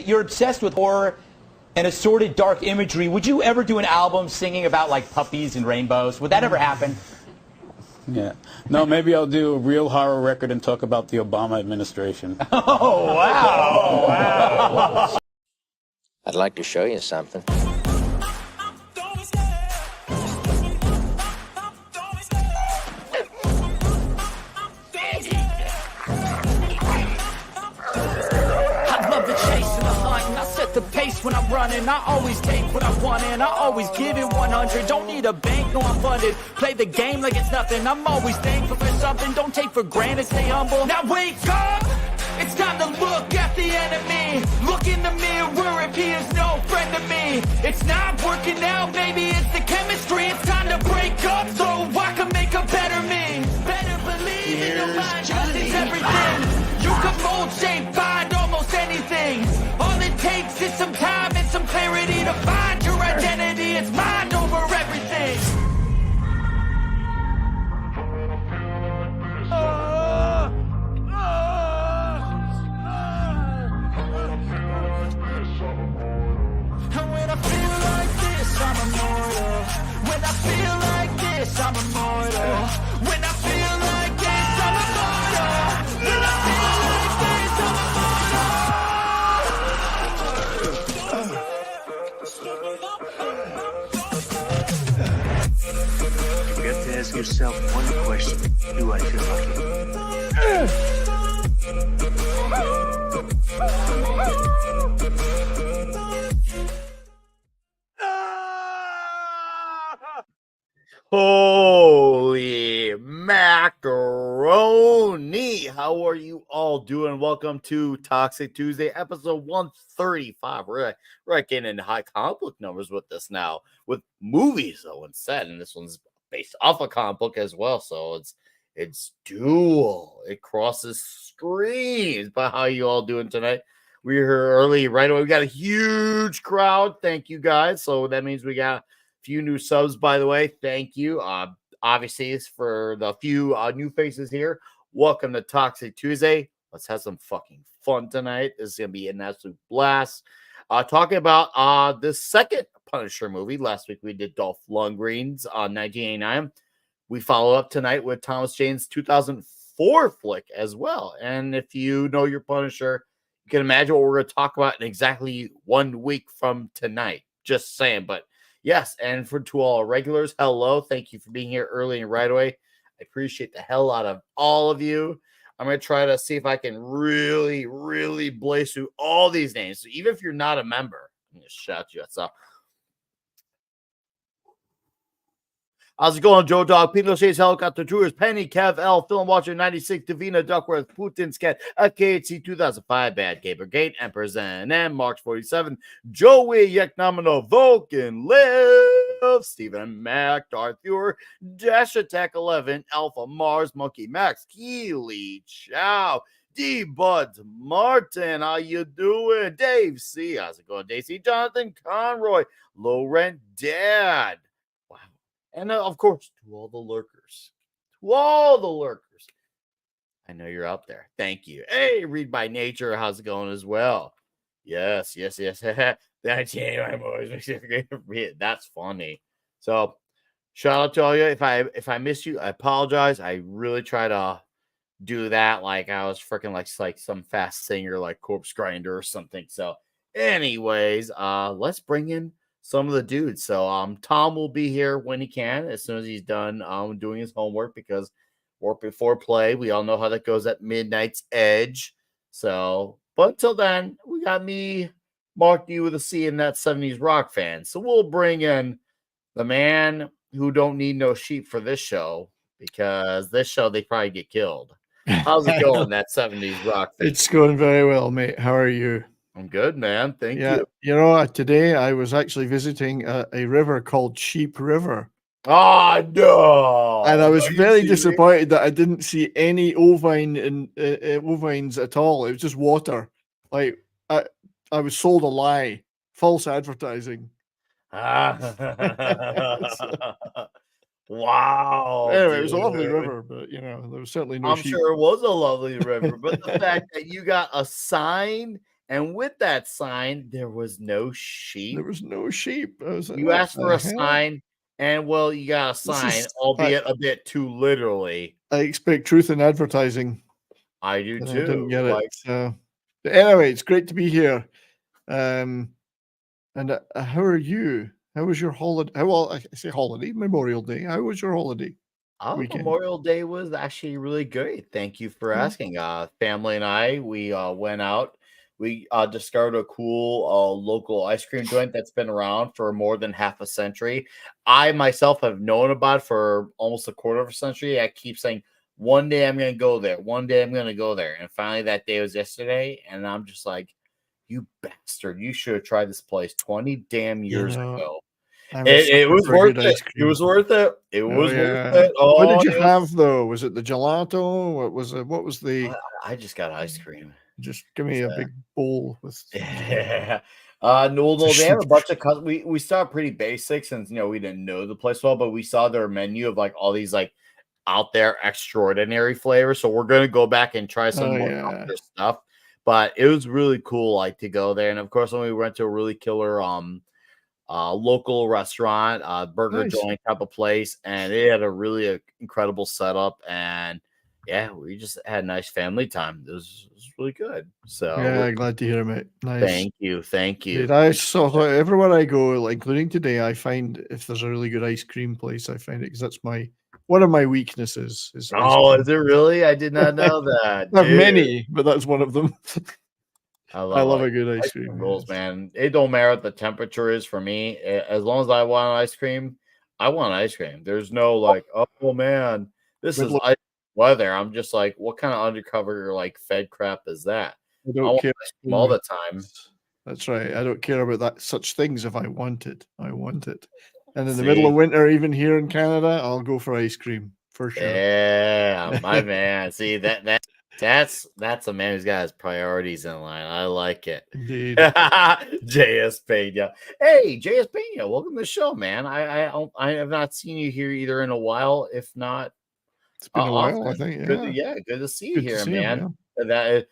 You're obsessed with horror and assorted dark imagery. Would you ever do an album singing about like puppies and rainbows? Would that ever happen? Yeah. No, maybe I'll do a real horror record and talk about the Obama administration. Oh, wow. Wow. I'd like to show you something. The pace when I'm running, I always take what I want and I always give it 100. Don't need a bank, no I'm funded. Play the game like it's nothing. I'm always thankful for something. Don't take for granted, stay humble. Now wake up, it's time to look at the enemy. Look in the mirror if he is no friend to me. It's not working out, maybe it's the chemistry. It's time to break up so I can make a better me. Better believe in your mind, cause it's everything. You can mold, shape, find almost anything. All it takes is some time and some clarity to find your identity. It's mind over everything. And when I feel like this, I'm immortal. When I feel like this, I'm immortal. When I feel like this, I'm immortal. When I feel like this, I'm You have to ask yourself one question. Do I feel lucky? Holy macaroni! How are you all doing? Welcome to Toxic Tuesday, episode 135. We're getting into high comic book numbers with this now, with movies though instead, and this one's based off a comic book as well, so it's dual. It crosses streams. But how you all doing tonight? We're here early right away. We got a huge crowd. Thank you guys. So that means we got few new subs, by the way. Thank you. Obviously, it's for the few new faces here. Welcome to Toxic Tuesday. Let's have some fucking fun tonight. This is gonna be an absolute blast. Talking about the second Punisher movie. Last week we did Dolph Lundgren's 1989. We follow up tonight with Thomas Jane's 2004 flick as well. And if you know your Punisher, you can imagine what we're going to talk about in exactly 1 week from tonight. Just saying, but yes, and to all our regulars, hello. Thank you for being here early and right away. I appreciate the hell out of all of you. I'm going to try to see if I can really, really blaze through all these names. So even if you're not a member, I'm going to shout you. So, how's it going, Joe Dog? Peter Shades, Helicopter Tours, Penny, Kev L, Film Watcher 96, Davina Duckworth, Putin's Cat, KHC 2005, Bad Gay Brigade, Emperor's NM, March 47, Joey Yeknomino, Vulcan, Liv, Stephen Mac, Darth Viewer, Dash Attack 11, Alpha Mars, Monkey Max, Keely, Chow, D Buds, Martin, how you doing? Dave C, how's it going? Dave C, Jonathan Conroy, Low Rent Dad. Wow. And of course, to all the lurkers. To all the lurkers. I know you're out there. Thank you. Hey, Read by Nature. How's it going as well? Yes. That's my boys. That's funny. So, shout out to all you. If I miss you, I apologize. I really try to do that like I was freaking like some fast singer like Corpse Grinder or something. So, anyways, let's bring in some of the dudes. So Tom will be here when he can, as soon as he's done doing his homework, because work before play, we all know how that goes at Midnight's Edge. So, but until then, we got me, Mark D with a C, in that 70s rock fan. So we'll bring in the man who don't need no sheep for this show, because this show they probably get killed. How's it going, that 70s rock fan? It's going very well, mate. How are you? I'm good, man. Thank you. You know, today I was actually visiting a river called Sheep River. Oh, no. And I was very disappointed that I didn't see any ovine ovines at all. It was just water. Like, I was sold a lie. False advertising. Wow. Anyway, it was a lovely river, but, you know, there was certainly no sheep. I'm sure it was a lovely river, but the fact that you got a sign And with that sign, there was no sheep. There was no sheep. I was like, You what asked for the a hell? sign, and well, you got a sign, albeit a bit too literally. I expect truth in advertising. I do and too. I didn't get Like, it. So, but anyway, it's great to be here. And how are you? How was your holiday? Well, I say holiday, Memorial Day. How was your holiday? Weekend. Memorial Day was actually really great. Thank you for asking. Family and I, we went out. We discovered a cool local ice cream joint that's been around for more than half a century. I myself have known about it for almost a quarter of a century. I keep saying, one day I'm going to go there. One day I'm going to go there. And finally, that day was yesterday. And I'm just like, you bastard. You should have tried this place 20 damn years ago. It was worth it. It was worth it. It was worth it. Oh, what did you have though? Was it the gelato? What was it? What was the? I just got ice cream. Just give me a big bowl with. Yeah. No, they have a bunch of we started pretty basic since we didn't know the place well, but we saw their menu of like all these like out there extraordinary flavors. So we're gonna go back and try some more out there stuff. But it was really cool, like to go there. And of course, when we went to a really killer local restaurant, burger joint type of place, and it had a really incredible setup. And yeah, we just had a nice family time. It was really good. So yeah, glad to hear, mate. Nice. Thank you. Dude, I saw everywhere I go, like, including today, I find if there's a really good ice cream place, I find it because that's one of my weaknesses. Is it really? I did not know that. I have many, but that's one of them. I love a good ice cream. Rules, man. It don't matter what the temperature is for me. As long as I want ice cream, I want ice cream. There's no like, oh man, this is ice weather. I'm just like, what kind of undercover like Fed crap is that? I don't care all the time. That's right. I don't care about such things. If I want it, I want it. And in the middle of winter, even here in Canada, I'll go for ice cream for sure. Yeah, my man. See that's a man who's got his priorities in line. I like it. Indeed. JS Pena. Hey, JS Pena, welcome to the show, man. I have not seen you here either in a while, if not. It's been a while, I think. Good to see you here, man. That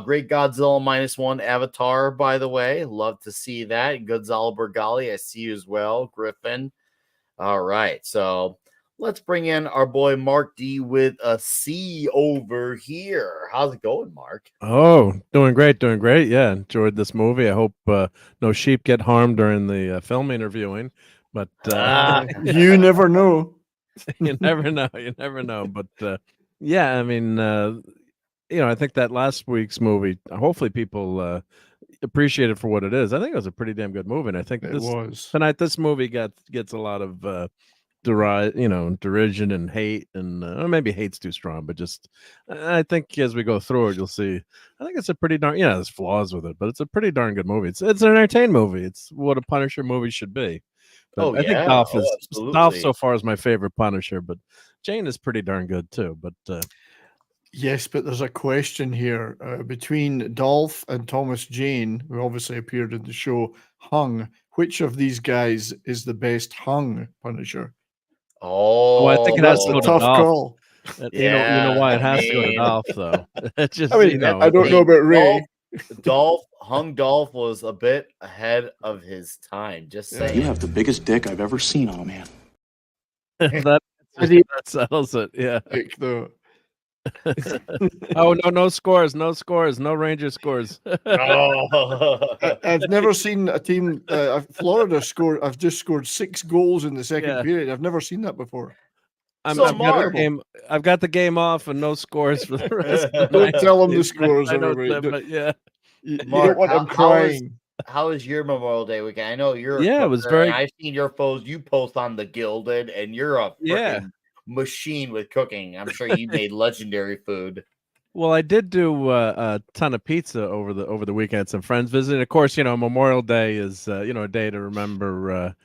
great Godzilla -1 Avatar, by the way. Love to see that. Godzilla Bergali, I see you as well. Griffin. All right, so let's bring in our boy Mark D with a C over here. How's it going, Mark? Oh, doing great. Yeah, enjoyed this movie. I hope no sheep get harmed during the film interviewing, but you never know. You never know. But yeah, I mean, I think that last week's movie, hopefully people appreciate it for what it is. I think it was a pretty damn good movie, and I think tonight this movie gets a lot of derision and hate, and or maybe hate's too strong, but just I think as we go through it, you'll see. I think it's a pretty darn there's flaws with it, but it's a pretty darn good movie. It's an entertaining movie. It's what a Punisher movie should be. But I think Dolph so far is my favorite Punisher, but Jane is pretty darn good too. But yes, but there's a question here between Dolph and Thomas Jane, who obviously appeared in the show Hung. Which of these guys is the best hung Punisher? Oh, I think it has to go to tough Dolph. call. You know why it has to go to Dolph, though. It's just, I don't know about Ray. Hung Dolph was a bit ahead of his time. Just saying. You have the biggest dick I've ever seen on a man. that settles it. Yeah. Though. Oh no scores, no Ranger scores. I've never seen a team. Florida scored. I've just scored 6 goals in the second period. I've never seen that before. I've got the game off and no scores for the rest of the Don't night. tell them the scores, everybody. But yeah. You don't want them crying. How was your Memorial Day weekend? I know you're it was very. I've seen your posts. You post on the Gilded, and you're a freaking machine with cooking. I'm sure you made legendary food. Well, I did do a ton of pizza over the weekend. Some friends visited. Of course, Memorial Day is a day to remember.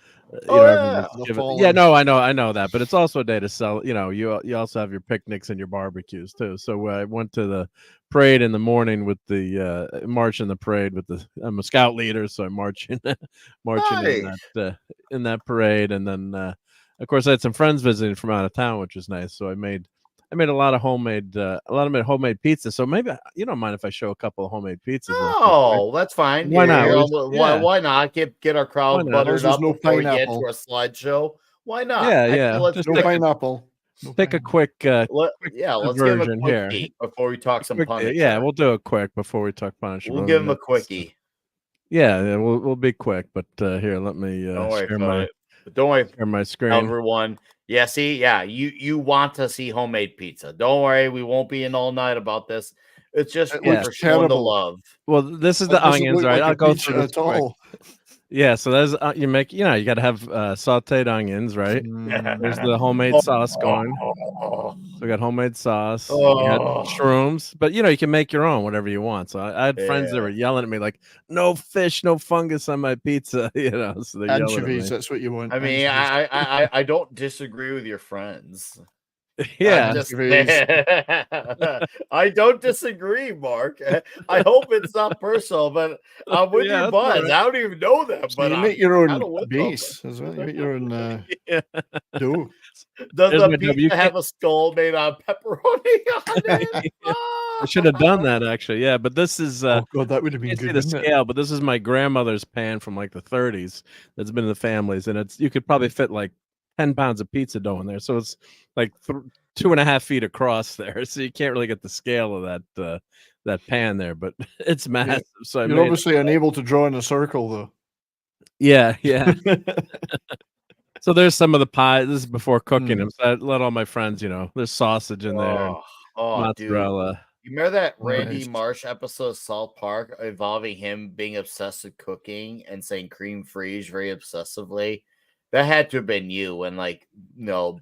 I know that, but it's also a day to sell. You also have your picnics and your barbecues too. So I went to the parade in the morning with the march in the parade with I'm a scout leader, so I'm marching in that parade, and then of course I had some friends visiting from out of town, which was nice. So I made I made a lot of homemade pizza. So maybe you don't mind if I show a couple of homemade pizzas. real quick, right? Oh, that's fine. Why not? Why not get our crowd Why not? buttered There's up no before we get pineapple. to our slideshow? Why not? Yeah, Actually, yeah. let's Just No do it. pineapple. No Take a pineapple. quick Let's give him a version quick here. peek before we talk some Punisher. Yeah, we'll do it quick before we talk Punisher. We'll give him a quickie. Yeah, we'll be quick. But here, let me Don't worry share about my it. But don't worry, share my screen. everyone. Yeah, see, yeah, you want to see homemade pizza. Don't worry, we won't be in all night about this. It's just It for looks showing the terrible. love. Well, this is That the doesn't onions, look right? like a I'll go pizza through this at quick. all. Yeah, so there's you got to have sautéed onions, right? There's the homemade sauce going. So we got homemade sauce. We got shrooms, but you can make your own, whatever you want. So I had friends that were yelling at me like, "No fish, no fungus on my pizza," So they're yelling at me. Anchovies, that's what you want. I mean, anchovies. I don't disagree with your friends. Yeah, I don't disagree, Mark. I hope it's not personal, but I'm with Yeah, your that's all buzz. right. I don't even know them, So but you I'm make your kinda own with them. base as well. You make your own Yeah. dough. Does There's the my W. You pizza have a skull made on pepperoni on it? I should have done that actually. Yeah, but this is Oh god, that would have been can't see good. the Wouldn't it? scale, but this is my grandmother's pan from like the 30s that's been in the families, and you could probably fit like 10 pounds of pizza dough in there. So it's like 2.5 feet across there. So you can't really get the scale of that pan there, but it's massive. So You're obviously unable to draw in a circle though. yeah. So there's some of the pie. This is before cooking them. So I let all my friends, there's sausage in there, and mozzarella. Dude. You remember that Randy Nice. Marsh episode of South Park involving him being obsessed with cooking and saying cream freeze very obsessively? That had to have been you when,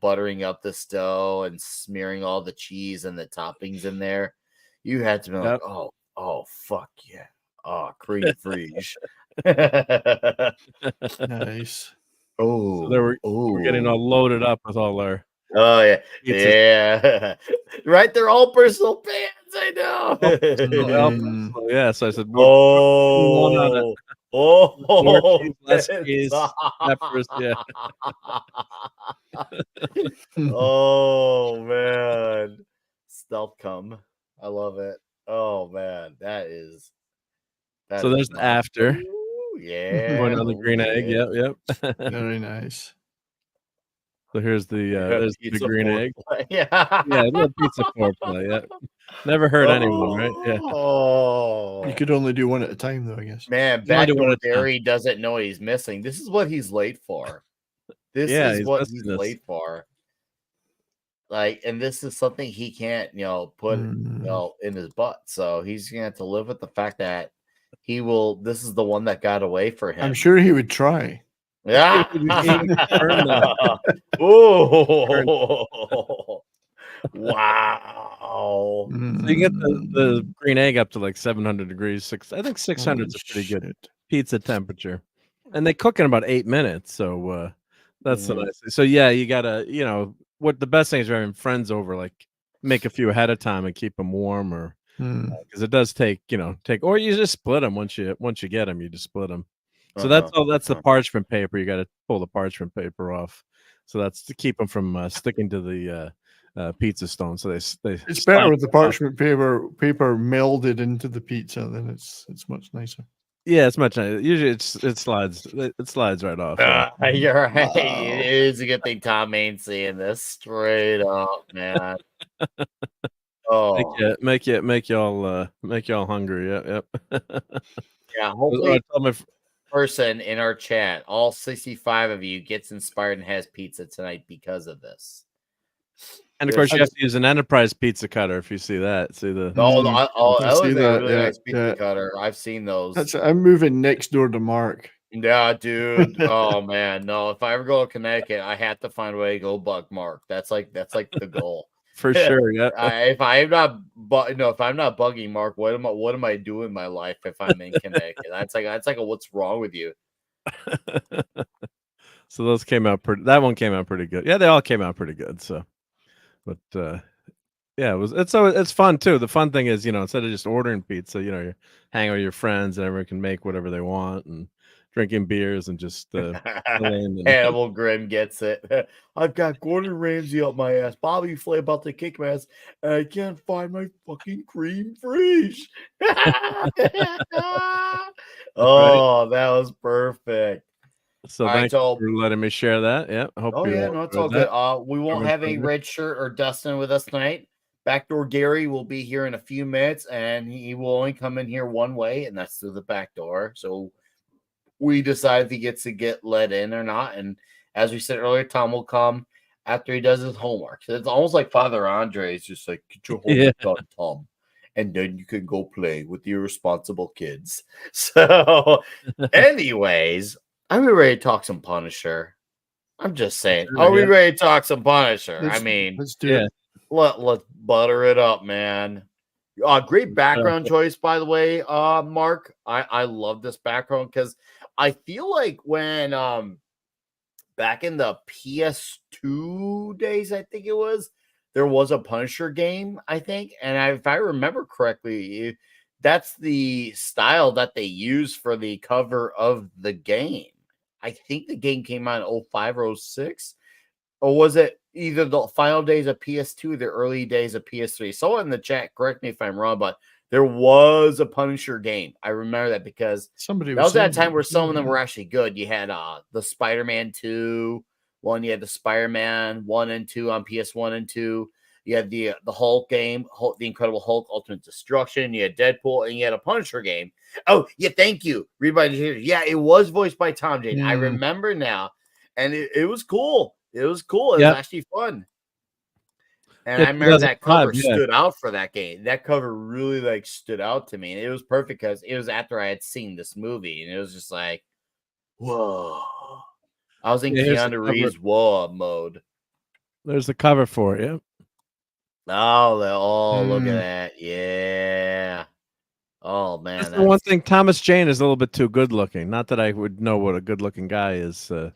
buttering up the dough and smearing all the cheese and the toppings in there. You had to be like, oh, fuck yeah. Oh, cream freeze. Nice. Oh, So we're getting all loaded up with all our. Oh yeah, pizzas. yeah. Right, they're all personal pans. I know. Yeah, so I said, Oh, more cheese, less cheese, peppers, yeah. Oh man, stealth cum. I love it. Oh man, So there's the after. Ooh, yeah. One on the green egg. Yep. Very nice. So here's there's the Pizza green egg. foreplay. Yeah. Yeah, a little pizza foreplay. Yeah, never hurt anyone, right? Yeah. Oh, You could only do one at a time though, I guess. man, You only back do one when at a time. Gerry doesn't know he's missing. This is what he's late for. This Yeah, is he's what missing he's this. late for. And this is something he can't, put, in his butt. So he's gonna have to live with the fact that this is the one that got away for him. I'm sure he would try. Yeah. Oh, wow. So you get the green egg up to like 700 degrees. I think 600 is a pretty good pizza temperature, and they cook in about 8 minutes. So that's the nice thing. So yeah, you gotta, what the best thing is having friends over, like make a few ahead of time and keep them warm, or because it does take, or you just split them once you get them, you just split them. So that's the parchment paper. You got to pull the parchment paper off. So that's to keep them from sticking to the pizza stone. So they It's better with the parchment paper melded into the pizza. Then it's much nicer. Yeah, it's much nicer. Usually it slides right off. You're right. It is a good thing Tom ain't seeing this straight up, man. Oh, make y'all hungry. Yep. Yeah, hopefully person in our chat, all 65 of you, gets inspired and has pizza tonight because of this. And of course, you have to use an enterprise pizza cutter if you see that. See the that was see a that, really yeah, nice pizza yeah. cutter. I've seen those. I'm moving next door to Mark. Yeah, dude. Oh man, no. If I ever go to Connecticut, I have to find a way to go bug Mark. That's like the goal. for sure. Yeah. If I'm not bugging Mark, what am I doing in my life if I'm in Connecticut? That's like a what's wrong with you? So those came out that one came out pretty good. Yeah, they all came out pretty good. So, but yeah, it's fun too. The fun thing is, instead of just ordering pizza, you're hanging with your friends and everyone can make whatever they want, and drinking beers and just chilling and- Hannibal Grimm gets it. I've got Gordon Ramsay up my ass, Bobby Flay about to kick my ass, and I can't find my fucking cream fraiche. Oh, that was perfect. So All right, thanks so for letting me share that. Yeah, I hope oh you yeah, all no, it's enjoyed all that. good. We won't have any red shirt or Dustin with us tonight. Backdoor Gerry will be here in a few minutes, and he will only come in here one way, and that's through the back door. So we decide if he gets to get let in or not. And as we said earlier, Tom will come after he does his homework. So it's almost like Father Andre is just like, get your homework done, Tom. And then you can go play with the irresponsible kids. So, anyways, are we ready to talk some Punisher? I'm just saying. Are we ready to talk some Punisher? Let's do it. Let's butter it up, man. Great background choice, by the way, Mark. I love this background because I feel like when back in the PS2 days, I think it was, there was a Punisher game, I think. And if I remember correctly, that's the style that they used for the cover of the game. I think the game came out in 05 or 06. Or was it either the final days of PS2 or the early days of PS3? Someone in the chat, correct me if I'm wrong, but there was a Punisher game. I remember that because Somebody that was that saying time where some of them were actually good. You had the Spider-Man 2 one, you had the Spider-Man 1 and 2 on PS1 and 2. You had the Hulk game, the Incredible Hulk Ultimate Destruction. You had Deadpool, and you had a Punisher game. Oh, yeah, thank you. Read by the yeah, it was voiced by Tom Jane. I remember now, and it was cool. It was cool. It was actually fun. And I remember that cover stood out for that game. That cover really like stood out to me. And it was perfect because it was after I had seen this movie. And it was just like, whoa. I was in Keanu Reeves whoa mode. There's the cover for it. Yeah. Oh, look at that. Yeah. Oh, man. That's the one thing. Thomas Jane is a little bit too good looking. Not that I would know what a good looking guy is. Nobody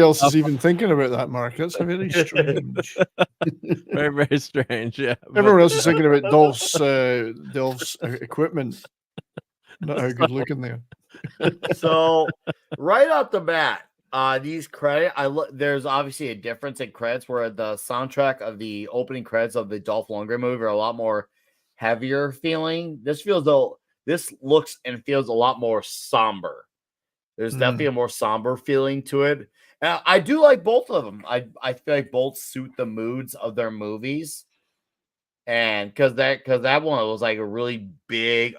else is even thinking about that, Mark. That's very strange. Very, very strange. Yeah. Everyone else is thinking about Dolph's equipment. Not how good looking they are. So, right off the bat, these credits, there's obviously a difference in credits where the soundtrack of the opening credits of the Dolph Lundgren movie are a lot more heavier feeling. This looks and feels a lot more somber. There's definitely a more somber feeling to it. I do like both of them. I feel like both suit the moods of their movies. And because that one was like a really big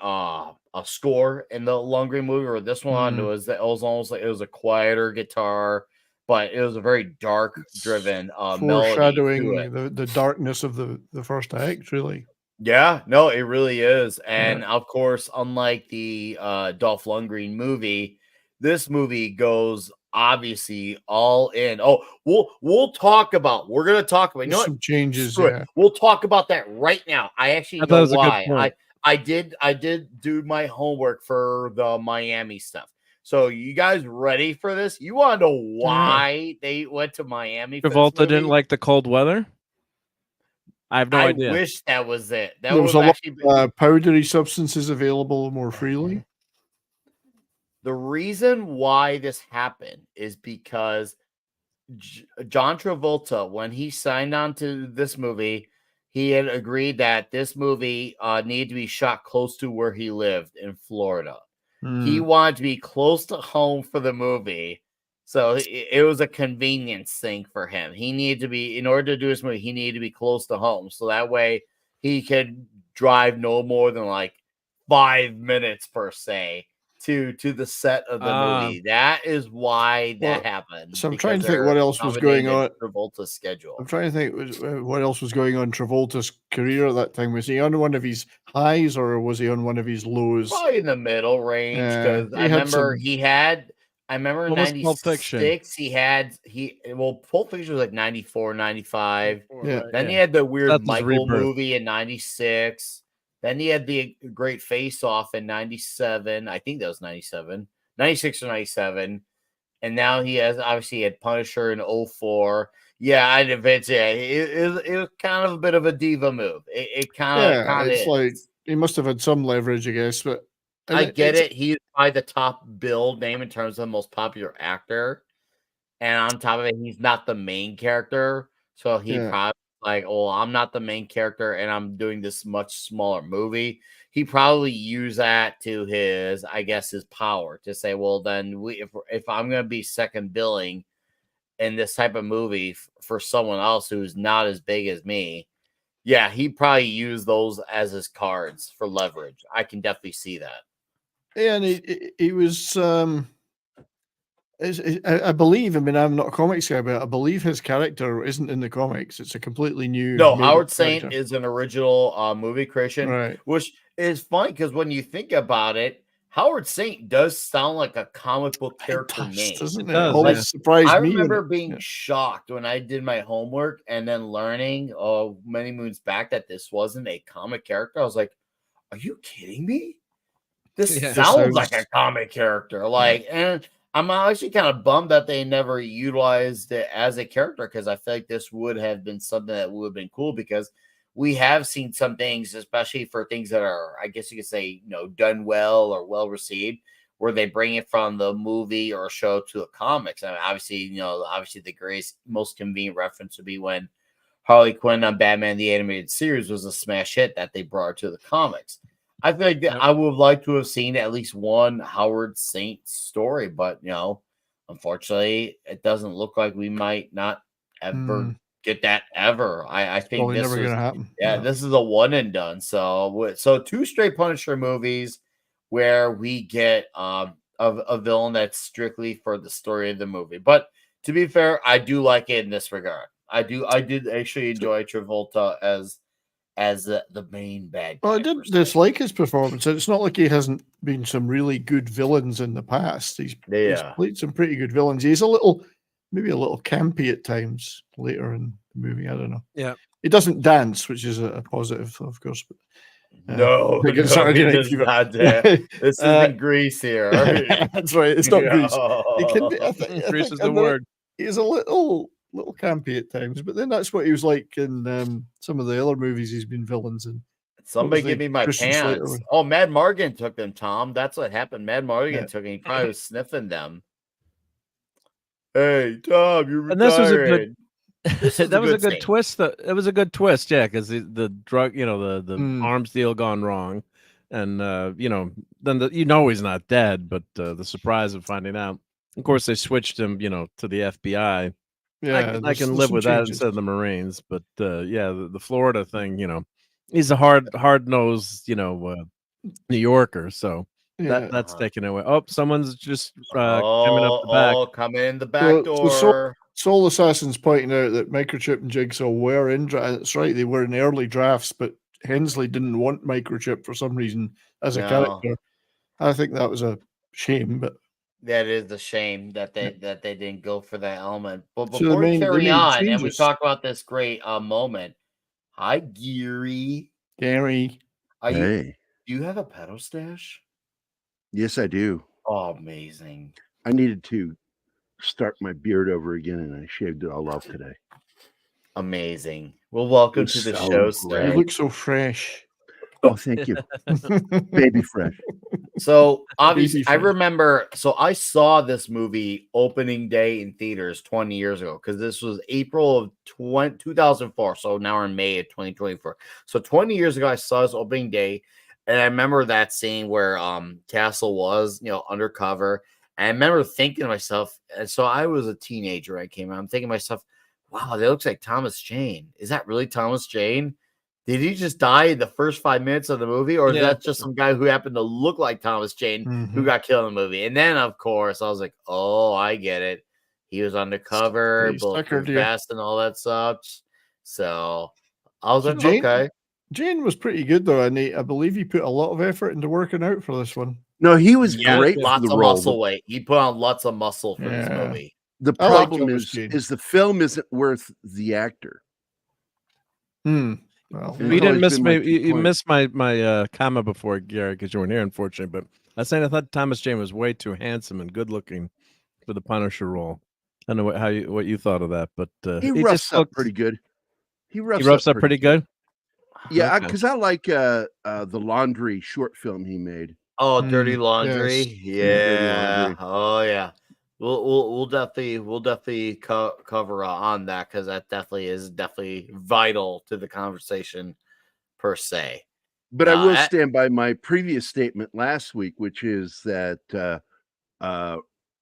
a score in the Lundgren movie, or this one it was almost like it was a quieter guitar, but it was a very dark driven foreshadowing the darkness of the first act, really. Yeah, no, it really is. And of course, unlike the Dolph Lundgren movie, this movie goes obviously all in. Oh, we're gonna talk about some changes. We'll talk about that right now. I actually know why. I did do my homework for the Miami stuff. So you guys ready for this? You want to know why they went to Miami? Travolta didn't like the cold weather. I have no idea. I wish that was it. There was a lot of powdery substances available more freely. The reason why this happened is because John Travolta, when he signed on to this movie, he had agreed that this movie needed to be shot close to where he lived in Florida. He wanted to be close to home for the movie. So it was a convenience thing for him. He needed to be, in order to do this movie, he needed to be close to home. So that way he could drive no more than like 5 minutes per se to the set of the movie. That is why that happened. So I'm trying to think what else was going on Travolta's schedule. I'm trying to think what else was going on in Travolta's career at that time. Was he on one of his highs or was he on one of his lows? Probably in the middle range, because I remember in 96 Pulp Fiction was like 94, 95. Then he had the weird Michael movie in 96. Then he had the Great Face Off in 97. I think that was 97. 96 or 97. And now he has obviously had Punisher in 04. Yeah, it was kind of a bit of a diva move. It kind of it's is. like he must have had some leverage, I guess. But I get it. He's probably the top billed name in terms of the most popular actor. And on top of it, he's not the main character. So he probably like, oh, I'm not the main character and I'm doing this much smaller movie. He probably used that to his, I guess, his power to say, well, then if I'm going to be second billing in this type of movie for someone else who's not as big as me, yeah, he probably used those as his cards for leverage. I can definitely see that. Yeah, and he was, I believe, I mean, I'm not a comics guy, but I believe his character isn't in the comics. It's a completely new. No, Howard Saint is an original movie creation, right? Which is funny because when you think about it, Howard Saint does sound like a comic book character name, doesn't it? Always surprised me. I remember being shocked when I did my homework and then learning many moons back that this wasn't a comic character. I was like, "Are you kidding me? This sounds like a comic character." Like, and I'm actually kind of bummed that they never utilized it as a character because I feel like this would have been something that would have been cool because we have seen some things, especially for things that are, I guess you could say, done well or well received, where they bring it from the movie or show to a comics. I mean, obviously the greatest, most convenient reference would be when Harley Quinn on Batman the Animated Series was a smash hit that they brought to the comics. I feel like I would like to have seen at least one Howard Saint story, but unfortunately, it doesn't look like we might not ever get that ever. I think probably this never is gonna happen. this is a one and done. So 2 straight Punisher movies where we get a villain that's strictly for the story of the movie. But to be fair, I do like it in this regard. I did actually enjoy Travolta as the main bad guy. Well, I did dislike his performance. It's not like he hasn't been some really good villains in the past. He's played some pretty good villains. He's maybe a little campy at times later in the movie. I don't know. Yeah. He doesn't dance, which is a positive, of course. But, no, he does not dance. This isn't Grease here. That's right. It's not Grease. He can be, Grease is the word. He's a little campy at times, but then that's what he was like in some of the other movies he's been villains in. Somebody give me my pants. Oh, Mad Morgan took them, Tom. That's what happened. Mad Morgan took them. He probably was sniffing them. Hey, Tom, you're retired. And this was a good. That was a good twist. It was a good twist, yeah, because the drug, the arms deal gone wrong, and then he's not dead, but the surprise of finding out. Of course, they switched him, to the FBI. Yeah, I can live with that instead of the Marines, but the Florida thing, he's a hard-nosed, New Yorker, so that's taken away. Oh, someone's just coming up the back. Coming in the back door. Soul Assassin's pointing out that Microchip and Jigsaw were in. That's right, they were in early drafts, but Hensley didn't want Microchip for some reason as a character. I think that was a shame, but. That is a shame that they didn't go for that element. But before we carry on, and we talk about this great moment. Hi, Gerry. Gerry. Do you have a pedo stash? Yes, I do. Oh, amazing. I needed to start my beard over again, and I shaved it all off today. Amazing. Well, welcome to the show, sir. You look so fresh. Oh, thank you. Baby fresh. So obviously, I remember. So I saw this movie opening day in theaters 20 years ago because this was April of 2004. So now we're in May of 2024. So 20 years ago, I saw this opening day, and I remember that scene where Kissell was, undercover. And I remember thinking to myself, and so I was a teenager when I came out. I'm thinking to myself, wow, that looks like Thomas Jane. Is that really Thomas Jane? Did he just die in the first 5 minutes of the movie? Or is that just some guy who happened to look like Thomas Jane who got killed in the movie? And then, of course, I was like, oh, I get it. He was undercover, bulletproof vest and all that stuff. So I was like, okay. Jane was pretty good, though. And I believe he put a lot of effort into working out for this one. No, he was great for lots the of role. Muscle weight. He put on lots of muscle for this movie. The problem is the film isn't worth the actor. Well, you didn't miss me. You missed my comment before, Gary, because you weren't here, unfortunately. But I was saying I thought Thomas Jane was way too handsome and good looking for the Punisher role. I don't know what you thought of that, but he roughs up pretty good. He roughs up pretty good. Yeah, Okay. because I like the Laundry short film he made. Oh, Dirty Yes. Laundry. Dirty Yeah. Laundry. Oh yeah. We'll definitely cover on that because that definitely is vital to the conversation per se. But I will I- stand by my previous statement last week, which is that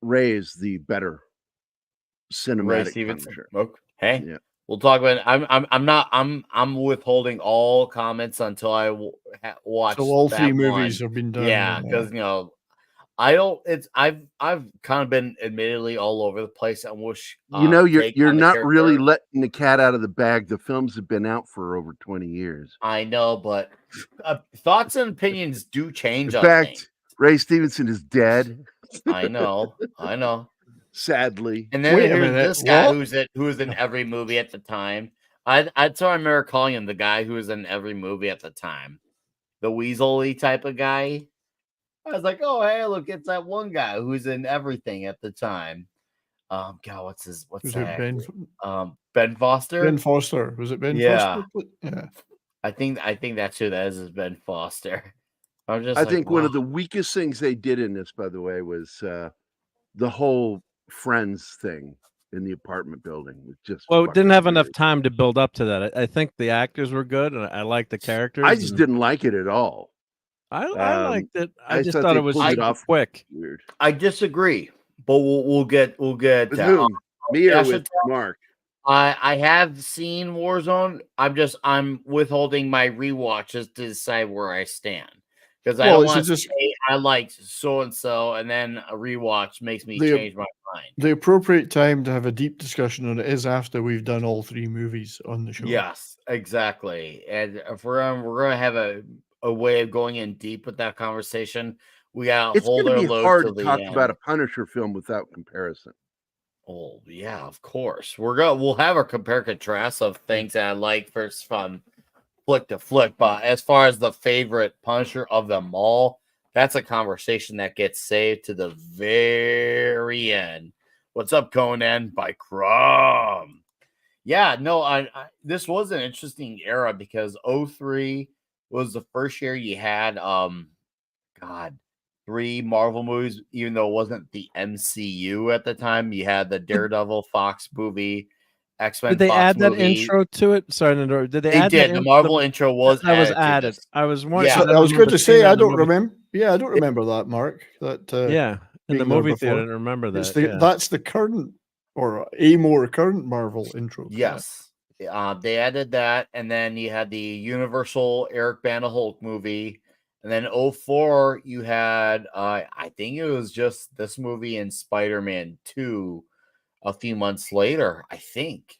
Ray is the better Ray cinematic Stevenson. Punisher. Okay. Hey, Yeah. we'll talk about it. I'm withholding all comments until I watch. So all three that movies one. have been done. Yeah, because I don't. I've kind of been admittedly all over the place. I wish You're on the not really character. letting the cat out of the bag. The films have been out for over 20 years. I know, but thoughts and opinions do change In on fact, things. Ray Stevenson is dead. I know. Sadly. And then Wait a here's minute, this guy what? who was in every movie at the time. I remember calling him the guy who was in every movie at the time, the weaselly type of guy. I was like, oh hey, look, it's that one guy who's in everything at the time. God, what's Was that? it Ben Foster. Ben Foster? Was it Ben Yeah. Foster? Yeah. I think that's who that is Ben Foster. I think one of the weakest things they did in this, by the way, was the whole Friends thing in the apartment building. It just Well, it didn't fucking have enough weird. time to build up to that. I think the actors were good, and I liked the characters. I just didn't like it at all. I liked it. I just thought thought they it was pulled it super off quick. weird. I disagree, but we'll get With whom? Me or with Mark? I have seen Warzone. I'm withholding my rewatches to decide where I stand because I don't want to say I liked so and so, and then a rewatch makes me change my mind. The appropriate time to have a deep discussion on it is after we've done all three movies on the show. Yes, exactly. And if we're gonna have a way of going in deep with that conversation, we gotta It's hold going our to be load hard till to the talk end. about a Punisher film without comparison. Oh yeah, of course. We'll have our compare contrast of things that I like first from flick to flick. But as far as the favorite Punisher of them all, that's a conversation that gets saved to the very end. What's up, Conan? By Crumb. Yeah, no, I this was an interesting era because 03 was the first year you had 3 Marvel movies, even though it wasn't the MCU at the time. You had the Daredevil Fox movie, X-Men. Did they Fox add that movie. intro to it? Sorry, no, did they They add did. that The Marvel intro was that was added to added. this. I was wondering. Yeah. I was going to say I don't remember. Yeah, I don't remember that, Mark. That Yeah, in the being there movie theater, I before. remember that. That's the current or a more current Marvel intro. Yes. They added that, and then you had the Universal Eric Bana Hulk movie, and then 04 you had I think it was just this movie and Spider-Man 2 a few months later, I think,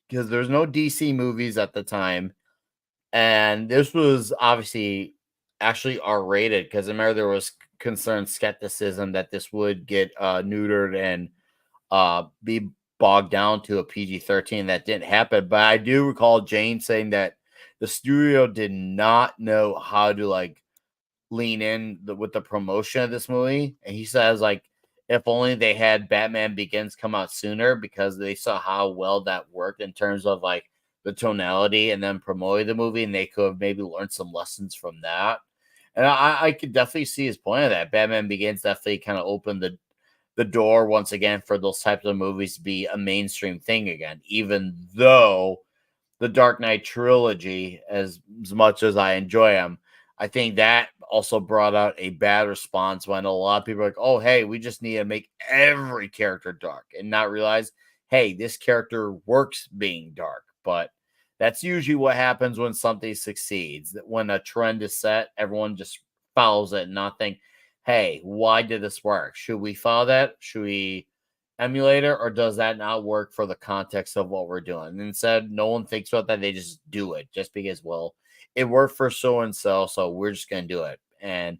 because there's no DC movies at the time, and this was obviously actually R-rated because I remember there was concerned skepticism that this would get neutered and be bogged down to a PG-13. That didn't happen, but I do recall Jane saying that the studio did not know how to lean in with the promotion of this movie, and he says if only they had Batman Begins come out sooner, because they saw how well that worked in terms of the tonality and then promoting the movie, and they could have maybe learned some lessons from that. And I could definitely see his point of that. Batman Begins definitely kind of opened the door once again for those types of movies to be a mainstream thing again, even though the Dark Knight trilogy, as much as I enjoy them, I think that also brought out a bad response when a lot of people are like, oh, hey, we just need to make every character dark, and not realize, hey, this character works being dark. But that's usually what happens when something succeeds. That when a trend is set, everyone just follows it and not think, hey, why did this work? Should we follow that? Should we emulate it? Or does that not work for the context of what we're doing? And instead, no one thinks about that. They just do it just because, well, it worked for so-and-so, so we're just going to do it. And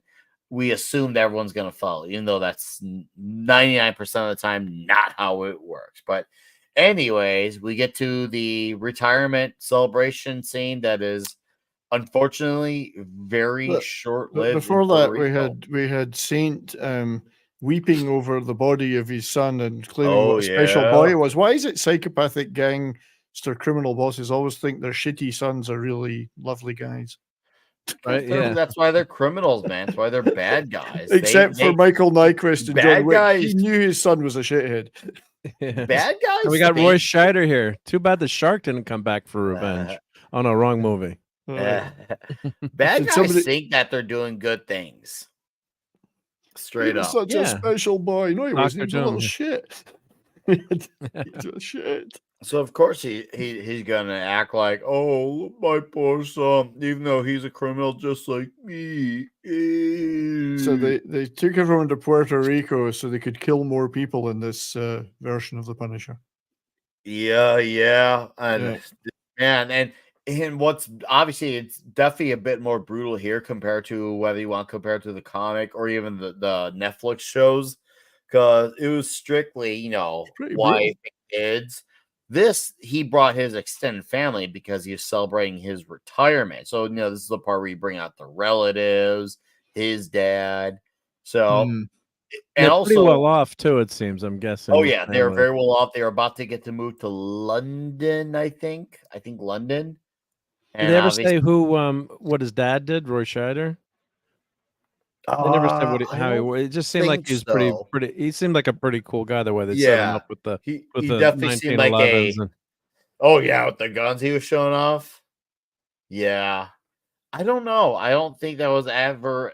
we assume that everyone's going to follow, even though that's 99% of the time not how it works. But anyways, we get to the retirement celebration scene that is unfortunately very short-lived. Before that, we had Saint weeping over the body of his son and claiming what a special boy he was. Why is it psychopathic gang their criminal bosses always think their shitty sons are really lovely guys. Right, yeah. That's why they're criminals, man. That's why they're bad guys. Except for Michael Nyquist and bad John Wick. guys. He knew his son was a shithead. Yeah. Bad guys. And we got Roy Scheider here. Too bad the shark didn't come back for revenge. Oh no, wrong movie. Bad And guys somebody- think that they're doing good things. Straight He was up. such a special boy. No, he wasn't. He was a little Jones. shit. He's a shit. So of course he's gonna act like, oh, my poor son, even though he's a criminal just like me. So they took everyone to Puerto Rico so they could kill more people in this version of the Punisher. Yeah, and man, and what's obviously it's definitely a bit more brutal here compared to whether you want to compare it to the comic or even the Netflix shows, because it was strictly wife and kids. This he brought his extended family because he was celebrating his retirement. So this is the part where you bring out the relatives, his dad. So and They're also pretty well off too, it seems. I'm guessing. Oh yeah, they were very well off. They were about to get to move to London, I think London. Did they ever say what his dad did, Roy Scheider? They never said how he. It just seemed like he was pretty. He seemed like a pretty cool guy. The way they set him up with the he the definitely seemed like 1911s and- Oh yeah, with the guns he was showing off. Yeah, I don't know. I don't think that was ever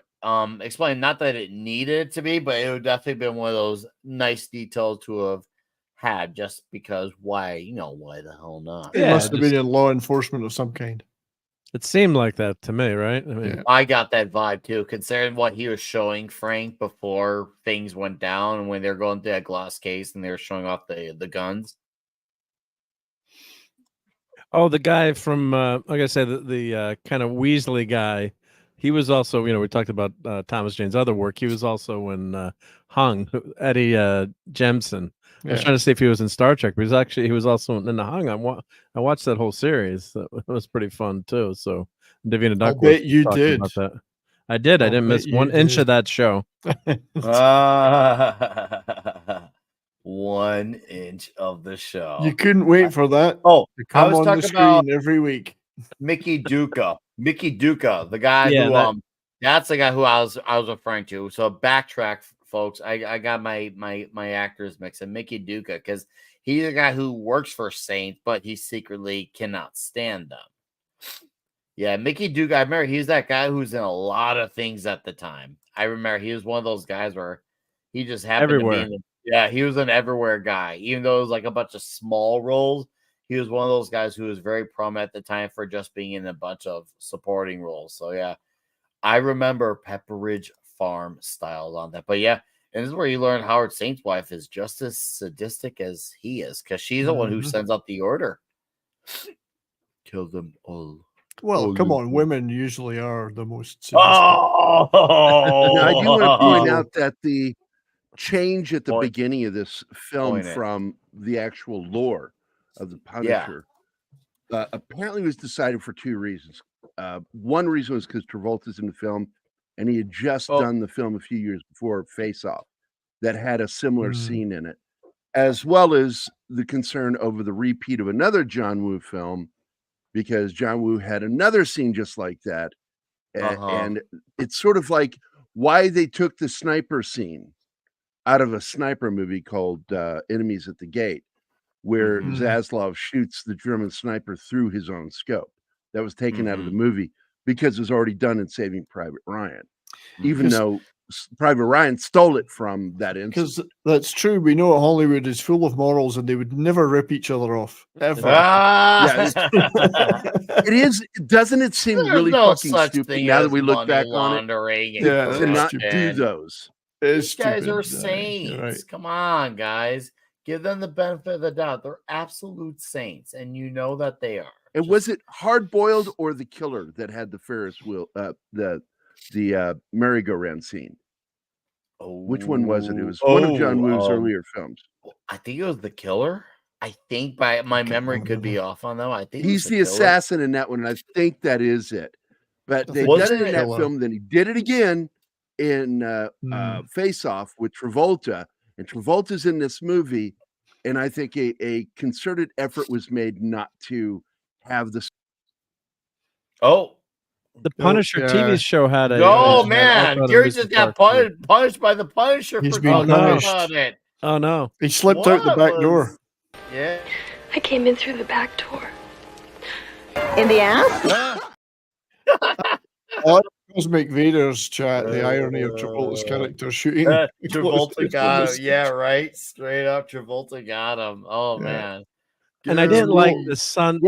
explained. Not that it needed to be, but it would definitely been one of those nice details to have had. Just because why the hell not? It must have been in law enforcement of some kind. It seemed like that to me, right? I mean, I got that vibe too, considering what he was showing Frank before things went down and when they're going through that glass case and they were showing off the guns. Oh, the guy from, like I said, the kind of Weasley guy. He was also, we talked about Thomas Jane's other work. He was also in Hung, Eddie Jemison. I was trying to see if he was in Star Trek, but he was also in the Hung. I watched that whole series. It was pretty fun too. So Davina Duckworth. bet you talking did. about that. I did. I didn't miss 1 inch of that show. 1 inch of the show. You couldn't wait for that. Oh, to come I was on the talking screen about every week. Mickey Duca, the guy Yeah, who that's the guy who I was referring to. So backtrack, folks. I got my actors mixed in. Mickey Duca, because he's the guy who works for Saints, but he secretly cannot stand them. Yeah, Mickey Duca. I remember he's that guy who's in a lot of things at the time. I remember he was one of those guys where he just happened Everywhere. to be he was an everywhere guy. Even though it was like a bunch of small roles, he was one of those guys who was very prominent at the time for just being in a bunch of supporting roles. So yeah, I remember Pepperidge Farm styles on that. But yeah, and this is where you learn Howard Saint's wife is just as sadistic as he is, because she's the one who sends out the order. Kill them all. Well, come on, women usually are the most sadistic. Oh, Now, I do want to point out that the change at the beginning of this film Point it. from the actual lore of the Punisher apparently was decided for two reasons. One reason was because Travolta's in the film, and he had just done the film a few years before, Face Off, that had a similar scene in it, as well as the concern over the repeat of another John Woo film, because John Woo had another scene just like that. And it's sort of like why they took the sniper scene out of a sniper movie called Enemies at the Gate, where Zaslav shoots the German sniper through his own scope. That was taken out of the movie because it was already done in Saving Private Ryan, even though Private Ryan stole it from that instance. Because that's true. We know Hollywood is full of morals and they would never rip each other off, ever. It is. Doesn't it seem There's really no fucking such stupid thing now that as we look money back on it? laundering and To not corruption. do those. These guys are stupid, saints. you're right. Come on, guys. Give them the benefit of the doubt. They're absolute saints, and you know that they are. And was it Hard Boiled or The Killer that had the Ferris wheel, the merry-go-round scene? Which one was it? It was one of John Woo's earlier films. I think it was The Killer. I think my memory could be off on them. I think He's the assassin in that one, and I think that is it. But they Was did it in it? that film. Then he did it again in Face Off with Travolta, and Travolta's in this movie, and I think a concerted effort was made not to have this. Oh, The Punisher TV show had a. No, had man, Alpha Gerry amusement just got park, too. punished by the Punisher He's for been talking punished. about it. Oh no! He slipped out the back door. Yeah. I came in through the back door. In the ass? Cosmic Vader's chat, the irony of Travolta's character shooting. Travolta got him. Yeah, right. Straight up, Travolta got him. Oh man. And I didn't like the son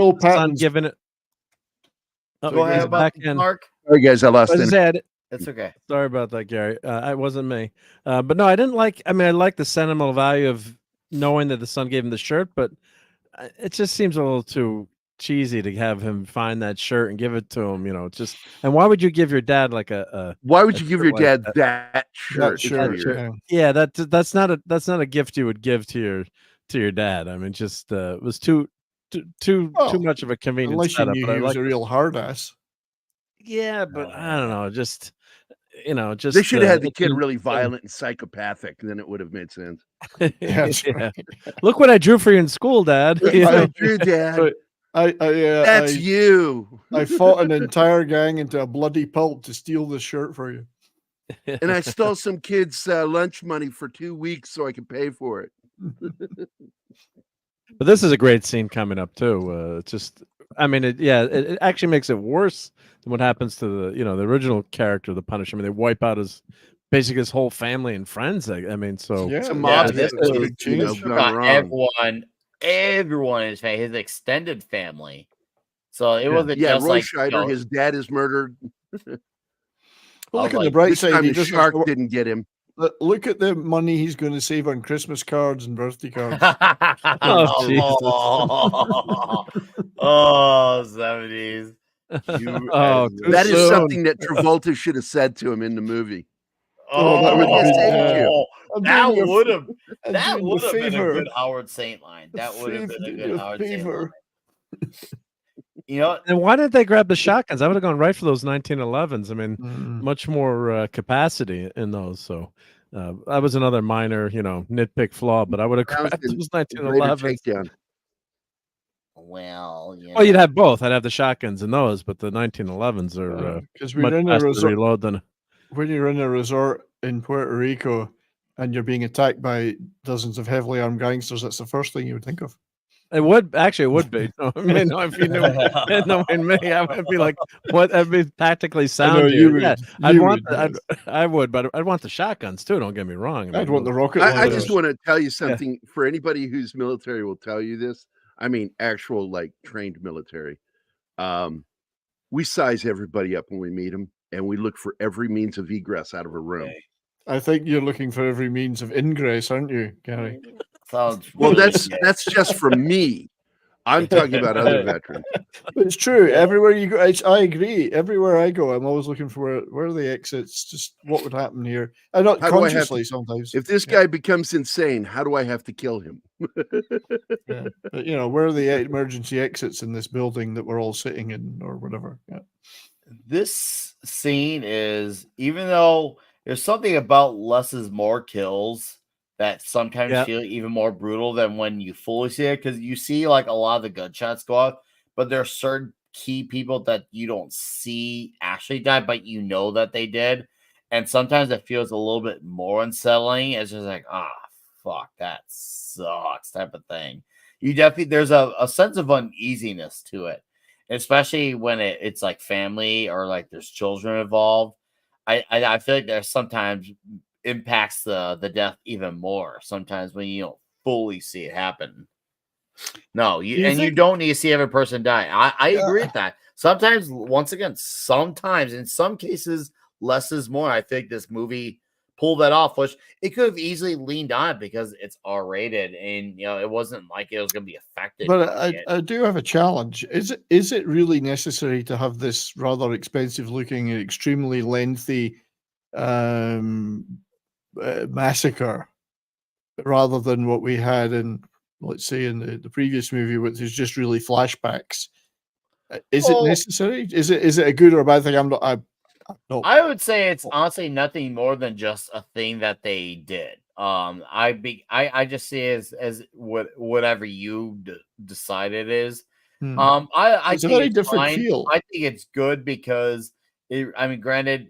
giving it. Oh, Go ahead, back in. Mark. Sorry, guys, I lost it. It's okay. Sorry about that, Gary. It wasn't me. But no, I didn't like. I mean, I like the sentimental value of knowing that the son gave him the shirt, but it just seems a little too cheesy to have him find that shirt and give it to him. You know, just and why would you give your dad like a? Why would you give your like dad that shirt? Yeah, that's not a gift you would give to your dad. I mean, just it was too much of a convenient unless setup. you But knew I he was like, a real hard ass. yeah, but I don't know. Just just They should have had the it kid didn't- really violent and psychopathic, and then it would have made sense. Yeah. Look what I drew for you in school, Dad. Look You what know? I drew, Dad. That's you. I fought an entire gang into a bloody pulp to steal this shirt for you. And I stole some kids' lunch money for 2 weeks so I could pay for it. But this is a great scene coming up too. I mean, it actually makes it worse than what happens to the original character, the Punisher. I mean, they wipe out basically his whole family and friends. I mean, so this gone wrong. Everyone in his family, his extended family. So it wasn't Yeah, just Roy like Scheider, his dad is murdered. Well, look at the bright this side. time He the doesn't shark have to- didn't get him. Look at the money he's going to save on Christmas cards and birthday cards. Oh, Jesus. Oh, 70s. That is something that Travolta should have said to him in the movie. Oh, that would have saved you. That would have doing you a been a favor. good Howard Saint line. That would have been a good Howard Saint line. favor. And why didn't they grab the shotguns? I would have gone right for those 1911s. I mean, Mm. much more capacity in those. So that was another minor, nitpick flaw. But I would have grabbed those 1911s. Well, Oh, you'd have both. I'd have the shotguns and those, but the 1911s are Because much we're in a faster to resort. reload than. When you're in a resort in Puerto Rico and you're being attacked by dozens of heavily armed gangsters, that's the first thing you would think of. It would be. If you knew knowing me, I would be like, "What?" That'd be tactically sound. you Yeah, would, I would, but I'd want the shotguns too. Don't get me wrong. I'd want the rocket I launchers. just want to tell you something. For anybody who's military will tell you this. I mean, actual trained military. We size everybody up when we meet them, and we look for every means of egress out of a room. I think you're looking for every means of ingress, aren't you, Gary? Well, that's just for me. I'm talking about other veterans. But it's true. Everywhere you go, I agree. Everywhere I go, I'm always looking for where are the exits. Just what would happen here? And not How do I have consciously to- sometimes. If this guy becomes insane, how do I have to kill him? Yeah. But, where are the emergency exits in this building that we're all sitting in, or whatever? Yeah. This scene is, even though there's something about less is more kills that sometimes feel even more brutal than when you fully see it, because you see a lot of the gunshots go off, but there are certain key people that you don't see actually die, but you know that they did. And sometimes it feels a little bit more unsettling. It's just like, fuck, that sucks type of thing. You definitely, there's a sense of uneasiness to it, especially when it's like family or there's children involved. I feel like there's sometimes impacts the death even more sometimes when you don't fully see it happen. No, you don't need to see every person die. I agree with that. Sometimes, once again, in some cases, less is more. I think this movie pulled that off, which it could have easily leaned on it because it's R-rated, and it wasn't like it was going to be affected. But I do have a challenge. Is it really necessary to have this rather expensive looking and extremely lengthy massacre rather than what we had in, let's say, in the previous movie, which is just really flashbacks? Is it necessary? Is it a good or a bad thing? I would say it's honestly nothing more than just a thing that they did. I just see it as whatever you decide it is. Hmm. I It's a think very it's different fine. feel. I think it's good because granted,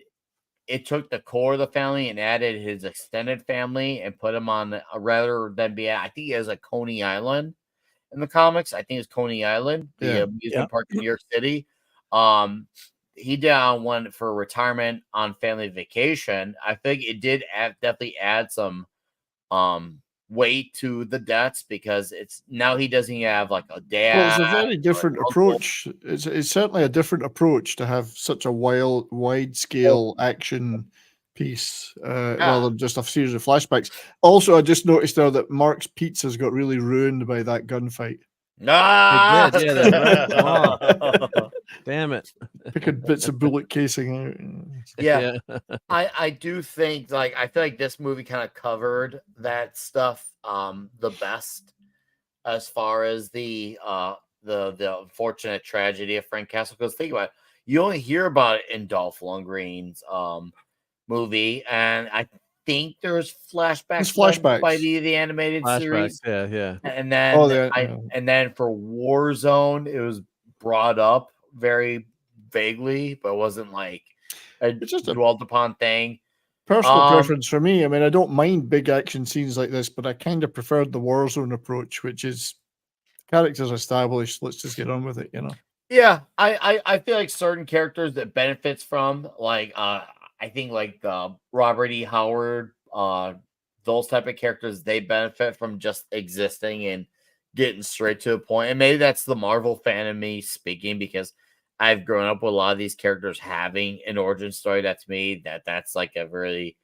it took the core of the family and added his extended family and put him on rather than be. I think he has a Coney Island in the comics. I think it's Coney Island, the amusement park in New York City. He did on one for retirement on family vacation. I think it did definitely add some weight to the deaths because it's now he doesn't have like a dad. Well, it's a very different approach. It's certainly a different approach to have such a wide scale action piece rather than just a series of flashbacks. Also, I just noticed there that Mark's Pizza's got really ruined by that gunfight. Ah, It did, yeah, that red claw. Damn it. Picking bits of bullet casing out. Yeah. I do think I feel like this movie kind of covered that stuff the best as far as the unfortunate tragedy of Frank Castle. Because think about it, you only hear about it in Dolph Lundgren's movie, and I think there's flashbacks by the animated series. Yeah. And then and then for Warzone, it was brought up very vaguely, but it wasn't like it's just a dwelt upon thing. Personal preference for me. I mean, I don't mind big action scenes like this, but I kind of preferred the Warzone approach, which is characters established. Let's just get on with it, you know. Yeah, I feel like certain characters that benefits from I think Robert E. Howard, those type of characters, they benefit from just existing and getting straight to the point. And maybe that's the Marvel fan in me speaking, because I've grown up with a lot of these characters having an origin story. That's me. That's like a really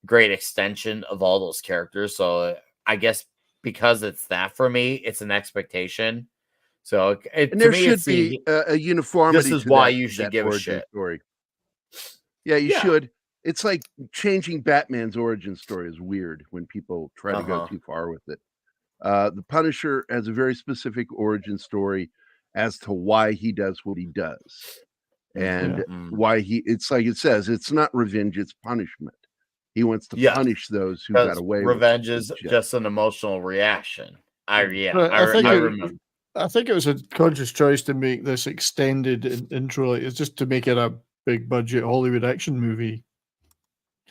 great extension of all those characters. So I guess because it's that for me, it's an expectation. So there should be a uniformity. This is why you should give a shit. Story. Yeah, you should. It's like changing Batman's origin story is weird when people try to go too far with it. The Punisher has a very specific origin story as to why he does what he does. And why Mm-hmm. it's like it says, it's not revenge, it's punishment. He wants to punish those who got away with it. Revenge is just an emotional reaction. I remember. I think it was a conscious choice to make this extended intro. It's just to make it a big budget Hollywood action movie,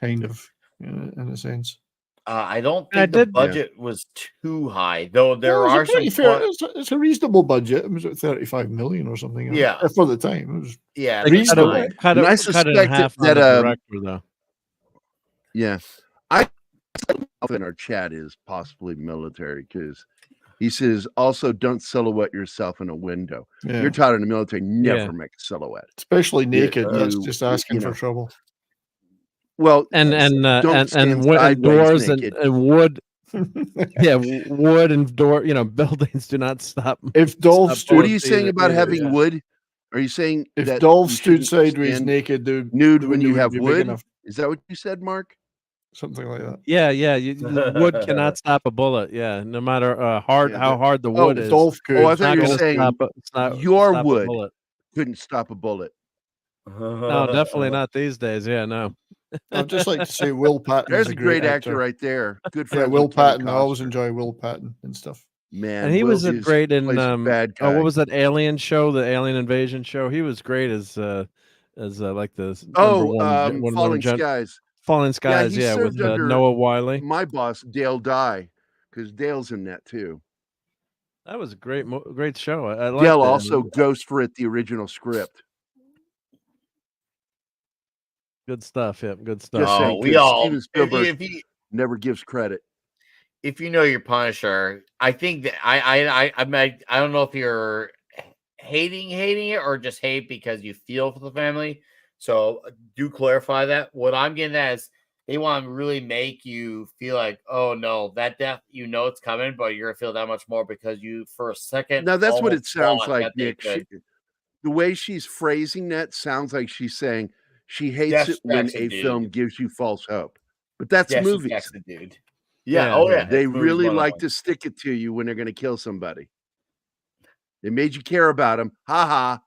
kind of, in a sense. I don't think the budget was too high, though. There are some. It's a reasonable budget. It was at 35 million or something. Yeah, for the time, it was reasonable. Cut it in half that director, though. Yeah, in our chat is possibly military because he says also don't silhouette yourself in a window. Yeah. You're taught in the military never make a silhouette, especially naked. That's just asking for trouble. Well, and doors and wood. Wood and door. Buildings do not stop. If Dolph, what are you saying about having wood? Are you saying if that Dolph stood sideways naked, nude when you have wood? Is that what you said, Mark? Something like that. Yeah. Wood cannot stop a bullet. Yeah, no matter how hard the wood is. Dolph could. I thought you were saying your wood couldn't stop a bullet. No, definitely not these days. Yeah, no. I'd just like to say Will Patton. There's a great actor right there. Good friend. Yeah, Will Patton. I always enjoy Will Patton and stuff. Man, and he was great in bad guy. what was that Alien show, the Alien Invasion show? He was great as like the Falling Skies. Falling Skies, with Noah Wiley. My boss Dale Dye, because Dale's in that too. That was a great show. I liked Dale it. also ghostwrote the original script. Good stuff. Yeah, good stuff. Steven Spielberg never gives credit. If you know your Punisher, I think that I don't know if you're hating it or just hate because you feel for the family. So do clarify that. What I'm getting at is they want to really make you feel like, oh no, that death, it's coming, but you're gonna feel that much more because you for a second. Now that's what it sounds like, Nick. The way she's phrasing that sounds like she's saying she hates it when a film gives you false hope. But that's movies. Dude. Yeah. They really like to stick it to you when they're going to kill somebody. They made you care about them. Ha ha.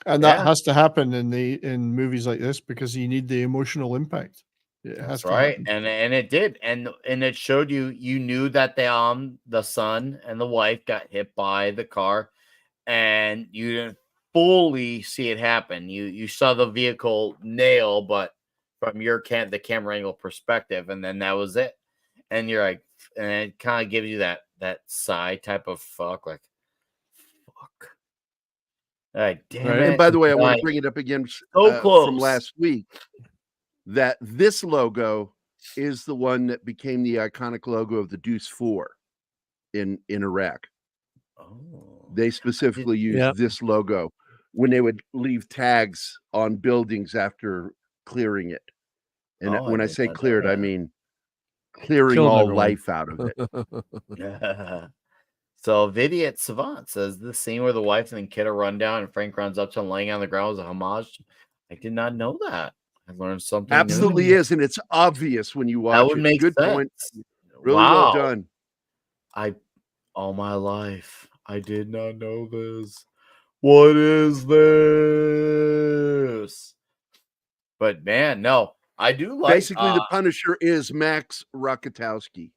And that has to happen in movies like this because you need the emotional impact. It has That's to right, happen. and it did, and it showed you knew that the son and the wife got hit by the car, and you didn't fully see it happen. You saw the vehicle nail, but from the camera angle perspective, and then that was it. And you're like, and it kind of gives you that sigh type of fuck, like fuck. All right, damn Right. it. And by the way, I want Nice. to bring it up again So close. from last week that this logo is the one that became the iconic logo of the Deuce 4 in Iraq. Oh. They specifically used Yep. this logo when they would leave tags on buildings after clearing it. And Oh, when I did say not know cleared, I that. mean clearing Killed all everyone. life out of it. So Vidiot Savant says this scene where the wife and the kid are run down and Frank runs up to him laying on the ground was a homage. I did not know that. I learned something Absolutely new. is, and it's obvious when you watch That would it. make Good sense. point. Really well done. All my life, I did not know this. What is this? But man, no, I do like Basically, the Punisher is Max Rakatowski.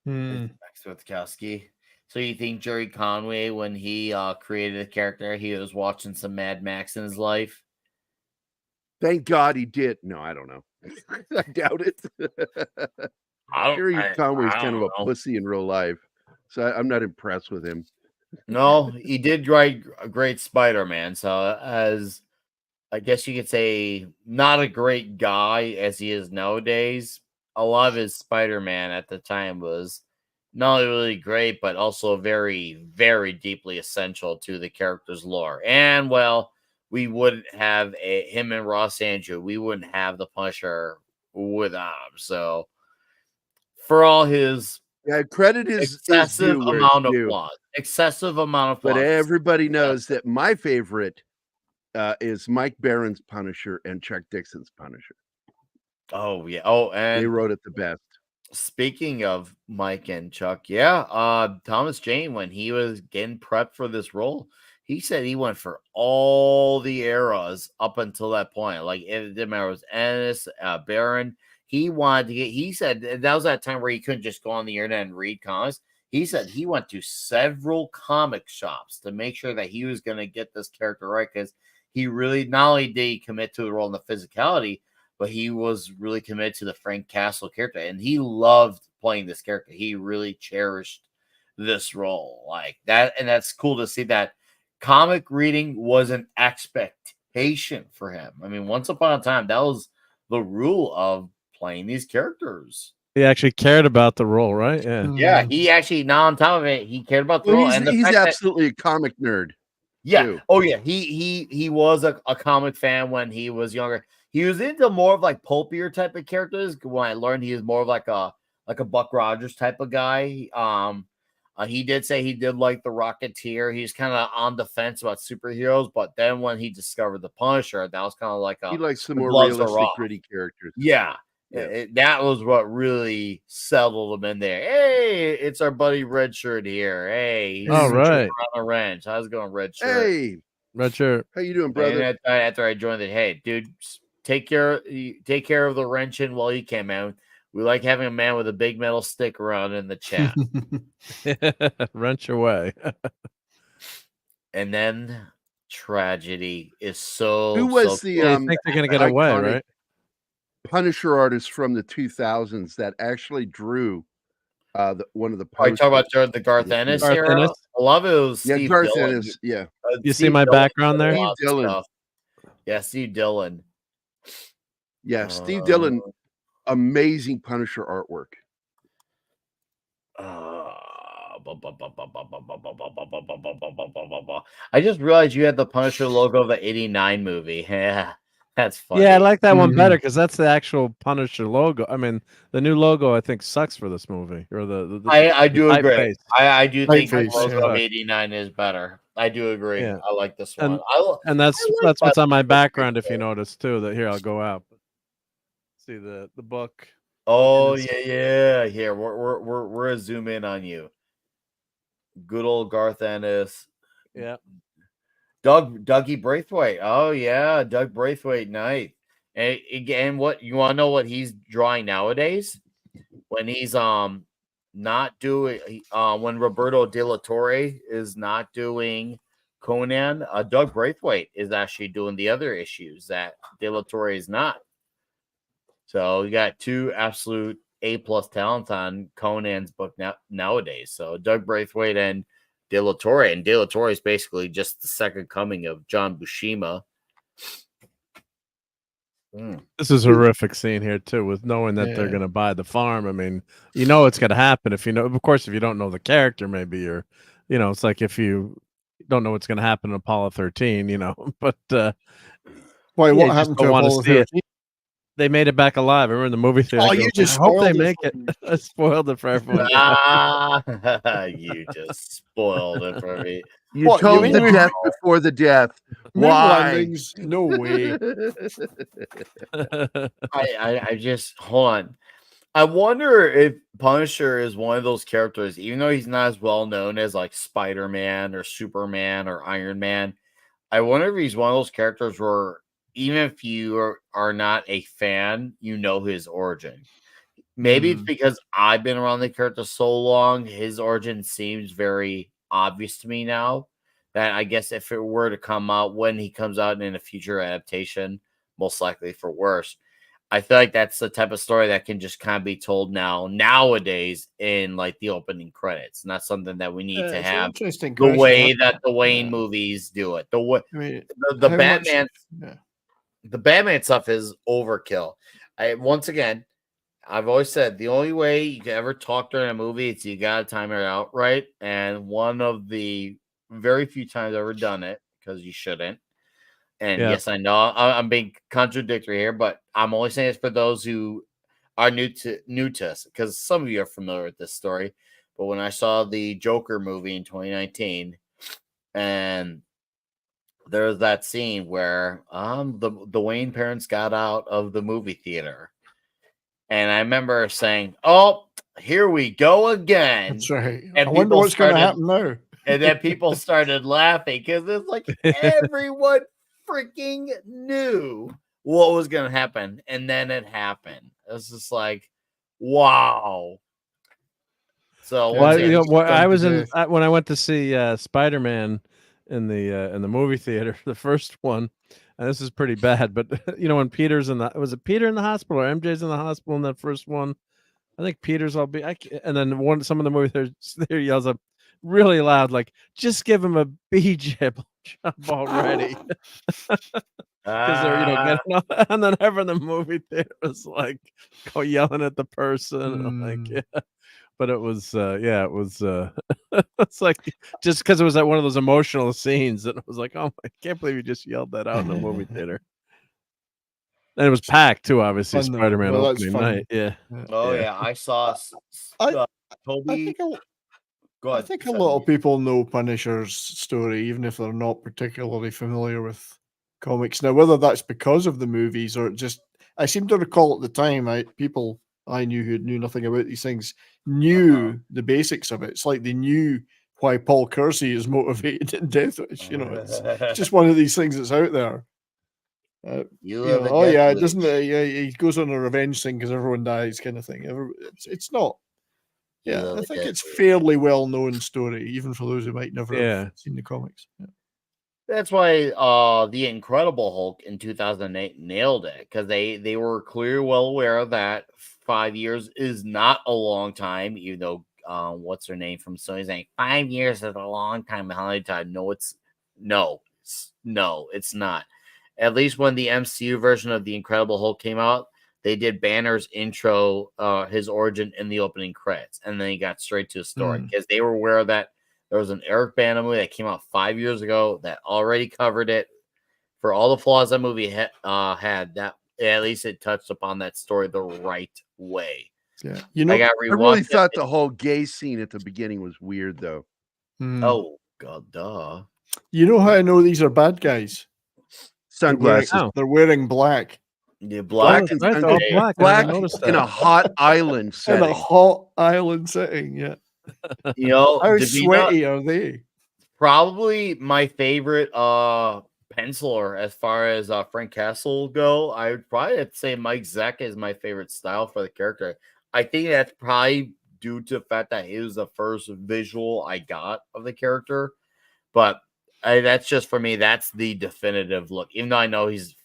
Max Witkowski. So you think Jerry Conway, when he created a character, he was watching some Mad Max in his life? Thank God he did. No, I don't know. I doubt it. Jerry Conway's kind of a pussy in real life, so I'm not impressed with him. No, he did write a great Spider-Man. So as I guess you could say, not a great guy as he is nowadays. A lot of his Spider-Man at the time was not only really great, but also very, very deeply essential to the character's lore. And well, we wouldn't have him and Ross Andrew. We wouldn't have the Punisher without him. So for all his credit is excessive due where amount it's of due. flaws, excessive amount of flaws. But everybody knows that my favorite is Mike Barron's Punisher and Chuck Dixon's Punisher. Oh yeah. Oh, and they wrote it the best. Speaking of Mike and Chuck, yeah, Thomas Jane, when he was getting prepped for this role, he said he went for all the eras up until that point. Like it didn't matter, it was Ennis, Barron. He wanted to get. He said that was that time where he couldn't just go on the internet and read comics. He said he went to several comic shops to make sure that he was going to get this character right, because he really not only did he commit to the role and the physicality, but he was really committed to the Frank Castle character, and he loved playing this character. He really cherished this role like that, and that's cool to see that comic reading was an expectation for him. I mean, once upon a time, that was the rule of playing these characters. He actually cared about the role, right? Yeah. Yeah, he actually, now on top of it, he cared about the Well, role. And he's absolutely a comic nerd. Yeah. Too. Oh, yeah. He was a comic fan when he was younger. He was into more of like pulpier type of characters. When I learned he was more of like a Buck Rogers type of guy. He did say he did like the Rocketeer. He's kind of on the fence about superheroes, but then when he discovered the Punisher, that was kind of like he likes the more gloves are realistic, off. gritty characters. Yeah. That was what really settled him in there. Hey, it's our buddy Red Shirt here. Hey, he's all right. on a wrench. How's it going, Red Shirt? Hey, Red Shirt. How you doing, brother? And after I joined it, hey, dude, take care of the wrenching while you can, man. We like having a man with a big metal stick around in the chat. Wrench away. And then tragedy is so. Who was so the? I think they're gonna get away, right? Punisher artist from the 2000s that actually drew one of the Are you posters. talking about during the Garth Ennis era? Ennis? A lot of it was Yeah, Steve Garth Dillon. Ennis. Yeah. You see Steve my Dillon background did a there? lot of Steve Dillon. stuff. Yeah, Steve Dillon. Yeah, Steve Dillon. Amazing Punisher artwork. I just realized you had the Punisher logo of the '89 movie. Yeah, that's funny. Yeah, I like that one better because that's the actual Punisher logo. I mean, the new logo I think sucks for this movie. Or I do agree. typeface. I do think the Typeface, logo of yeah. '89 is better. I do agree. Yeah. I like this one. And that's I like what's that on my logo. background. If you notice too, that here I'll go out. See the book. Oh It is- yeah. Here we're gonna zoom in on you. Good old Garth Ennis. Yeah. Dougie Braithwaite. Oh yeah, Doug Braithwaite Knight. And again, what you want to know what he's drawing nowadays? When he's not doing when Roberto De La Torre is not doing Conan, Doug Braithwaite is actually doing the other issues that De La Torre is not. So you got two absolute A+ talents on Conan's book nowadays. So Doug Braithwaite and De La Torre, and De La Torre is basically just the second coming of John Buscema. This is a horrific scene here too, with knowing that they're going to buy the farm. I mean, you know it's going to happen if you know. Of course, if you don't know the character, maybe you're, it's like if you don't know what's going to happen in Apollo 13, But why? What you just happened to don't want to Apollo see it. 13? They made it back alive. I remember in the movie theater. Oh, you just I hope they spoiled it make for it. me. I spoiled it for everyone. You just spoiled it for me. You What, told you the mean death before the death. Moon Why? landings? No way. I just hold on. I wonder if Punisher is one of those characters, even though he's not as well known as like Spider-Man or Superman or Iron Man. I wonder if he's one of those characters where even if you are not a fan, you know his origin. Maybe it's because I've been around the character so long, his origin seems very obvious to me now. That I guess if it were to come out when he comes out in a future adaptation, most likely for worse, I feel like that's the type of story that can just kind of be told nowadays in like the opening credits. Not something that we need to have interesting the question. way that the Wayne movies do it. The way the Batman, the Batman stuff is overkill. Once again, I've always said the only way you can ever talk during a movie is you gotta time it out right. And one of the very few times I've ever done it, because you shouldn't. And yes, I know I'm being contradictory here, but I'm only saying it's for those who are new to us, because some of you are familiar with this story. But when I saw the Joker movie in 2019, and there was that scene where the Wayne parents got out of the movie theater, and I remember saying, "Oh, here we go again." That's right. And I wonder what's going to happen now. And then people started laughing because it's like everyone freaking knew what was going to happen. And then it happened. It was just like, wow. So I was when I went to see Spider-Man in the movie theater, the first one, and this is pretty bad, but when Peter's was it Peter in the hospital or MJ's in the hospital in that first one? I think Peter's and then some of the movie there yells up really loud, like, just give him a B-jib job already. Because they're getting off, and then everyone in the movie theater was like yelling at the person. And I'm like, yeah. But it was it was it's like just because it was one of those emotional scenes, and it was like, oh, I can't believe you just yelled that out in the movie theater. And it was packed too, obviously. Spider-Man opening night. Yeah. Oh yeah, I saw Toby. I think a lot of people know Punisher's story, even if they're not particularly familiar with comics. Now, whether that's because of the movies or just, I seem to recall at the time, people I knew who knew nothing about these things knew the basics of it. It's like they knew why Paul Kersey is motivated in Death Wish. It's just one of these things that's out there. Doesn't he goes on a revenge thing because everyone dies, kind of thing. It's not. Yeah, I think it's fairly well known story, even for those who might never have seen the comics. Yeah. That's why the Incredible Hulk in 2008 nailed it, because they were clearly well aware that 5 years is not a long time, even though what's her name from Sony's saying 5 years is a long time. No, it's not. At least when the MCU version of the Incredible Hulk came out, they did Banner's intro, his origin in the opening credits, and then he got straight to the story because they were aware that there was an Eric Bana movie that came out 5 years ago that already covered it. For all the flaws that movie had, that at least it touched upon that story the right way. Yeah, I really thought the whole gay scene at the beginning was weird, though. Oh God, duh! You know how I know these are bad guys? Sunglasses. They're wearing black. Yeah, black in a hot island setting. In a hot island setting, yeah. How sweaty are they? Probably my favorite penciler as far as Frank Castle go, I would probably have to say Mike Zeck is my favorite style for the character. I think that's probably due to the fact that he was the first visual I got of the character. But that's just for me, that's the definitive look. Even though I know he's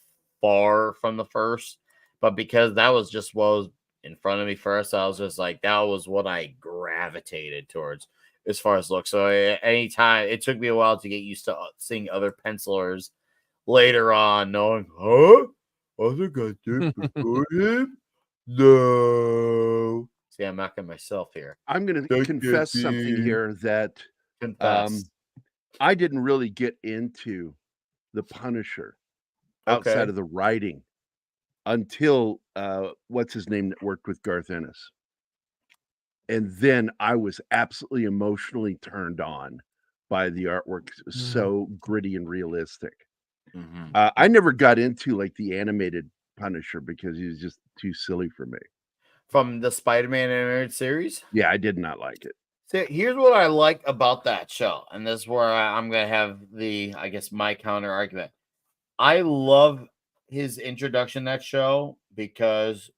far from the first, but because that was just what was in front of me first, I was just like, that was what I gravitated towards as far as look. So anytime, it took me a while to get used to seeing other pencilers later on, knowing, other guys did before him? No. See, I'm knocking myself here. I'm going to confess something here that I didn't really get into the Punisher outside of the writing until what's his name that worked with Garth Ennis. And then I was absolutely emotionally turned on by the artwork. It was so gritty and realistic. I never got into like the animated Punisher because he was just too silly for me. From the Spider-Man animated series? Yeah, I did not like it. So here's what I like about that show, and this is where I'm going to have my counter argument. I love his introduction to that show because,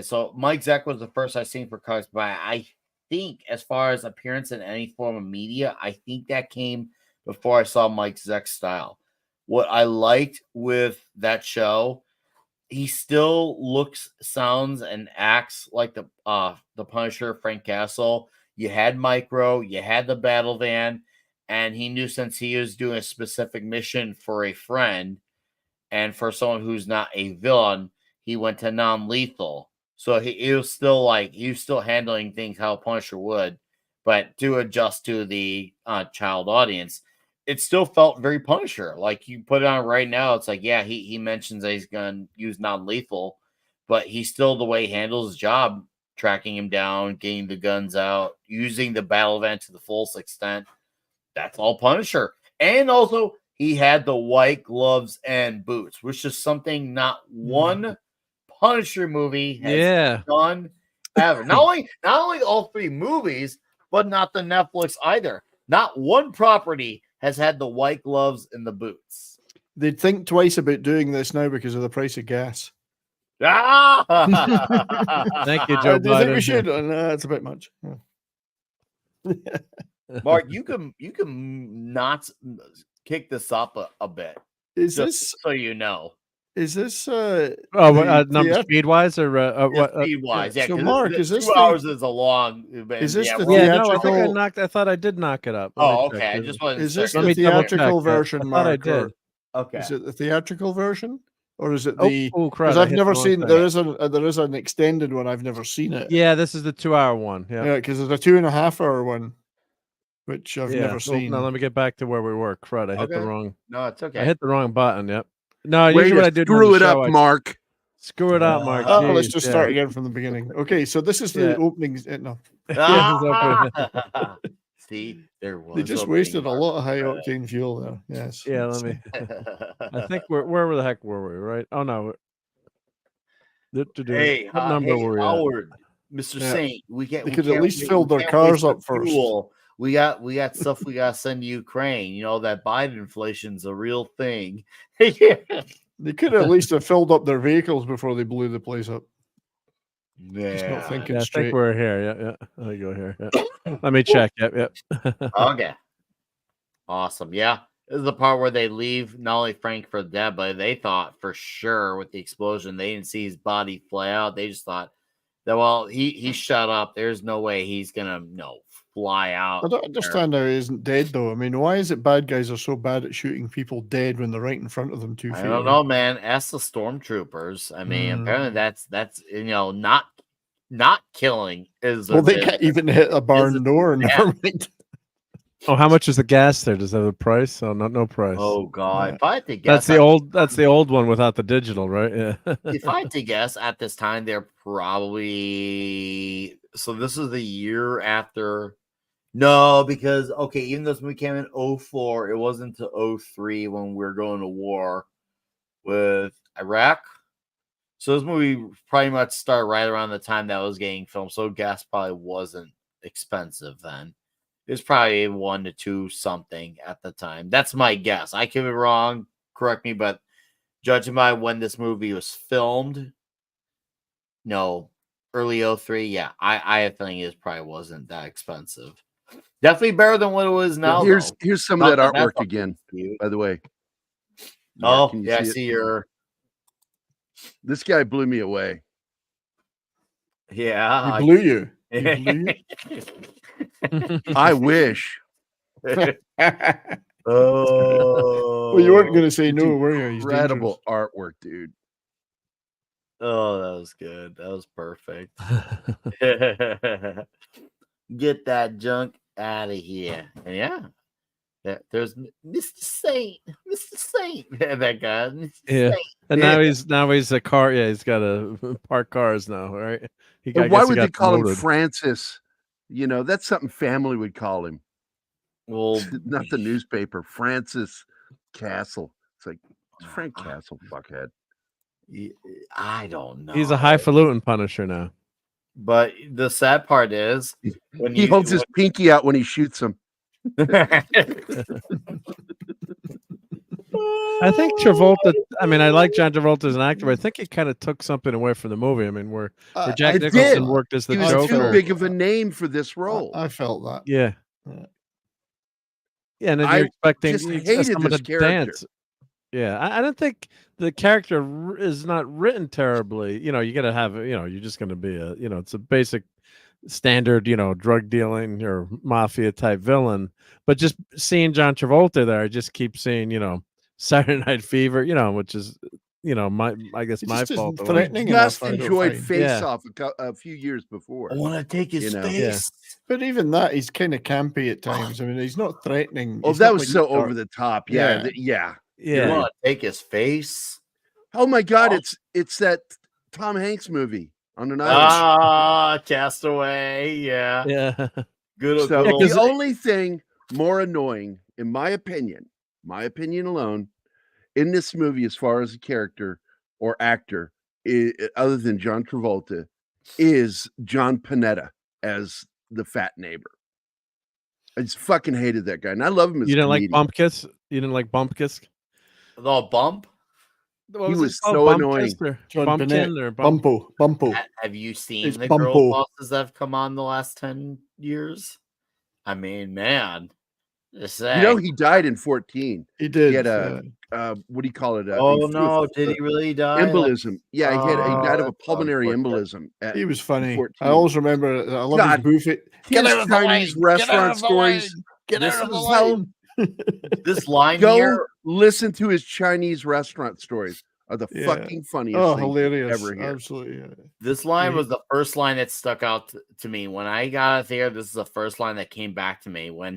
so Mike Zeck was the first I seen for comics, but I think as far as appearance in any form of media, I think that came before I saw Mike Zeck's style. What I liked with that show, he still looks, sounds, and acts like the Punisher, Frank Castle. You had Micro, you had the battle van, and he knew since he was doing a specific mission for a friend and for someone who's not a villain, he went to non-lethal. So he was still handling things how Punisher would, but to adjust to the child audience. It still felt very Punisher. Like you put it on right now, it's like, yeah, he mentions that he's going to use non-lethal, but he's still the way he handles his job, tracking him down, getting the guns out, using the battle event to the fullest extent. That's all Punisher. And also, he had the white gloves and boots, which is something not one Punisher movie has done ever. Not only all three movies, but not the Netflix either. Not one property has had the white gloves and the boots. They'd think twice about doing this now because of the price of gas. Thank you, Joe Do you think we Biden. should? No, it's a bit much. Mark, you can not kick this up a bit. Is just this so you know? Is this number speed wise or what? Speed wise, yeah. So Mark, is this 2 hours is a long? Is this the No, theatrical? I thought I did knock it up. Okay. I just wanted to Is this check. the theatrical version, I thought Mark? I did. Okay. Is it the theatrical version, or is it the? Oh crap! Because I've never seen. There is an extended one. I've never seen it. Yeah, this is the 2-hour one. Yeah, because there's a 2.5-hour one, which I've never seen. No, let me get back to where we were. Crud! I hit the wrong. No, it's okay. I hit the wrong button. Yep. No, Way usually to what I do. screw it up, Mark. Screw it up, Mark. Let's Jeez, just start again from the beginning. Okay, so this is the openings. No, See, there was. they just wasted a lot of high octane fuel there. Yes. Yeah, let me. I think where the heck were we? Right? Oh no. Hey, what number were we Howard, Mr. Saint, we could at least fill their cars up first. We got stuff we got to send to Ukraine. You know that Biden inflation's a real thing. They could at least have filled up their vehicles before they blew the place up. Yeah, just not thinking I straight. think we're here. Yeah. Let me go here. Yeah. Let me check. Yep. Okay. Awesome. Yeah. This is the part where they leave not only Frank for dead, but they thought for sure with the explosion, they didn't see his body fly out. They just thought that, well, he shut up. There's no way he's gonna fly out. I don't understand how he isn't dead though. I mean, why is it bad guys are so bad at shooting people dead when they're right in front of them 2 feet? I don't know, man. Ask the stormtroopers. I mean, apparently that's not killing is. Well, they can't even hit a barn door. Never mind. Oh, how much is the gas there? Does that have a price? Oh, no price. Oh God! If I had to guess, that's the old one without the digital, right? Yeah. If I had to guess, at this time they're probably. So this is the year after. No, because even though this movie came in 2004, it wasn't until 2003 when we were going to war with Iraq. So this movie pretty much started right around the time that was getting filmed. So gas probably wasn't expensive then. It was probably 1 to 2 something at the time. That's my guess. I could be wrong. Correct me, but judging by when this movie was filmed, no, early 03, yeah, I have a feeling it probably wasn't that expensive. Definitely better than what it is now. Here's though. some Not of that that's artwork up again, to you. by the way. Mark, can you Yeah, I see it? see your. This guy blew me away. Yeah, He blew you. He blew you. I wish. Oh, Well, you weren't going to say It's no, were you? He's dangerous. incredible artwork, dude. Oh, that was good. That was perfect. Get that junk out of here. And yeah. There's Mr. Saint. Mr. Saint. That guy. Mr. Yeah. Saint. And now he's a car. Yeah, he's got a park cars now, right? Why would they call him Francis? You know, that's something family would call him. Well, not the newspaper. Francis Castle. It's like it's Frank Castle, fuckhead. I don't know. He's a highfalutin Punisher now. But the sad part is when he holds his pinky out when he shoots him. I think Travolta. I mean, I like John Travolta as an actor, but I think he kind of took something away from the movie. I mean, where Jack Nicholson worked as the Joker. He was Joker. too big of a name for this role. I felt that. Yeah. Yeah, and then you're expecting just hated someone this to character. dance. Yeah, I don't think the character is not written terribly. You know, you got to have. You know, you're just going to be a. You know, it's a basic, standard. You know, drug dealing or mafia type villain. But just seeing John Travolta there, I just keep seeing. You know, Saturday Night Fever. You know, which is. You know, I guess my fault. Just enjoyed Face Off a few years before. I want to take his face. Yeah. But even that, he's kind of campy at times. I mean, he's not threatening. Oh, that was so over the top. Yeah. You want to take his face? Oh my God! It's that Tom Hanks movie on an island. Castaway. Yeah. Yeah. Good. So good the only thing more annoying, in my opinion alone, in this movie, as far as a character or actor, other than John Travolta, is John Panetta as the fat neighbor. I just fucking hated that guy, and I love him as You didn't comedian. like Bumpkiss? You didn't like Bumpkiss? The Bump? He was so annoying. John Bumpkin Bennett, or Bumpo. Have you seen It's the Bumpo. girl bosses that have come on the last 10 years? I mean, man. Just saying. You know, he died in 14. He did. He had a what do you call it? Oh no! Did he really die? Embolism. Yeah, he died of a that's pulmonary unfortunate. embolism. He was funny. 14. I always remember. I love God, his goofy. Get out of the Chinese restaurant stories. Get This out of the is line. This line Go here. listen to his Chinese restaurant stories. Are the Yeah. fucking funniest Oh, things hilarious! ever hear. Absolutely. Yeah. This line Yeah. was the first line that stuck out to me when I got out there. This is the first line that came back to me when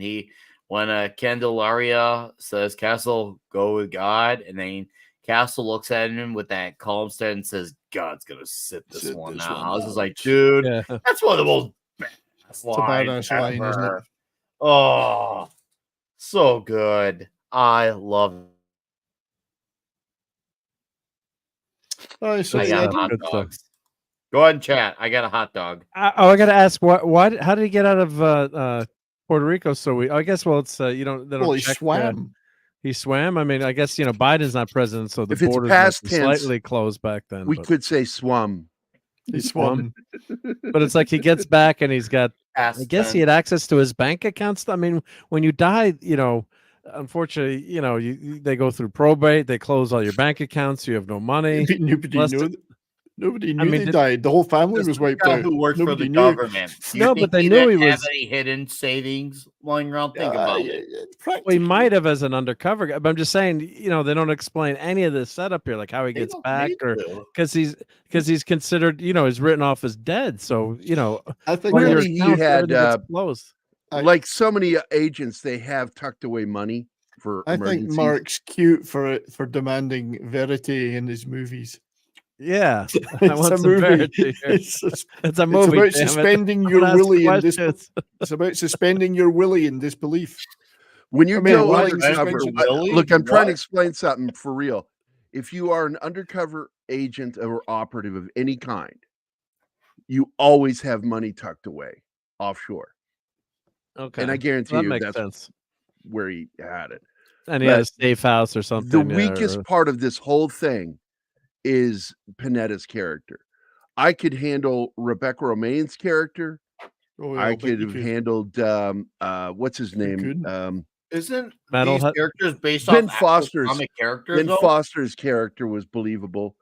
Candelaria says, "Castle, go with God," and then Castle looks at him with that calm stare and says, "God's gonna sit this one out." I was just like, dude, Yeah. that's one of the most badass It's a badass line, isn't it? ever. Oh, so good. I love it. Oh, so I got stuff, hot good stuff. dogs. Go ahead and chat. I got a hot dog. I got to ask, why? How did he get out of Puerto Rico? I guess, well, it's you don't. They don't well, he check, swam. he swam. I mean, I guess Biden's not president, so the If it's borders past must be tense, slightly closed back then. We but could say swum. He swam. but it's like he gets back and he's got. I Past guess he tense. had access to his bank accounts. I mean, when you die, unfortunately, they go through probate. They close all your bank accounts. You have no money. Nobody Unless knew. the- Nobody knew mean, they did- died. The whole family This was is wiped the guy out. who works for Nobody the knew. government. Do you No, think but they he knew didn't he have was- any hidden savings lying around. Think about it. Well, he might have as an undercover guy, but I'm just saying, they don't explain any of this setup here, like how he They gets don't back, need or to. because he's considered, he's written off as dead. So I think all your Clearly he accounts, had, everything gets closed. like so many agents, they have tucked away money for I think emergencies. Mark's cute for demanding verity in his movies. Yeah, I It's want a some movie. verity here. It's It's a movie. about damn it. suspending I'm your gonna ask willy in questions. It's about suspending your willy in disbelief. When you I mean, go why undercover, suspension? look, I'm trying to What? explain something for real. If you are an undercover agent or operative of any kind, you always have money tucked away offshore. Okay. And I guarantee that you makes that's sense. where he had it. And he had a safe house or The something. weakest part of this whole thing is Panetta's character. I could handle Rebecca Romaine's character. Oh, I I'll bet could you have could. handled what's his name? couldn't. Isn't Metal these Hut? characters based Ben off actual Foster's comic characters? Ben though? Foster's character was believable.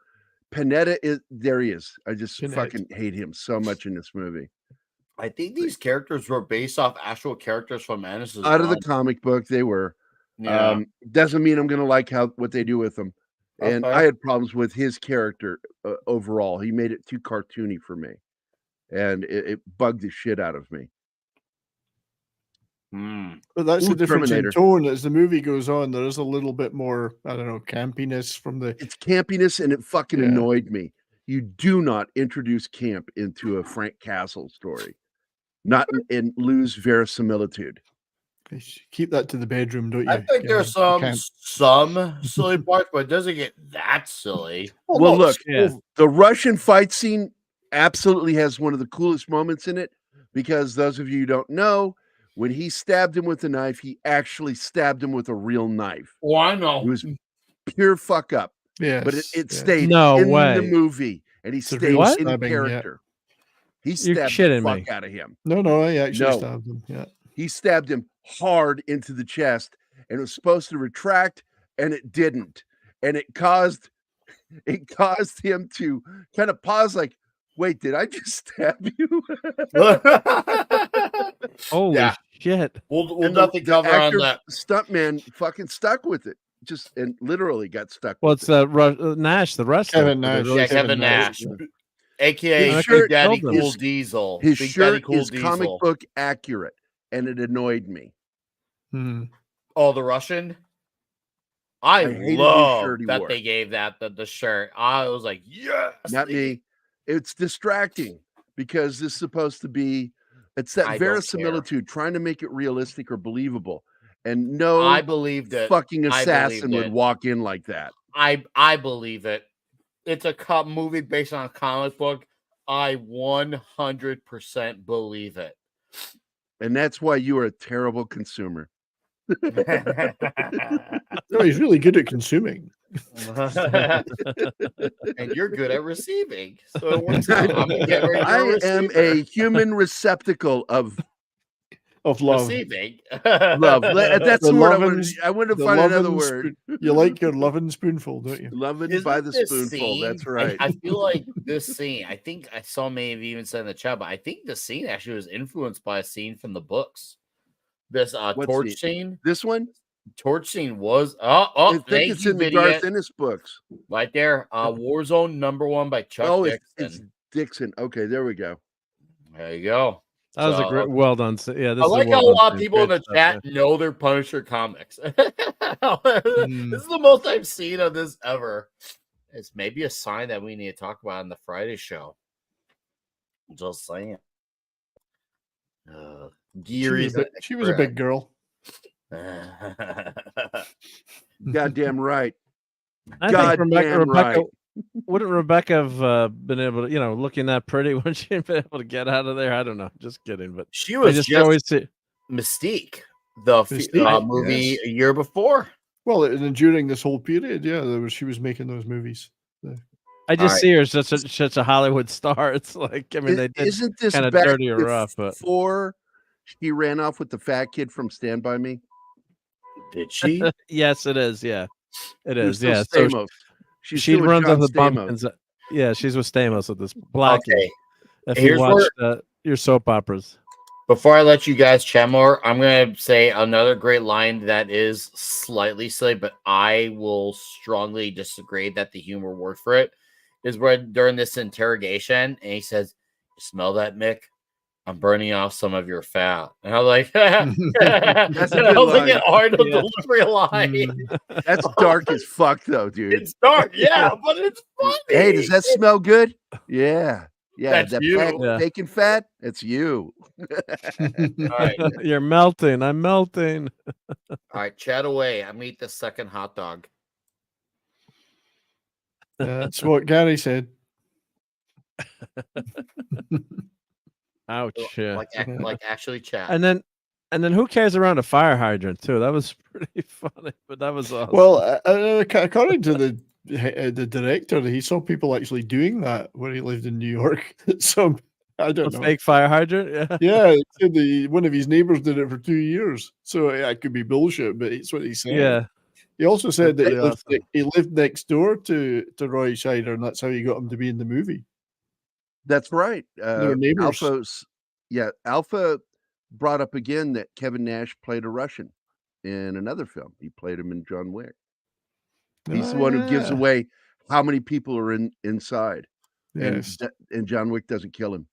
Panetta is there. He is. I just Panetta. fucking hate him so much in this movie. I think these characters were based off actual characters from Menace's Out of the run. comic book, they were. Yeah. Doesn't mean I'm going to like what they do with them. And Okay. I had problems with his character overall. He made it too cartoony for me, and it bugged the shit out of me. But that's Ooh, the difference Terminator. in tone. As the movie goes on, there is a little bit more, I don't know, campiness from the. It's campiness, and it fucking Yeah. annoyed me. You do not introduce camp into a Frank Castle story, not and lose verisimilitude. Keep that to the bedroom, don't you? I think Yeah, there's you can't- some silly parts, but it doesn't get that silly. Well, look, Yeah. the Russian fight scene absolutely has one of the coolest moments in it, because those of you who don't know, when he stabbed him with a knife, he actually stabbed him with a real knife. Oh, I know. It was pure fuck up. Yes, But it yes. stayed No in way. the movie, and he It's a stayed real in stabbing, yeah. character. He You're stabbed the shitting fuck me. out of him. No, I actually No. stabbed him. Yeah. He stabbed him hard into the chest, and it was supposed to retract, and it didn't. And it caused him to kind of pause, like, wait, did I just stab you? Holy Yeah. shit. We'll And definitely cover on actor, that. stuntman fucking stuck with it. Just and literally got stuck Well, with it's it. Nash, the wrestler. Kevin Nash. Yeah, Kevin Kevin Nash. Nash, aka His Big shirt- Daddy killed him. Cool Diesel. His Big shirt Daddy Cool is comic Diesel. book accurate, and it annoyed me. Hmm. Oh, the Russian. I hated his love shirt he that wore. they gave that the shirt. I was like, yes. Not me. It's distracting because this is supposed to be. It's that I don't care. verisimilitude, trying to make it realistic or believable, and no I believed it. fucking I assassin believed would it. walk in like that. I believe it. It's a movie based on a comic book. I 100% believe it. And that's why you are a terrible consumer. No, he's really good at consuming. And you're good at receiving. So it works out. I'm gonna get right I to am receiver. a human receptacle of Of love. Receiving. love. That's The the word lovin'- I wanted to the find another lovin' word. You like your loving spoonful, don't you? Loving Isn't by the this spoonful. scene- That's right. I feel like this scene, I think I saw maybe even said in the chat, but I think the scene actually was influenced by a scene from the books. This What torch scene? scene. This one? Torch scene was I think thank it's you, in the Vidiot. Garth Ennis books. Right there. Warzone #1 by Chuck Oh, Dixon. it's Dixon. Okay, there we go. There you go. That was a So, great, well done. Yeah, this I is like well how a done lot of scene. people in Great the stuff, chat know their Punisher comics. This is the most I've seen of this ever. It's maybe a sign that we need to talk about on the Friday show. Just saying. Geary's She was a big girl. Goddamn right. I think Goddamn Rebecca right. wouldn't Rebecca have been able to, looking that pretty when she'd been able to get out of there? I don't know. Just kidding. But She I was just just always see. Mystique, the Mystique, movie yes. a year before. Well, and during this whole period, yeah, she was making those movies. I just Alright. see her as such a Hollywood star. It's like, I mean, they did Isn't this kind of back dirty her up, but before she ran off with the fat kid from Stand By Me? Did she? yes, it is. Yeah, it Who's is. still Yeah, so Stamos. She's she still with runs John up the Stamos. bumpkins. Yeah, she's with Stamos with this Blackie. Okay. If Here's you watched your soap operas. Before I let you guys chat more, I'm going to say another great line that is slightly silly, but I will strongly disagree that the humor worked for it. Is where during this interrogation, and he says, "You smell that, Mick? I'm burning off some of your fat." And I'm like, That's a good I was like line. an Arnold Yeah. delivery line. That's dark as fuck, though, dude. It's dark, yeah, but it's funny. Hey, does that smell good? Yeah. Yeah, That's you. Yeah. bacon fat? It's you. All right, You're melting. I'm melting. all right, chat away. I'm gonna eat the second hot dog. That's what Gary said. Ouch. Yeah. Like actually chat. And then And then who carries around a fire hydrant too? That was pretty funny, but that was awesome. Well, according to the director, he saw people actually doing that when he lived in New York. So I don't know. Fake fire hydrant. Yeah. Yeah, he said one of his neighbors did it for 2 years. So it could be bullshit, but it's what he said. Yeah. He also said that That's pretty he lived next door to Roy Scheider, and that's how he got him to be in the movie. That's right. They were neighbors. Alpha brought up again that Kevin Nash played a Russian in another film. He played him in John Wick. He's the one who gives away how many people are inside. Yes. And John Wick doesn't kill him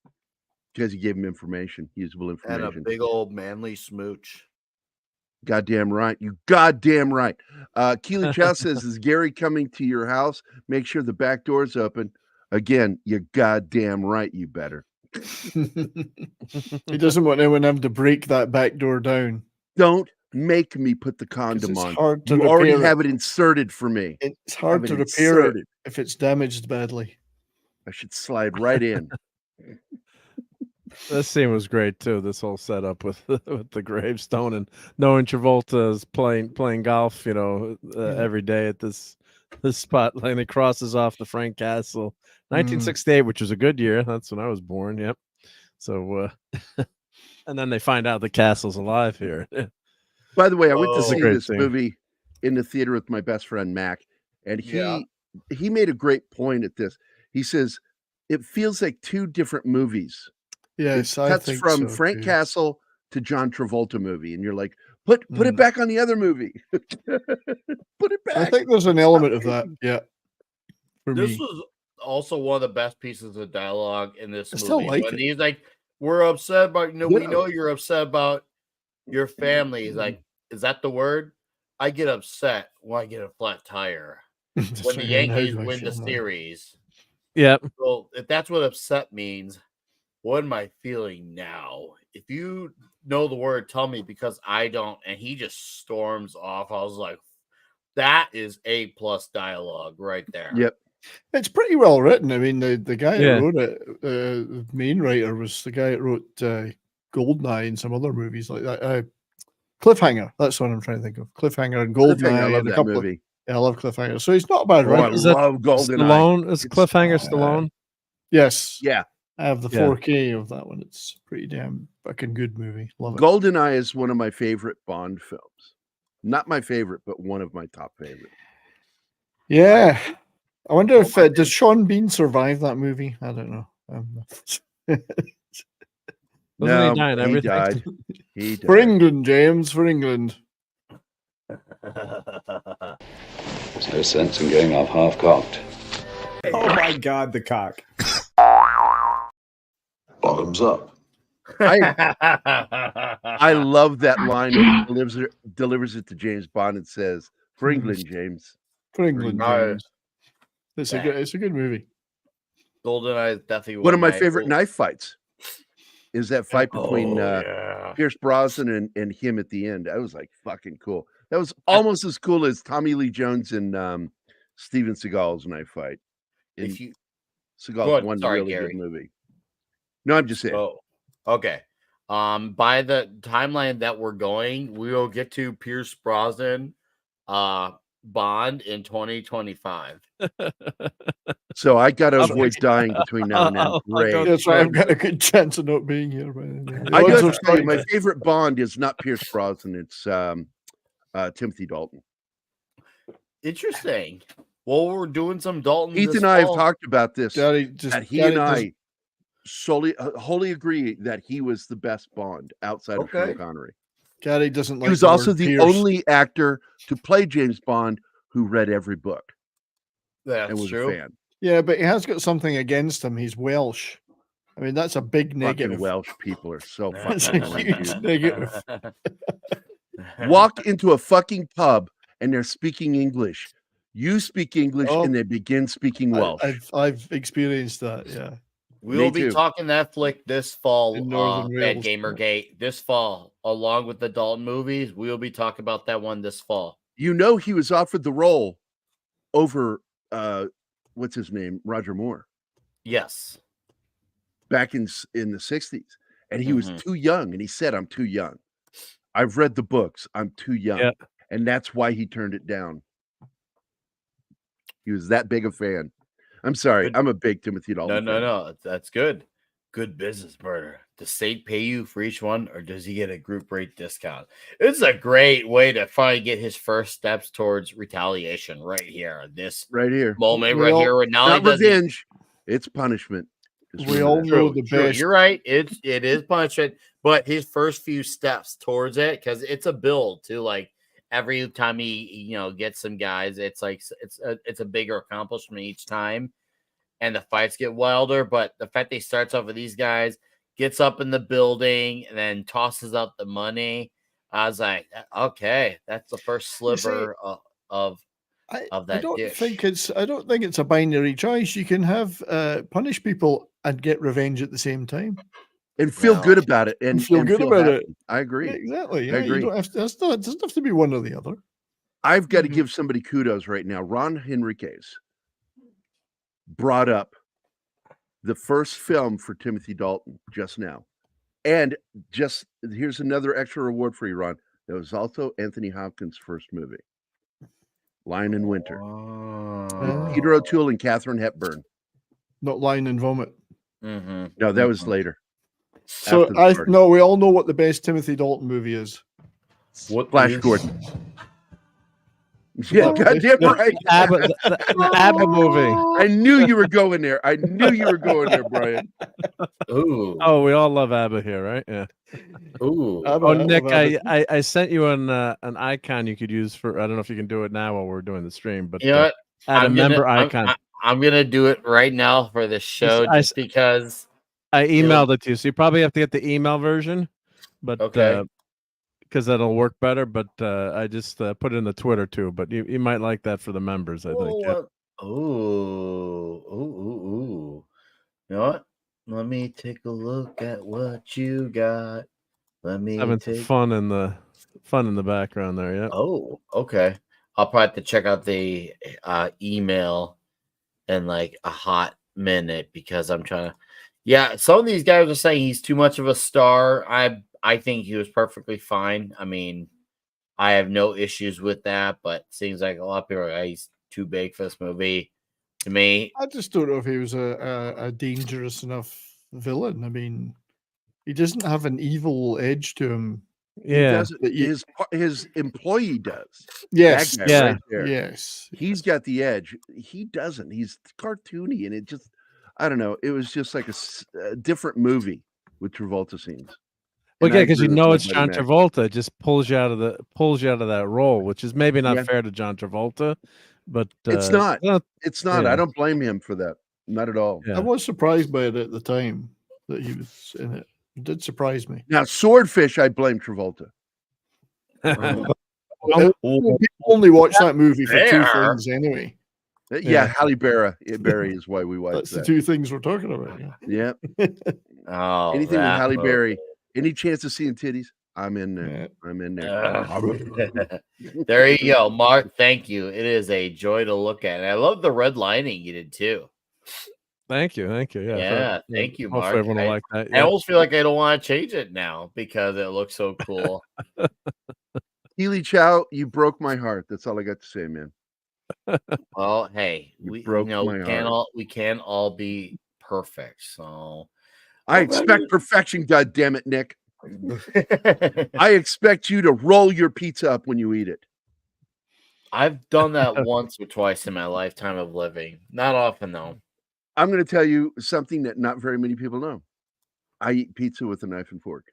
because he gave him information, usable information. And a big old manly smooch. Goddamn right. You goddamn right. Keely Chow says, is Gerry coming to your house? Make sure the back door's open. Again, you goddamn right, you better. He doesn't want anyone having to break that back door down. Don't make me put the condom it's on. hard to You already repair it. have it inserted for me. It's hard to repair inserted. it if it's damaged badly. I should slide right in. This scene was great too. This whole setup with the gravestone and knowing Travolta's playing golf, every day at this spot. And he crosses off the Frank Castle, 1968, which was a good year. That's when I was born. Yep. So, and then they find out the castle's alive here. By the way, I went to see this scene. movie in the theater with my best friend Mac, and he made a great point at this. He says it feels like two different movies. Yes, it cuts from Frank Castle to John Travolta movie, and you're like, put it back on the other movie. Put it back. I think there's an element of that. Yeah. This was also one of the best pieces of dialogue in this movie. Still like when it. He's like, "We're upset about we know you're upset about your family." He's like, "Is that the word?" I get upset when I get a flat tire. When the Yankees win the series. Yep. Well, if that's what upset means, what am I feeling now? If you know the word, tell me, because I don't. And he just storms off. I was like, that is A+ dialogue right there. Yep. It's pretty well written. I mean, the guy that wrote it, the main writer was the guy that wrote Goldeneye and some other movies like that. Cliffhanger. That's what I'm trying to think of. Cliffhanger and Goldeneye. I love and a that couple movie. I love Cliffhanger. So he's not a bad writer. I love Goldeneye. Stallone? Is Cliffhanger Stallone? Yes. Yeah. I have the 4K of that one. It's a pretty damn fucking good movie. Love it. Goldeneye is one of my favorite Bond films. Not my favorite, but one of my top favorite. Yeah. I wonder if does Sean Bean survive that movie? I don't know. No, he dying everything? died. He died. For England, James. For England. There's no sense in going off half-cocked. Oh my God, the cock. Bottoms up. I love that line. He delivers it to James Bond and says, "For England, James." For England, James. It's a good movie. Goldeneye is definitely one of my favorite knife fights. Is that fight between Pierce Brosnan and him at the end? That was like fucking cool. That was almost as cool as Tommy Lee Jones and Steven Seagal's knife fight. Seagal's one really good movie. No, I'm just saying. Oh, okay. By the timeline that we're going, we will get to Pierce Brosnan Bond in 2025. So I got to avoid dying between now and then. Great. That's right. I've got a good chance of not being here. I got to tell you, my favorite Bond is not Pierce Brosnan. It's Timothy Dalton. Interesting. Well, we're doing some Dalton. Heath and I have talked about this. He and I wholly agree that he was the best Bond outside of Sean Connery. Gary doesn't like. He was also the only actor to play James Bond who read every book. That's and was true. a fan. Yeah, but he has got something against him. He's Welsh. I mean, that's a big negative. Fucking Welsh people are so That's fucking a huge dude. negative. Walk into a fucking pub and they're speaking English. You speak English and they begin speaking Welsh. I've experienced that. Yeah. We'll be talking that flick this fall In Northern at Wales. Gamergate this fall, along with the Dalton movies. We'll be talking about that one this fall. You know, he was offered the role over what's his name, Roger Moore. Yes, back in the 60s, and he was too young, and he said, "I'm too young." I've read the books. I'm too young. Yeah. And that's why he turned it down. He was that big a fan. I'm sorry. I'm a big Timothy Dalton fan. No. That's good. Good business, Murder. Does state pay you for each one, or does he get a group rate discount? It's a great way to finally get his first steps towards retaliation right here. This right here. Moment right here. Where now not revenge. It's punishment. We all know the best. You're right. It is punishment, but his first few steps towards it, because it's a build to like every time he gets some guys, it's like it's a bigger accomplishment each time, and the fights get wilder. But the fact that he starts off with these guys, gets up in the building, and then tosses out the money, I was like, okay, that's the first sliver of that I don't dish. think it's a binary choice. You can have punish people and get revenge at the same time, and feel good about it, and feel good about happy. it. I agree. Yeah, exactly. I Yeah, agree. You don't have to. It doesn't have to be one or the other. I've got to give somebody kudos right now. Ron Henriquez brought up the first film for Timothy Dalton just now, and just here's another extra reward for you, Ron. That was also Anthony Hopkins' first movie, Lion in Winter. With Peter O'Toole and Katharine Hepburn. Not Lion and Vomit. No, that was later. So After the party. we all know what the best Timothy Dalton movie is. Flash Gordon. Yeah, goddamn right. The ABBA movie. I knew you were going there. I knew you were going there, Brian. Ooh. Oh, we all love ABBA here, right? Yeah. Ooh. Oh, Nick, I sent you an icon you could use for. I don't know if you can do it now while we're doing the stream, but you know what? add a member icon. I'm gonna do it right now for this show, just because I emailed it to you, so you probably have to get the email version, but okay. Because that'll work better. But I just put it in the Twitter too. But you might like that for the members, I think. Yeah. Ooh. You know what? Let me take a look at what you got. Let me Having fun in the background there. Yeah. Oh, okay. I'll probably have to check out the email in like a hot minute, because I'm trying to. Yeah, some of these guys are saying he's too much of a star. I think he was perfectly fine. I mean, I have no issues with that, but it seems like a lot of people are like, he's too big for this movie. To me, I just don't know if he was a dangerous enough villain. I mean, he doesn't have an evil edge to him. Yeah, his employee does. Yes, That guy right there. yes. He's got the edge. He doesn't. He's cartoony, and it just, I don't know. It was just like a different movie with Travolta scenes. Well, And yeah, I because agree you with know my it's buddy John Mac. Travolta. It just pulls you out of that role, which is maybe not Yeah. fair to John Travolta, but It's not. It's not. yeah. I don't blame him for that. Not at all. Yeah. I was surprised by it at the time that he was in it. It did surprise me. Now, Swordfish, I blame Travolta. People only watch that movie for two Fair. things anyway. Yeah, Halle Berry is why we watch That's the that. two things we're talking about. Yeah. Yeah. oh, Anything with that Halle movie. Berry. Any chance of seeing titties? I'm in there. I'm in there. There you go, Mark. Thank you. It is a joy to look at. And I love the red lining you did too. Thank you. Yeah, thank you, Mark. Hopefully everyone will like that. I almost feel like I don't want to change it now because it looks so cool. Healy Chow, you broke my heart. That's all I got to say, man. Well, hey, we broke you know my heart. we can't all be perfect. So I expect perfection, God damn it, Nick. I expect you to roll your pizza up when you eat it. I've done that once or twice in my lifetime of living. Not often though. I'm going to tell you something that not very many people know. I eat pizza with a knife and fork.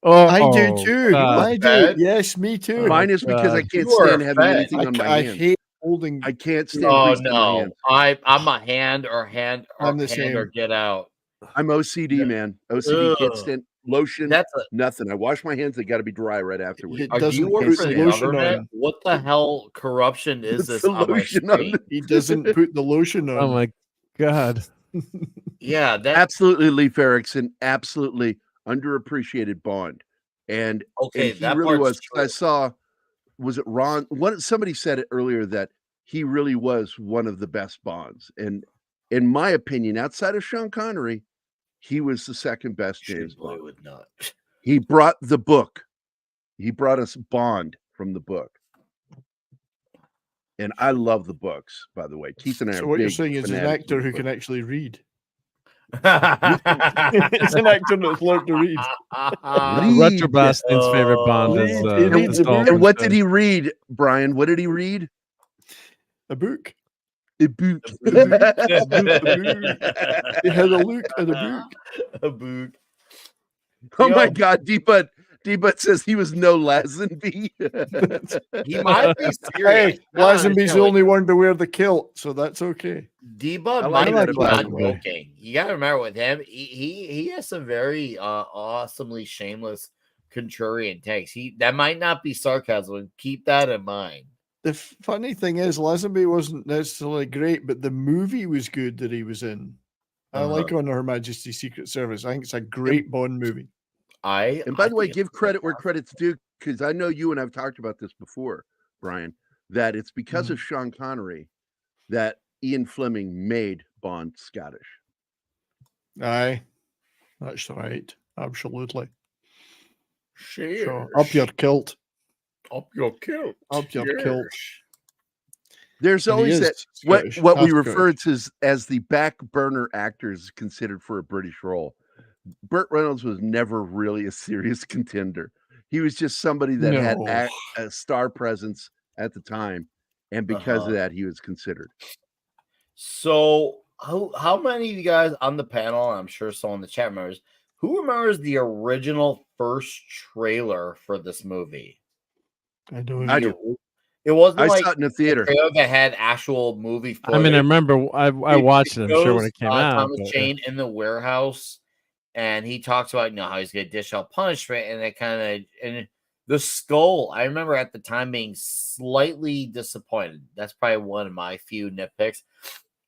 Oh, I do too. I do. fed? Yes, me too. Mine is because I can't You are stand having fed. anything on my I hands. hate holding. I can't stand Oh grease on my no, hands. I'm a hand or I'm the same. or get out. I'm OCD, man. OCD can't Ugh. stand lotion. That's a Nothing. I wash my hands. They got to be dry right afterwards. It Are doesn't you work put for the the lotion government? on. What the hell corruption is It's this the on my lotion on screen? the- He doesn't put the lotion on. Oh my God. Yeah, that Absolutely, Leif Erikson. Absolutely underappreciated Bond. And okay. he That really part's was. true. I saw. Was it Ron? Somebody said it earlier that he really was one of the best Bonds. And in my opinion, outside of Sean Connery, he was the second best James Boy Bond. would not. He brought the book He brought us Bond from the book. And I love the books, by the way. Keith and I So are what you're big saying is an fanatics actor of the who can book. actually read. It's an actor that's learned to read. Retro Bastin's favorite Bond is and what did he read, Brian? What did he read? A book. A book. He had a look at a book. A book. Oh my God, D-Butt says he was no Lazenby. He might be serious. Hey, Lazenby's the only one to wear the kilt, so that's okay. D-Bud like might that be about not him. joking. You gotta remember with him, he has some very awesomely shameless contrarian takes. That might not be sarcasm. Keep that in mind. The funny thing is, Lazenby wasn't necessarily great, but the movie was good that he was in. I like On Her Majesty's Secret Service. I think it's a great Bond movie. And by the way, give credit where credit's due, because I know you and I've talked about this before, Brian, that it's because of Sean Connery that Ian Fleming made Bond Scottish. Aye, that's right. Absolutely. Cheers. So, up your kilt. Up your kilt. Up your Cheers. kilt. There's And he always is that Scottish, what we half refer to as the back burner actors considered for a British role. Burt Reynolds was never really a serious contender. He was just somebody that had a star presence at the time, and because of that, he was considered. So, how many of you guys on the panel, and I'm sure some in the chat members, who remembers the original first trailer for this movie? I don't. I do. It wasn't I like saw it in the theater. a trailer that had actual movie footage. I mean, I remember I watched it. I'm sure when it came out. Thomas but, Jane in the warehouse, and he talks about how he's going to dish out punishment, and it kind of and the skull. I remember at the time being slightly disappointed. That's probably one of my few nitpicks.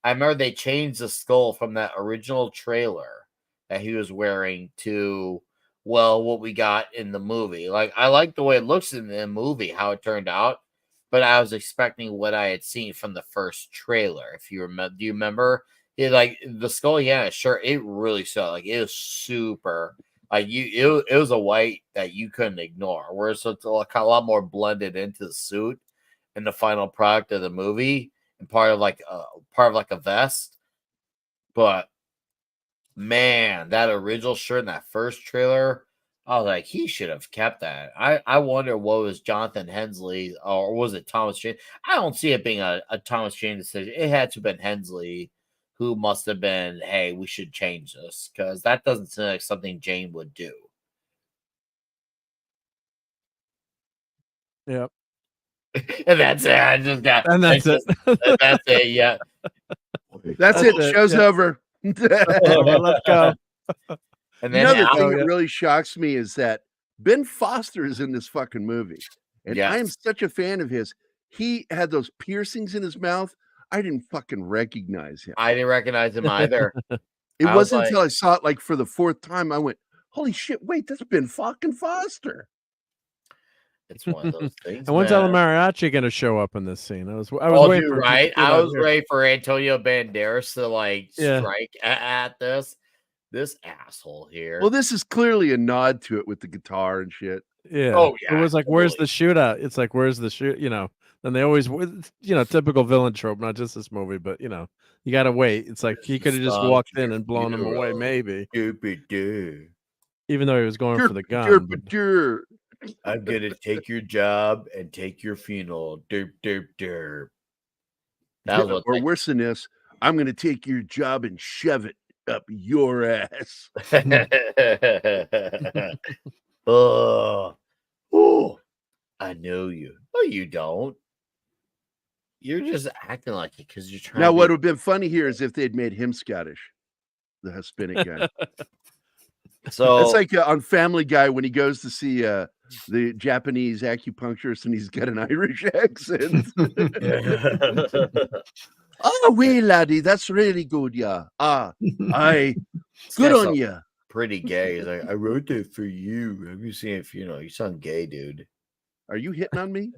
I remember they changed the skull from that original trailer that he was wearing to what we got in the movie. Like, I like the way it looks in the movie, how it turned out. But I was expecting what I had seen from the first trailer. If you remember, do you remember? It like the skull? Yeah, sure. It really so like it was super. Like it was a white that you couldn't ignore. Whereas it's like a lot more blended into the suit in the final product of the movie and part of like a vest. But man, that original shirt in that first trailer. I was like, he should have kept that. I wonder what was Jonathan Hensley or was it Thomas Jane? I don't see it being a Thomas Jane decision. It had to have been Hensley who must have been, hey, we should change this because that doesn't seem like something Jane would do. Yep. And that's it. I just got that's it. That's it. Yeah. That's it. Show's over. Let's go. And You then know, the thing that really shocks me is that Ben Foster is in this fucking movie. And I am such a fan of his. He had those piercings in his mouth. I didn't fucking recognize him. I didn't recognize him either. It wasn't until I saw it like for the fourth time, I went, holy shit, wait, that's Ben fucking Foster. It's one of those things. And when's El Mariachi going to show up in this scene? I was waiting for right. I was ready for Antonio Banderas to like Yeah. strike at this asshole here. Well, this is clearly a nod to it with the guitar and shit. Yeah. Oh, yeah, It was like, where's the shootout? It's like, where's the shoot? You know, and they always, typical villain trope, not just this movie, but, you got to wait. It's like he could have just walked in and blown him away, maybe. Even though he was going for the gun. I'm going to take your job and take your funeral. Derp, derp, derp. That was or worse than this, I'm going to take your job and shove it up your ass. Oh, I know you. No, you don't. You're just acting like it because you're trying. Now, what would have been funny here is if they'd made him Scottish, the Hispanic guy. So it's like on Family Guy when he goes to see the Japanese acupuncturist and he's got an Irish accent. Oh, wee laddie, that's really good, yeah. Aye, good on you. Pretty gay. He's like, I wrote that for you. Have you seen it? You sound gay, dude. Are you hitting on me?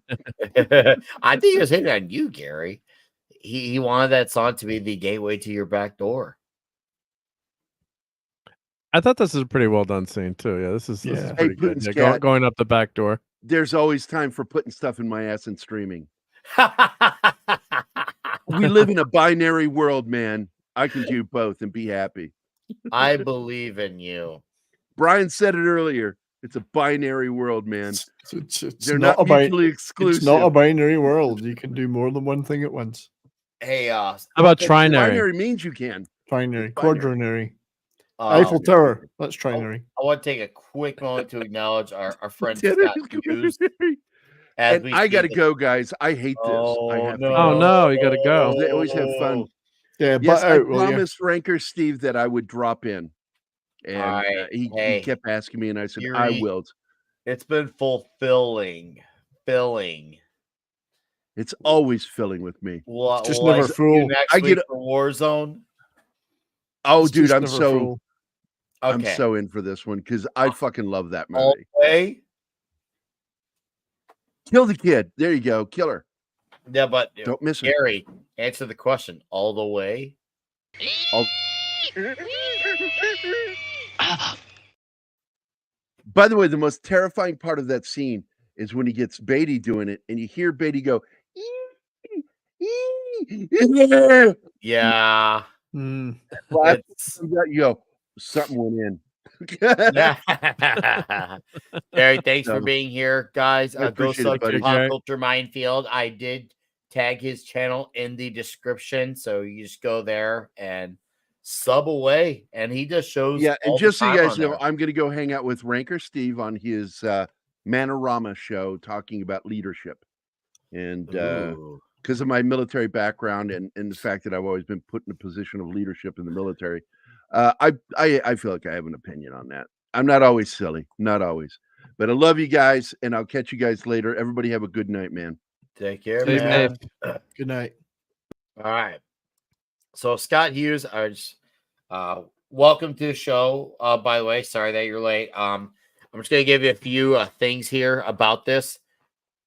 I think he was hitting on you, Gary. He wanted that song to be the gateway to your back door. I thought this is a pretty well done scene too. Yeah, this is pretty good. Yeah, going up the back door. there's always time for putting stuff in my ass and streaming. We live in a binary world, man. I can do both and be happy. I believe in you. Brian said it earlier. It's a binary world, man. They're not not mutually exclusive. It's not a binary world. You can do more than one thing at once. Hey, how about trinary? Binary means you can. Trinary, It's binary. quadrinary. Eiffel Tower. That's trinary. I want to take a quick moment to acknowledge our friend Did Scott it? Hughes. And I got to go, guys. I hate this. I have to Oh, no, you got to go. They always have fun. Yeah, Yes, but I out, will you? promised Ranker Steve that I would drop in. And right, he hey, kept asking me, and I said, I Gerry, will. It's been filling. It's always filling with me. What, Just never full. Next I week get for Warzone. Oh, It's dude, just I'm never so full. I'm Okay. so in for this one because I fucking love that All movie. the way. Kill the kid. There you go. Kill her. Yeah, but Don't miss her. Gerry, answer the question. All the way. All- By the way, the most terrifying part of that scene is when he gets Beatty doing it, and you hear Beatty go, Yeah. Mm. It's- you go, something went in. Gerry, thanks for No. being here, guys. I Go appreciate it, sub to buddy. Pop Culture Minefield. I did tag his channel in the description, so you just go there and sub away, and he just shows. Yeah, and all the just so you time guys on know, there. I'm going to go hang out with Ranker Steve on his Manorama show talking about leadership. And Ooh. because of my military background and the fact that I've always been put in a position of leadership in the military, I feel like I have an opinion on that. I'm not always silly, not always. But I love you guys, and I'll catch you guys later. Everybody have a good night, man. Take care, Stay man. Good night. All right. So Scott Hughes, I just welcome to the show. By the way, sorry that you're late. I'm just gonna give you a few things here about this.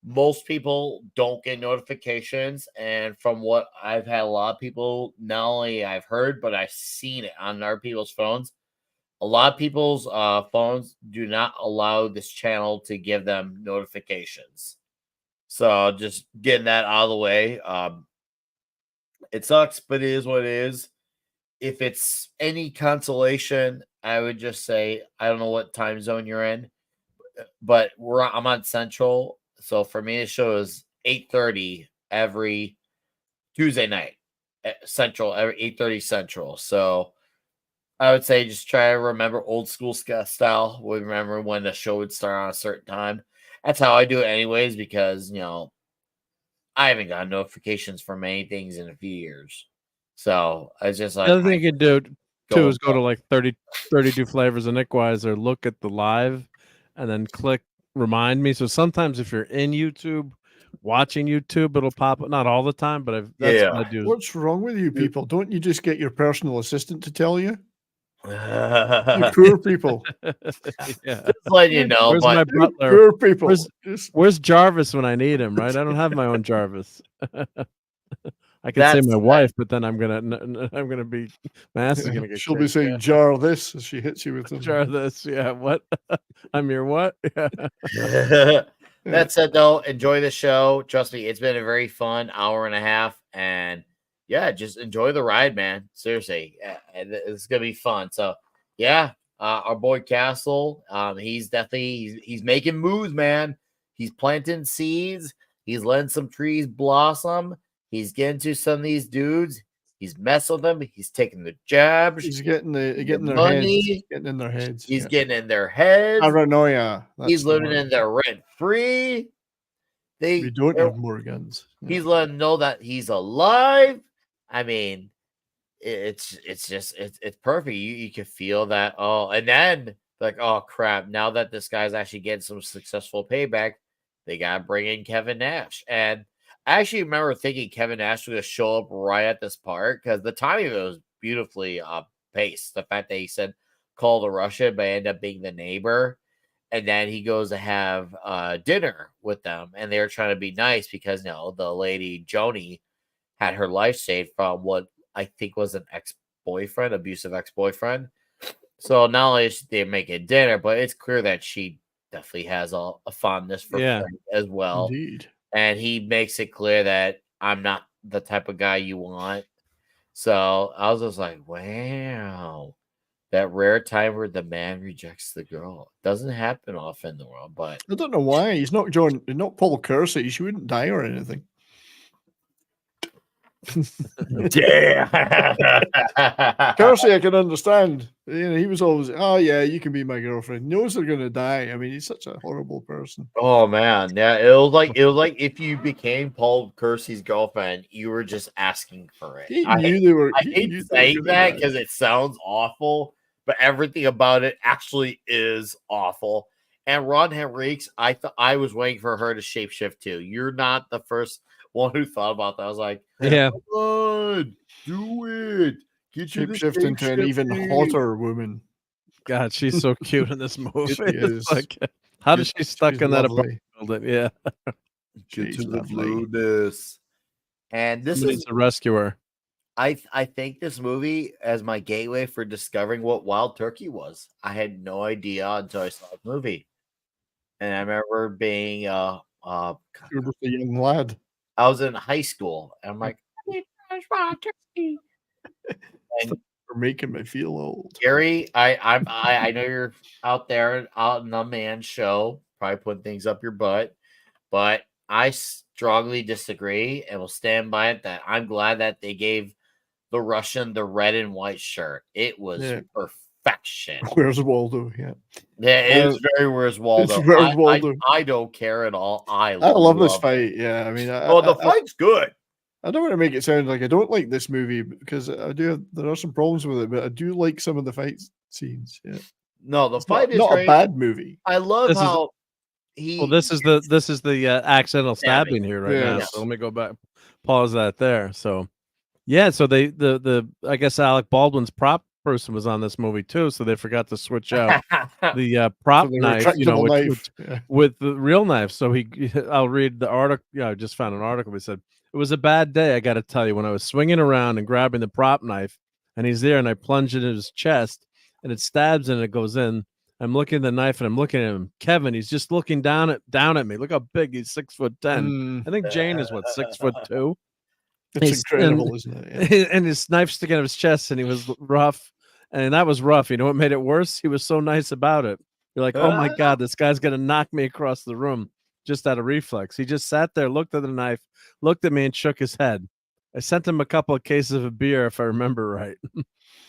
Most people don't get notifications, and from what I've had, a lot of people, not only I've heard, but I've seen it on other people's phones. A lot of people's phones do not allow this channel to give them notifications. So just getting that out of the way. It sucks, but it is what it is. If it's any consolation, I would just say, I don't know what time zone you're in, but I'm on Central. So for me, the show is 8:30 every Tuesday night, Central, every 8:30 Central. So I would say just try to remember old school style. We remember when the show would start on a certain time. That's how I do it anyways, because, I haven't gotten notifications for many things in a few years. So I was just like, The other thing you can do too is go to go. like 32 flavors of Nick Weiser, look at the live, and then click remind me. So sometimes if you're in YouTube, watching YouTube, it'll pop up. Not all the time, but that's what I do. What's wrong with you people? Don't you just get your personal assistant to tell you? You poor people. Yeah. Just letting you know, Where's but my butler? Poor people. Where's Jarvis when I need him? Right? I don't have my own Jarvis. I can say my wife, but then I'm gonna be my ass is gonna get. She'll be kicked. saying Yeah. jar this as she hits you with them. Jar this. Yeah. What? I'm your what? Yeah. that said, though, enjoy the show. Trust me, it's been a very fun hour and a half, and yeah, just enjoy the ride, man. Seriously, it's gonna be fun. So yeah, our boy Kissell, he's definitely he's making moves, man. He's planting seeds. He's letting some trees blossom. He's getting to some of these dudes. He's messing with them. He's taking the jabs. He's getting their money. heads. Getting in their heads. He's getting in their heads. Paranoia. That's He's the living word. in there rent free. We don't have more guns. He's letting them know that he's alive. I mean, it's perfect. You can feel that. Oh, and then like, oh crap! Now that this guy's actually getting some successful payback, they gotta bring in Kevin Nash. And I actually remember thinking Kevin Nash was gonna show up right at this part because the timing of it was beautifully paced. The fact that he said call to Russia, but ended up being the neighbor. And then he goes to have dinner with them, and they're trying to be nice because the lady Joni had her life saved from what I think was an ex-boyfriend, abusive ex-boyfriend. So not only is they making dinner, but it's clear that she definitely has a fondness for Yeah. Frank as well. Indeed. And he makes it clear that I'm not the type of guy you want. So I was just like, wow. That rare time where the man rejects the girl. Doesn't happen often in the world, but I don't know why. He's not Paul Kersey. She wouldn't die or anything. damn. Kersey, I can understand. You know, he was always, oh yeah, you can be my girlfriend. Knows they're gonna die. I mean, he's such a horrible person. Oh man, yeah, it was like if you became Paul Kersey's girlfriend, you were just asking for it. He knew they were. I he hate knew they were saying gonna that die. because it sounds awful, but everything about it actually is awful. And Ron Henriques, I was waiting for her to shapeshift too. You're not the first one who thought about that. I was like, Yeah. come on, do it. Get you the Shapeshift into an even shape-shifting. hotter woman. God, she's so cute in this movie. She It's is. like, how does she stuck She's in that lovely. apartment building? Yeah. Get She's to the lovely. blueness. And this Somebody is to rescue her. I think this movie as my gateway for discovering what Wild Turkey was. I had no idea until I saw the movie, and I remember being You were just a young lad. I was in high school, and I'm like, Wild Turkey. And You're making me feel old. Gerry, I know you're out there out in the man show, probably putting things up your butt, but I strongly disagree and will stand by it that I'm glad that they gave the Russian the red and white shirt. It was Yeah. perfection. Where's Waldo? Yeah. Yeah, it is very Where's Waldo. Where's Waldo? I don't care at all. I love this it. fight. Yeah, I mean, The fight's good. I don't want to make it sound like I don't like this movie because there are some problems with it, but I do like some of the fight scenes. Yeah. No, the It's fight is not great. a bad movie. I love This is- how This is the accidental stabbing here right now. Yes. So let me go back, pause that there. So yeah, so the I guess Alec Baldwin's prop person was on this movie too, so they forgot to switch out the prop So the knife, you know, retractable with, knife. Yeah. with the real knife. So I'll read the article. Yeah, I just found an article. He said it was a bad day. I got to tell you, when I was swinging around and grabbing the prop knife, and he's there, and I plunge it in his chest, and it stabs and it goes in. I'm looking at the knife and I'm looking at him. Kevin, he's just looking down at me. Look how big he's 6'10". I think Jane is what 6'2". It's incredible, isn't it? Yeah. And his knife sticking out of his chest, and he was rough, and that was rough. You know what made it worse? He was so nice about it. You're like, oh my God, this guy's gonna knock me across the room just out of reflex. He just sat there, looked at the knife, looked at me, and shook his head. I sent him a couple of cases of beer, if I remember right.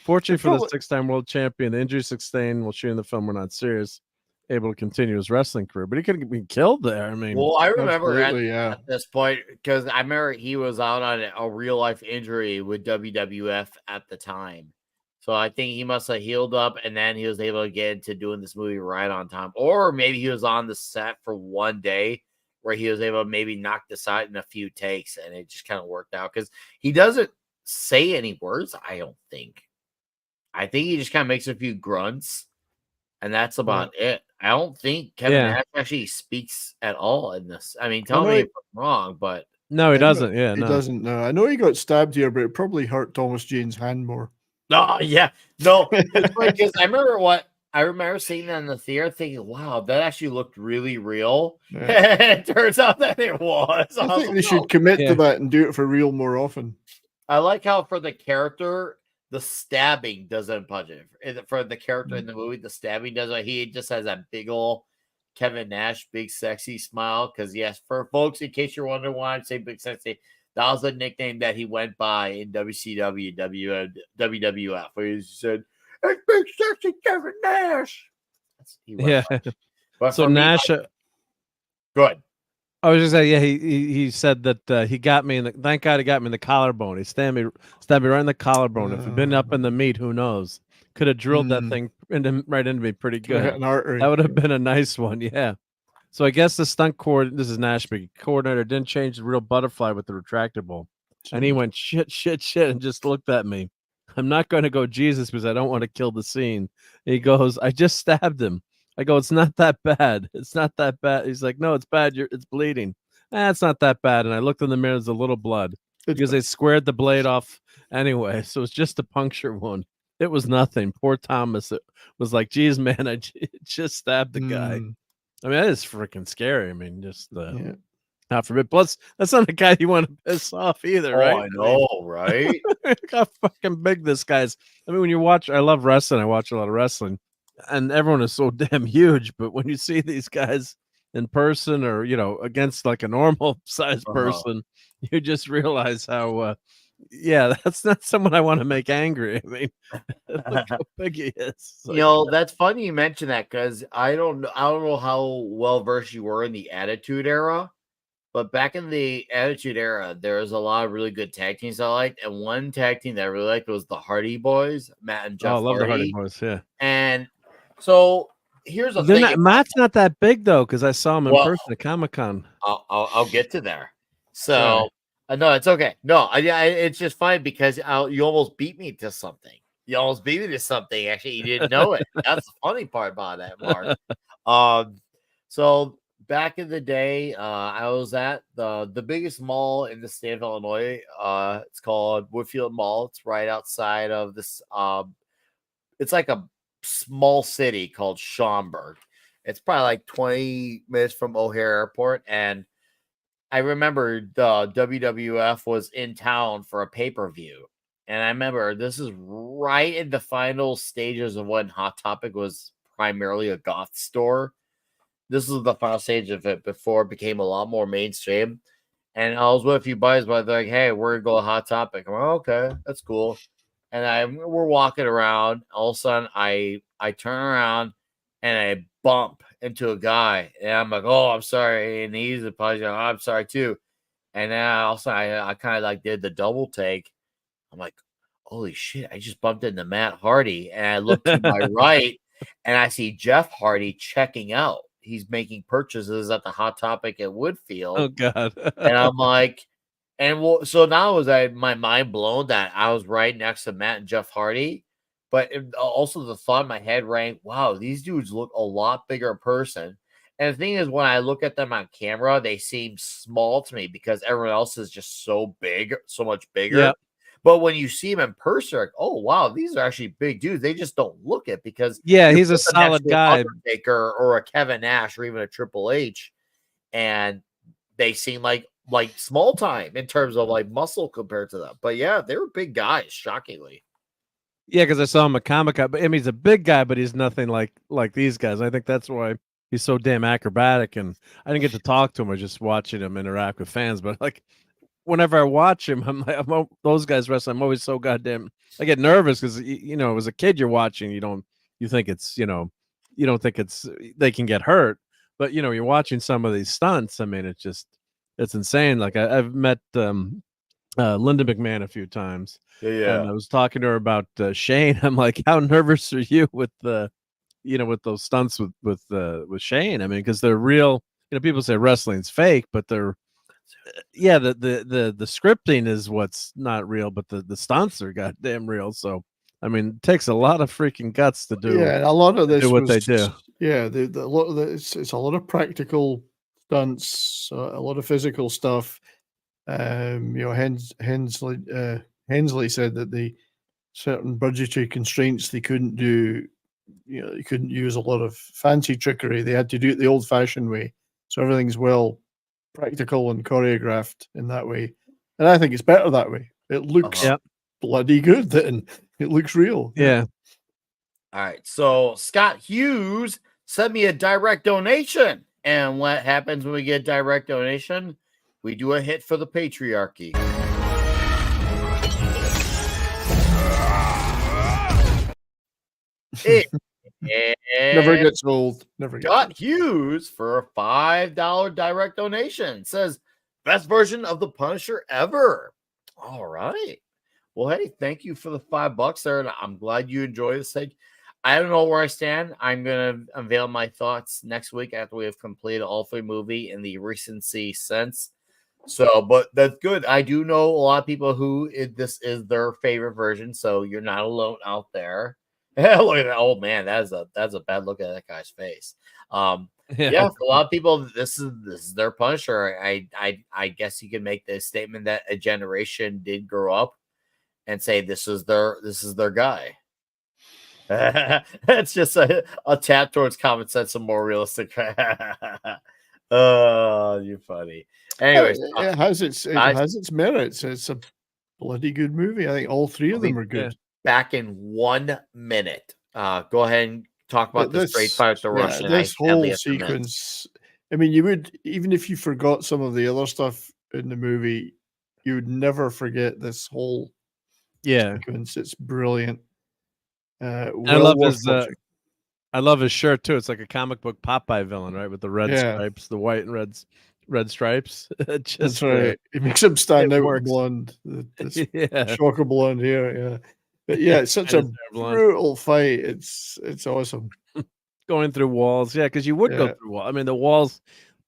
Fortunately for the six-time world champion, the injuries sustained while shooting the film were not serious, able to continue his wrestling career. But he could have been killed there. I mean, well, I remember absolutely, at this point because I remember he was out on a real life injury with WWF at the time. So I think he must have healed up and then he was able to get into doing this movie right on time. Or maybe he was on the set for one day where he was able to maybe knock this out in a few takes and it just kind of worked out because he doesn't say any words, I don't think. I think he just kind of makes a few grunts, and that's about it. I don't think Kevin Nash actually speaks at all in this. I mean, tell me if I'm wrong, but no, he doesn't. Yeah, he no. doesn't. No, I know he got stabbed here, but it probably hurt Thomas Jane's hand more. no, yeah, no. It's like, 'cause I remember seeing that in the theater, thinking, "Wow, that actually looked really real." Yeah. It turns out that it was. I think they should commit to that and do it for real more often. I like how for the character, the stabbing doesn't budget. For the character in the movie, the stabbing doesn't. He just has that big old Kevin Nash, big sexy smile. Because yes, for folks, in case you're wondering why I say big sexy, that was a nickname that he went by in WCW, WWF, where he said, "It's big sexy Kevin Nash." Yeah. But So for me, Nash, good. I was just saying, yeah, he said that he got me in the. Thank God he got me in the collarbone. He stabbed me right in the collarbone. If it'd been up in the meat, who knows? Could have drilled that thing right into me pretty Could've hit good. an artery. That would have been a nice one, yeah. So I guess the stunt this is Nash speaking, coordinator didn't change the real butterfly with the retractable, and he went shit, and just looked at me. I'm not going to go Jesus because I don't want to kill the scene. He goes, I just stabbed him. I go, it's not that bad. It's not that bad. He's like, no, it's bad. It's bleeding. It's not that bad. And I looked in the mirror, there's a little blood because they squared the blade off anyway. So it's just a puncture wound. It was nothing. Poor Thomas. It was like, geez, man, I just stabbed the guy. I mean, that is freaking scary. I mean, just not forbid. Plus, that's not the guy you want to piss off either, Oh, right? I know, right? Look how fucking big this guy's. I mean, when you watch, I love wrestling. I watch a lot of wrestling, and everyone is so damn huge. But when you see these guys in person, or against like a normal sized person, you just realize how. Yeah, that's not someone I want to make angry. I mean, look how big he is. Like, That's funny you mention that because I don't know how well versed you were in the Attitude Era, but back in the Attitude Era, there was a lot of really good tag teams I liked, and one tag team that I really liked was the Hardy Boys, Matt and Jeff I love Hardy. the Hardy Boys, yeah. And so here's the thing: Matt's not that big though, because I saw him in person at Comic-Con. I'll get to there. So no, it's okay. No, it's just fine because you almost beat me to something. You almost beat me to something. Actually, you didn't know it. That's the funny part about that, Mark. So back in the day, I was at the biggest mall in the state of Illinois. It's called Woodfield Mall. It's right outside of this. It's like a small city called Schaumburg. It's probably like 20 minutes from O'Hare Airport, and I remember the WWF was in town for a pay-per-view. And I remember this is right in the final stages of when Hot Topic was primarily a goth store. This is the final stage of it before it became a lot more mainstream. And I was with a few buddies, but they're like, hey, we're going to go to Hot Topic. I'm like, okay, that's cool. And we're walking around. All of a sudden, I turn around and I bump into a guy. And I'm like, oh, I'm sorry. And he's apologizing. Oh, I'm sorry, too. And then also, I kind of like did the double take. I'm like, holy shit, I just bumped into Matt Hardy. And I look to my right and I see Jeff Hardy checking out. He's making purchases at the Hot Topic at Woodfield. Oh, God. And I'm like, so now was my mind blown that I was right next to Matt and Jeff Hardy. But also the thought in my head rang, wow, these dudes look a lot bigger in person. And the thing is, when I look at them on camera, they seem small to me because everyone else is just so big, so much bigger. Yeah. But when you see them in person, like, oh wow, these are actually big dudes. They just don't look it because he's a solid guy, Undertaker or a Kevin Nash or even a Triple H, and they seem like small time in terms of like muscle compared to them. But yeah, they were big guys, shockingly. Yeah, because I saw him at Comic-Con. But I mean, he's a big guy, but he's nothing like these guys. I think that's why he's so damn acrobatic. And I didn't get to talk to him. I was just watching him interact with fans. But like, whenever I watch him, I'm like, those guys wrestling. I'm always so goddamn. I get nervous because as a kid, you're watching. You think it's you don't think it's they can get hurt. But you're watching some of these stunts. I mean, it's insane. Like I've met Linda McMahon a few times. Yeah. And I was talking to her about Shane. I'm like, how nervous are you with with those stunts with Shane? I mean, because they're real. People say wrestling's fake, but they're the scripting is what's not real, but the stunts are goddamn real. So I mean, it takes a lot of freaking guts to do. Yeah, a lot of this do what they do. Yeah, a lot of it's a lot of practical stunts, a lot of physical stuff. Hensley said that the certain budgetary constraints they couldn't do. They couldn't use a lot of fancy trickery. They had to do it the old-fashioned way. So everything's well practical and choreographed in that way. And I think it's better that way. It looks bloody good then. It looks real. Yeah. All right. So Scott Hughes sent me a direct donation. And what happens when we get direct donation? We do a hit for the patriarchy. Never gets old. Never gets Scott Hughes for a $5 direct donation says best version of the Punisher ever. All right. Well, hey, thank you for the $5 there, and I'm glad you enjoy this thing. I don't know where I stand. I'm gonna unveil my thoughts next week after we have completed all three movies in the recency sense. So, but that's good. I do know a lot of people who this is their favorite version, so you're not alone out there. Look at that old man. That's a bad look at that guy's face. Yeah, for a lot of people, this is their Punisher. I guess you can make the statement that a generation did grow up and say this is their guy. It's just a tap towards common sense and more realistic. Oh, you're funny. Anyways, it has its merits. It's a bloody good movie. I think all three of them are good. Back in 1 minute. Go ahead and talk about the straight fire with the Russian. This whole sequence. I mean, you would, even if you forgot some of the other stuff in the movie, you would never forget this whole sequence. It's brilliant. I love his shirt too. It's like a comic book Popeye villain, right? With the red stripes, the white and red stripes. That's right. It makes him stand out with blonde. Shocker blonde hair. Yeah. But yeah, it's such a brutal fight. It's awesome. Going through walls, because you would go through walls. I mean, the walls,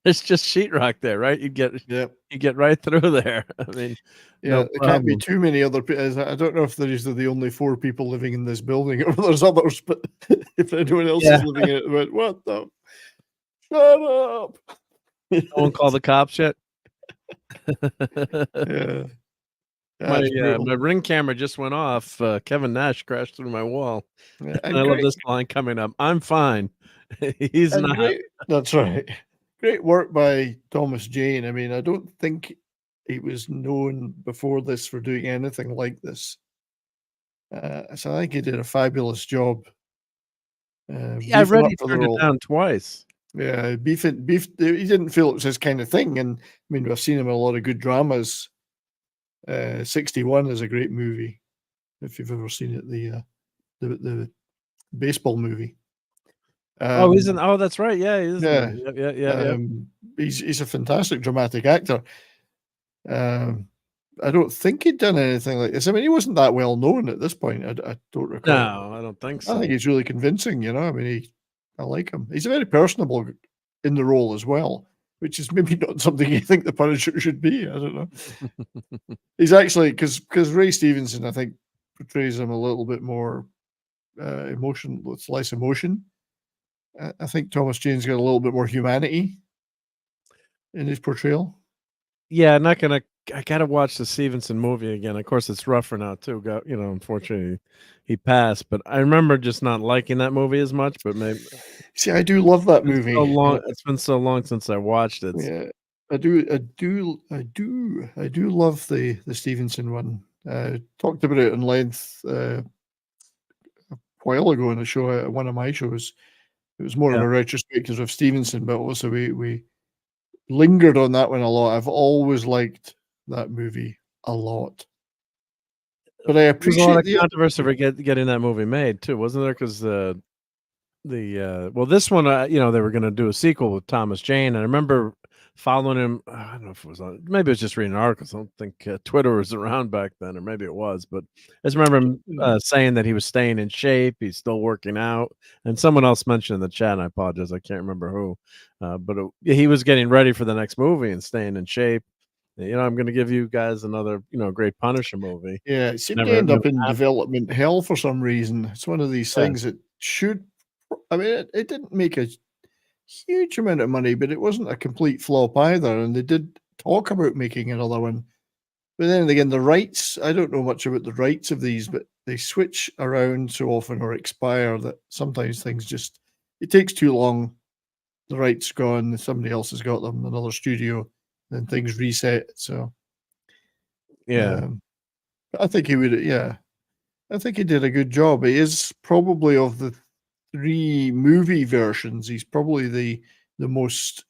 it's just sheetrock there, right? You get right through there. I mean, there can't be too many other people. I don't know if these are the only 4 people living in this building, or there's others. But if anyone else is living in it, went, what the? Shut up! No one called the cops yet. My Ring camera just went off. Kevin Nash crashed through my wall. And I love this line coming up. I'm fine. He's not. That's right. Great work by Thomas Jane. I mean, I don't think he was known before this for doing anything like this. So I think he did a fabulous job. I read he turned it down twice. Yeah, he didn't feel it was his kind of thing. And I mean, we've seen him in a lot of good dramas. 61 is a great movie if you've ever seen it. The baseball movie. He's in. Oh, that's right. Yeah, he is. Yeah. He's a fantastic dramatic actor. I don't think he'd done anything like this. I mean, he wasn't that well known at this point. I don't recall. No, I don't think so. I think he's really convincing. I mean, I like him. He's very personable in the role as well, which is maybe not something you think the Punisher should be. I don't know. He's actually, because Ray Stevenson, I think, portrays him a little bit more emotion, with less emotion. I think Thomas Jane's got a little bit more humanity in his portrayal. Yeah, I gotta watch the Stevenson movie again. Of course, it's rougher now too. Unfortunately, he passed. But I remember just not liking that movie as much. But maybe I do love that movie. So long. It's been so long since I watched it. Yeah, I do love the Stevenson one. Talked about it in length a while ago on a show, one of my shows. It was more of a retrospective of Stevenson, but also we lingered on that one a lot. I've always liked that movie a lot. But I appreciate a lot of controversy for getting that movie made too, wasn't there? Because this one, they were going to do a sequel with Thomas Jane, and I remember following him. I don't know if it was maybe it was just reading articles. I don't think Twitter was around back then, or maybe it was. But I just remember him saying that he was staying in shape. He's still working out. And someone else mentioned in the chat, and I apologize, I can't remember who. But he was getting ready for the next movie and staying in shape. I'm going to give you guys another, great Punisher movie. Yeah, it seemed to end up in development hell for some reason. It's one of these things that should. I mean, it didn't make a huge amount of money, but it wasn't a complete flop either. And they did talk about making another one. But then again, the rights, I don't know much about the rights of these, but they switch around so often or expire that sometimes things it takes too long. The rights gone, somebody else has got them, another studio, then things reset. So, I think he would, I think he did a good job. He is probably, of the 3 movie versions, he's probably the most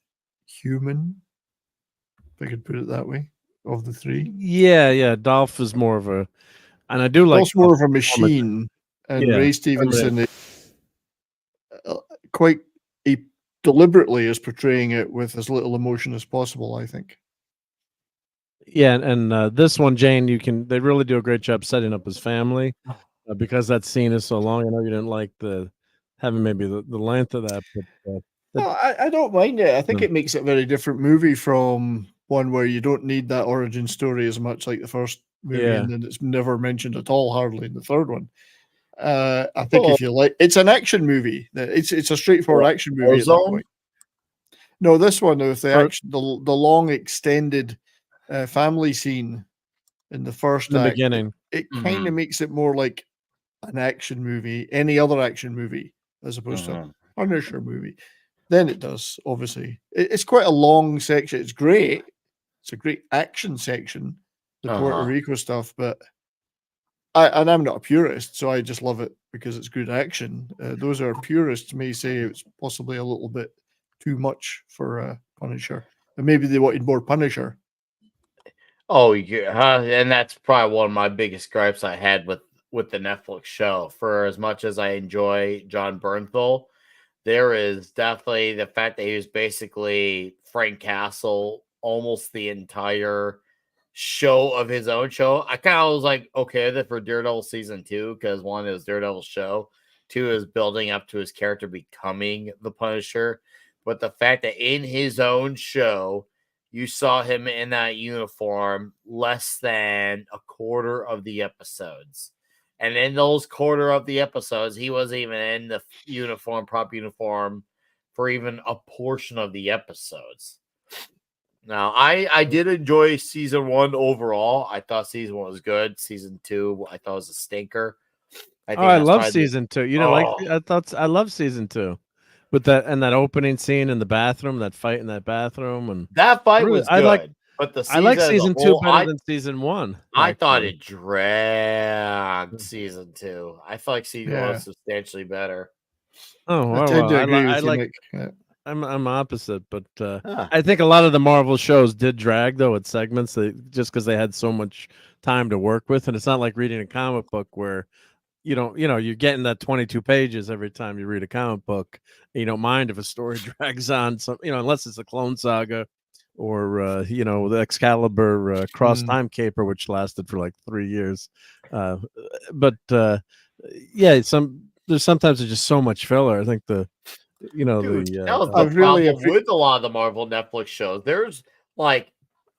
human, if I could put it that way, of the 3. Yeah. Dolph is more of a, and I do like. Dolph's more of a machine, and Ray Stevenson is quite deliberately is portraying it with as little emotion as possible, I think. Yeah, and this one, Jane, they really do a great job setting up his family because that scene is so long. I know you didn't like having maybe the length of that, but I don't mind it. I think it makes it a very different movie from one where you don't need that origin story as much, like the first movie, and then it's never mentioned at all, hardly in the third one. I think if you like, it's an action movie. It's a straightforward action movie at that point. No, this one with the long extended family scene in the first act, beginning, it kind of makes it more like an action movie, any other action movie, as opposed to a Punisher movie, then it does, obviously. It's quite a long section. It's great. It's a great action section, the Puerto Rico stuff, but I'm not a purist, so I just love it because it's good action. Those who are purists may say it's possibly a little bit too much for Punisher, and maybe they wanted more Punisher. Oh yeah, and that's probably one of my biggest gripes I had with the Netflix show. For as much as I enjoy John Bernthal, there is definitely the fact that he was basically Frank Castle almost the entire show of his own show. I kind of was like, okay, that for Daredevil season 2, because one is Daredevil's show, 2 is building up to his character becoming the Punisher. But the fact that in his own show, you saw him in that uniform less than a quarter of the episodes. And in those quarter of the episodes, he wasn't even in the prop uniform for even a portion of the episodes. Now, I did enjoy season 1 overall. I thought season 1 was good. Season 2, I thought was a stinker. I love season 2. You know, I love season 2 with that opening scene in the bathroom, that fight in that bathroom, and that fight was good. But the I like season 2 better than season 1. I thought it dragged season 2. I felt like season 1 was substantially better. Oh, well, I like. I'm opposite, but I think a lot of the Marvel shows did drag though at segments, just because they had so much time to work with, and it's not like reading a comic book where you're getting that 22 pages every time you read a comic book. You don't mind if a story drags on, so unless it's a Clone Saga or the Excalibur Cross Time Caper, which lasted for like 3 years. But there's sometimes there's just so much filler. I think that was the problem with a lot of the Marvel Netflix shows. There's like,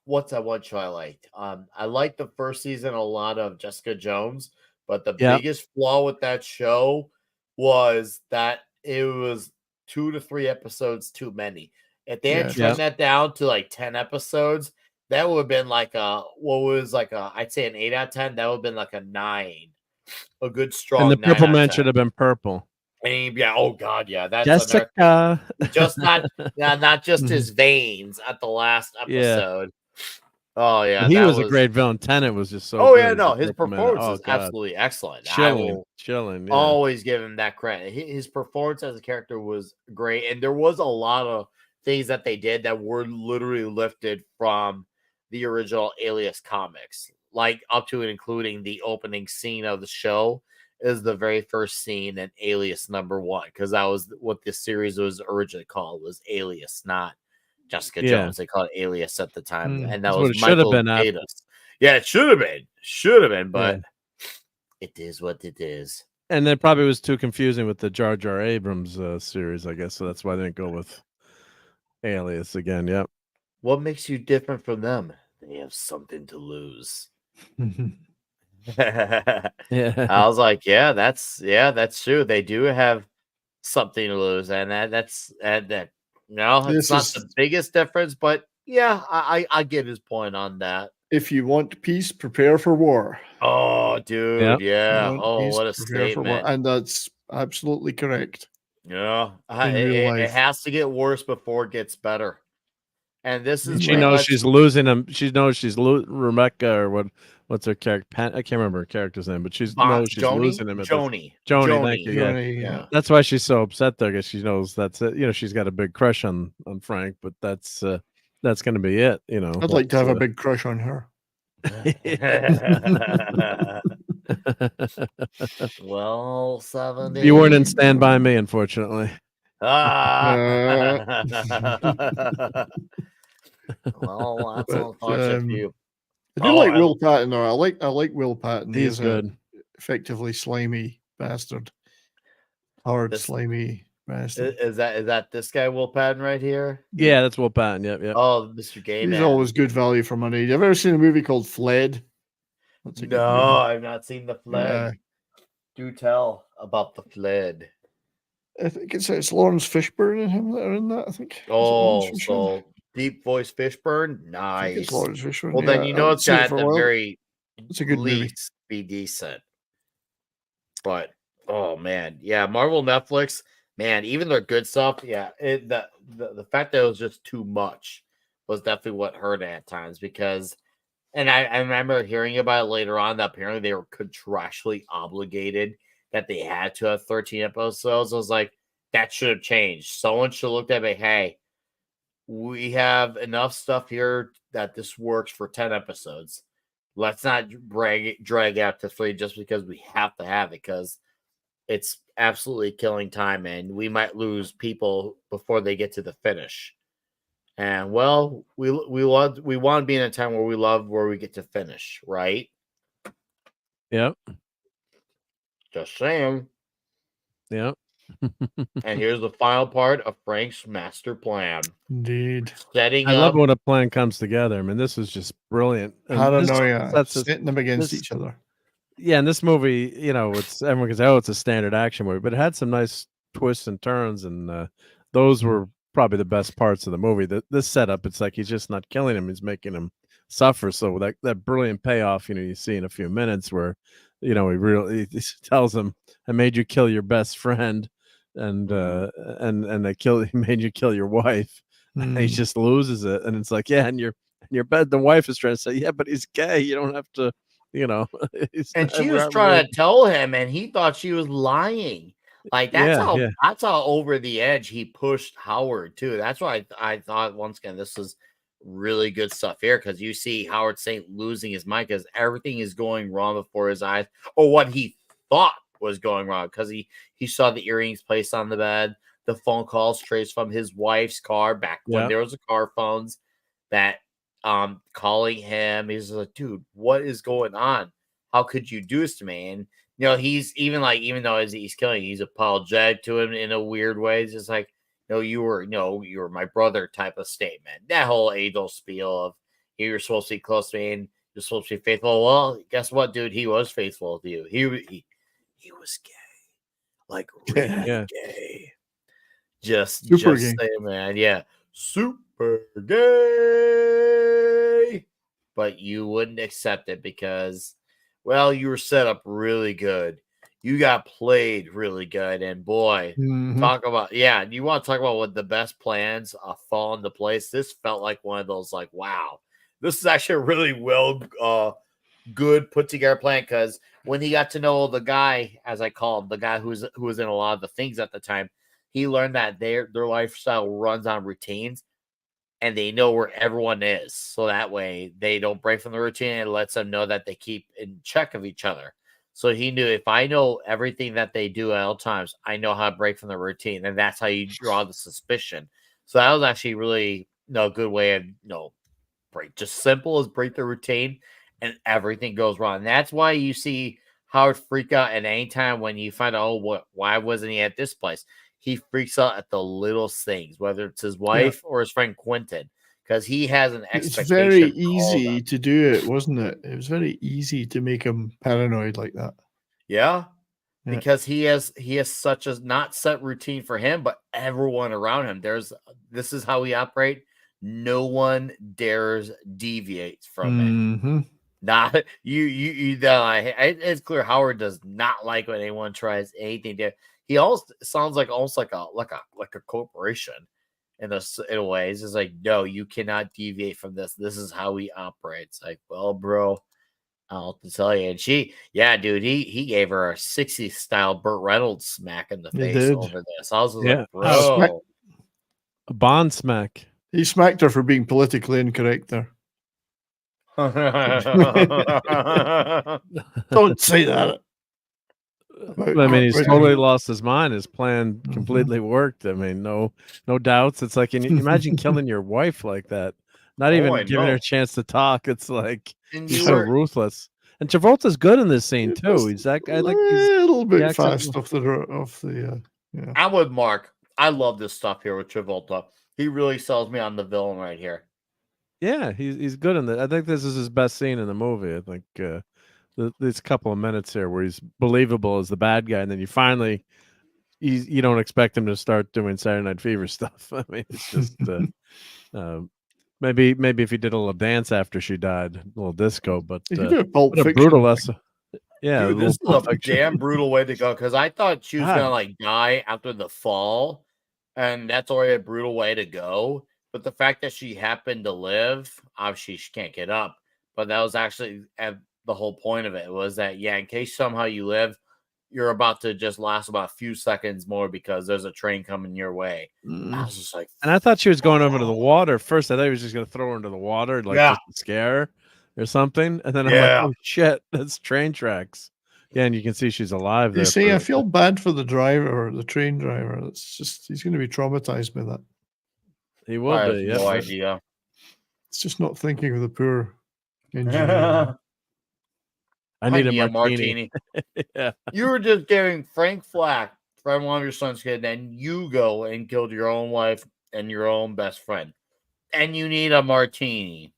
what's that one show I liked? I liked the first season a lot of Jessica Jones, but the biggest flaw with that show was that it was 2 to 3 episodes too many. If they had trimmed that down to like 10 episodes, that would have been like I'd say an 8 out of 10. That would have been like a 9, a good strong. And the Purple Man should have been purple. And oh god, yeah, that's Jessica. Just not just his veins at the last episode. Oh yeah, he was a great villain. Tenet was just so. Oh good yeah, no, his performance is absolutely excellent. Chilling. Yeah. Always give him that credit. His performance as a character was great, and there was a lot of things that they did that were literally lifted from the original Alias comics, like up to and including the opening scene of the show is the very first scene in Alias #1, because that was what the series was originally called, was Alias, not Jessica Jones. They called it Alias at the time, and that was Michael Davis. Yeah, it should have been, but it is what it is. And it probably was too confusing with the Jar Jar Abrams series, I guess, so that's why they didn't go with Alias again. Yep. What makes you different from them? They have something to lose. I was like, that's true. They do have something to lose, and it's not the biggest difference, but I get his point on that. If you want peace, prepare for war. Oh, dude, what a statement! And that's absolutely correct. Yeah, it has to get worse before it gets better. And this is she knows she's losing him. She knows she's Rebecca or what's her character? I can't remember her character's name, but knows she's losing him. Joni, thank you. Yeah. That's why she's so upset there, because she knows that's it. She's got a big crush on Frank, but that's going to be it. I'd like to have a big crush on her. Well, 70. You weren't in Stand By Me, unfortunately. Well, that's unfortunate for you. I do like Will Patton, though. I like Will Patton. He's good. Effectively slimy bastard. Hard, slimy bastard. Is that this guy, Will Patton, right here? Yeah, that's Will Patton. Yep. Oh, Mr. Gay Man. He's always good value for money. You ever seen a movie called Fled? No, I've not seen The Fled. Do tell about The Fled. I think it's Lawrence Fishburne and him that are in that, I think. Oh, so deep voice Fishburne? Nice. It's Lawrence Fishburne. Well, then it's got the very it's a good least movie. Be decent. But oh man, yeah, Marvel, Netflix, man, even their good stuff, yeah, the fact that it was just too much was definitely what hurt at times because. And I remember hearing about it later on that apparently they were contractually obligated that they had to have 13 episodes. I was like, that should have changed. Someone should have looked at me, hey, we have enough stuff here that this works for 10 episodes. Let's not drag out to 3 just because we have to have it because it's absolutely killing time and we might lose people before they get to the finish. And well, we want to be in a time where we love where we get to finish, right? Yep. Just saying. Yep. And here's the final part of Frank's master plan. Indeed. Setting I up. love when a plan comes together. I mean, this is just brilliant. And Paranoia, setting them against each other. Yeah, and this movie, you know, it's everyone can say, oh, it's a standard action movie, but it had some nice twists and turns, and those were probably the best parts of the movie. This setup, it's like he's just not killing him; he's making him suffer. So that brilliant payoff, you know, you see in a few minutes where, you know, he tells him, "I made you kill your best friend," and he made you kill your wife. And he just loses it, and it's like, yeah, and your bed. The wife is trying to say, yeah, but he's gay. You don't have to, you know. And she was trying to tell him, and he thought she was lying. Like that's how over the edge he pushed Howard too. That's why I thought once again this is really good stuff here because you see Howard Saint losing his mind because everything is going wrong before his eyes, or what he thought was going wrong because he saw the earrings placed on the bed, the phone calls traced from his wife's car back when there was a car phones that calling him. He's like, dude, what is going on? How could you do this to me? And you know, he's even though he's killing, he's apologetic to him in a weird way. It's just like, no, you were my brother type of statement. That whole age-old spiel of you were supposed to be close to me and you're supposed to be faithful. Well, guess what, dude? He was faithful to you. He was gay, like really gay. Super gay. Say, man, yeah, super gay. But you wouldn't accept it because. Well, you were set up really good. You got played really good. And boy, talk about, you want to talk about what the best plans fall into place. This felt like one of those, like, wow, this is actually a really good put together plan. Because when he got to know the guy, as I call him, the guy who was in a lot of the things at the time, he learned that their lifestyle runs on routines. And they know where everyone is. So that way they don't break from the routine and lets them know that they keep in check of each other. So he knew if I know everything that they do at all times, I know how to break from the routine. And that's how you draw the suspicion. So that was actually really a good way of, break. Just simple as break the routine and everything goes wrong. And that's why you see Howard freak out at any time when you find out, why wasn't he at this place? He freaks out at the littlest things, whether it's his wife or his friend Quentin, because he has an expectation. It's very easy to do it, wasn't it? It was very easy to make him paranoid like that. Yeah, because he has such a not set routine for him, but everyone around him. This is how we operate. No one dares deviate from it. Not you. It's clear Howard does not like when anyone tries anything to. He also sounds almost like a corporation in a way. It's just like, no, you cannot deviate from this. This is how we operate. It's like, well, bro, I'll have to tell you. And dude, he gave her a 60s style Burt Reynolds smack in the face over this. I was like, bro, a Bond smack. He smacked her for being politically incorrect there. Don't say that. I mean, he's totally lost his mind. His plan completely worked. I mean, no doubts. It's like, can you imagine killing your wife like that? Not even giving her a chance to talk. It's like he's so ruthless. And Travolta's good in this scene too. He's that guy. Like he's a little bit fast off the. I'm with Mark. I love this stuff here with Travolta. He really sells me on the villain right here. Yeah, he's good in that. I think this is his best scene in the movie. I think. This couple of minutes here where he's believable as the bad guy, and then you don't expect him to start doing Saturday Night Fever stuff. I mean, it's just maybe if he did a little dance after she died, a little disco, but a brutal lesson. Yeah, Dude, this is a damn brutal way to go because I thought she was God. gonna like die after the fall, and that's already a brutal way to go. But the fact that she happened to live, obviously she can't get up. But that was actually the whole point of it was that in case somehow you live, you're about to just last about a few seconds more because there's a train coming your way. I was just like, and I thought she was going over to the water first. I thought he was just going to throw her into the water, like just to scare her or something. And then I'm like, oh shit, that's train tracks. Yeah, and you can see she's alive there. You see, I feel bad for the driver, the train driver. It's just he's going to be traumatized by that. He will I be. have no idea. It's just not thinking of the poor engineer. I need a martini. Yeah. You were just giving Frank flack from one of your son's kids, and you go and killed your own wife and your own best friend, and you need a martini.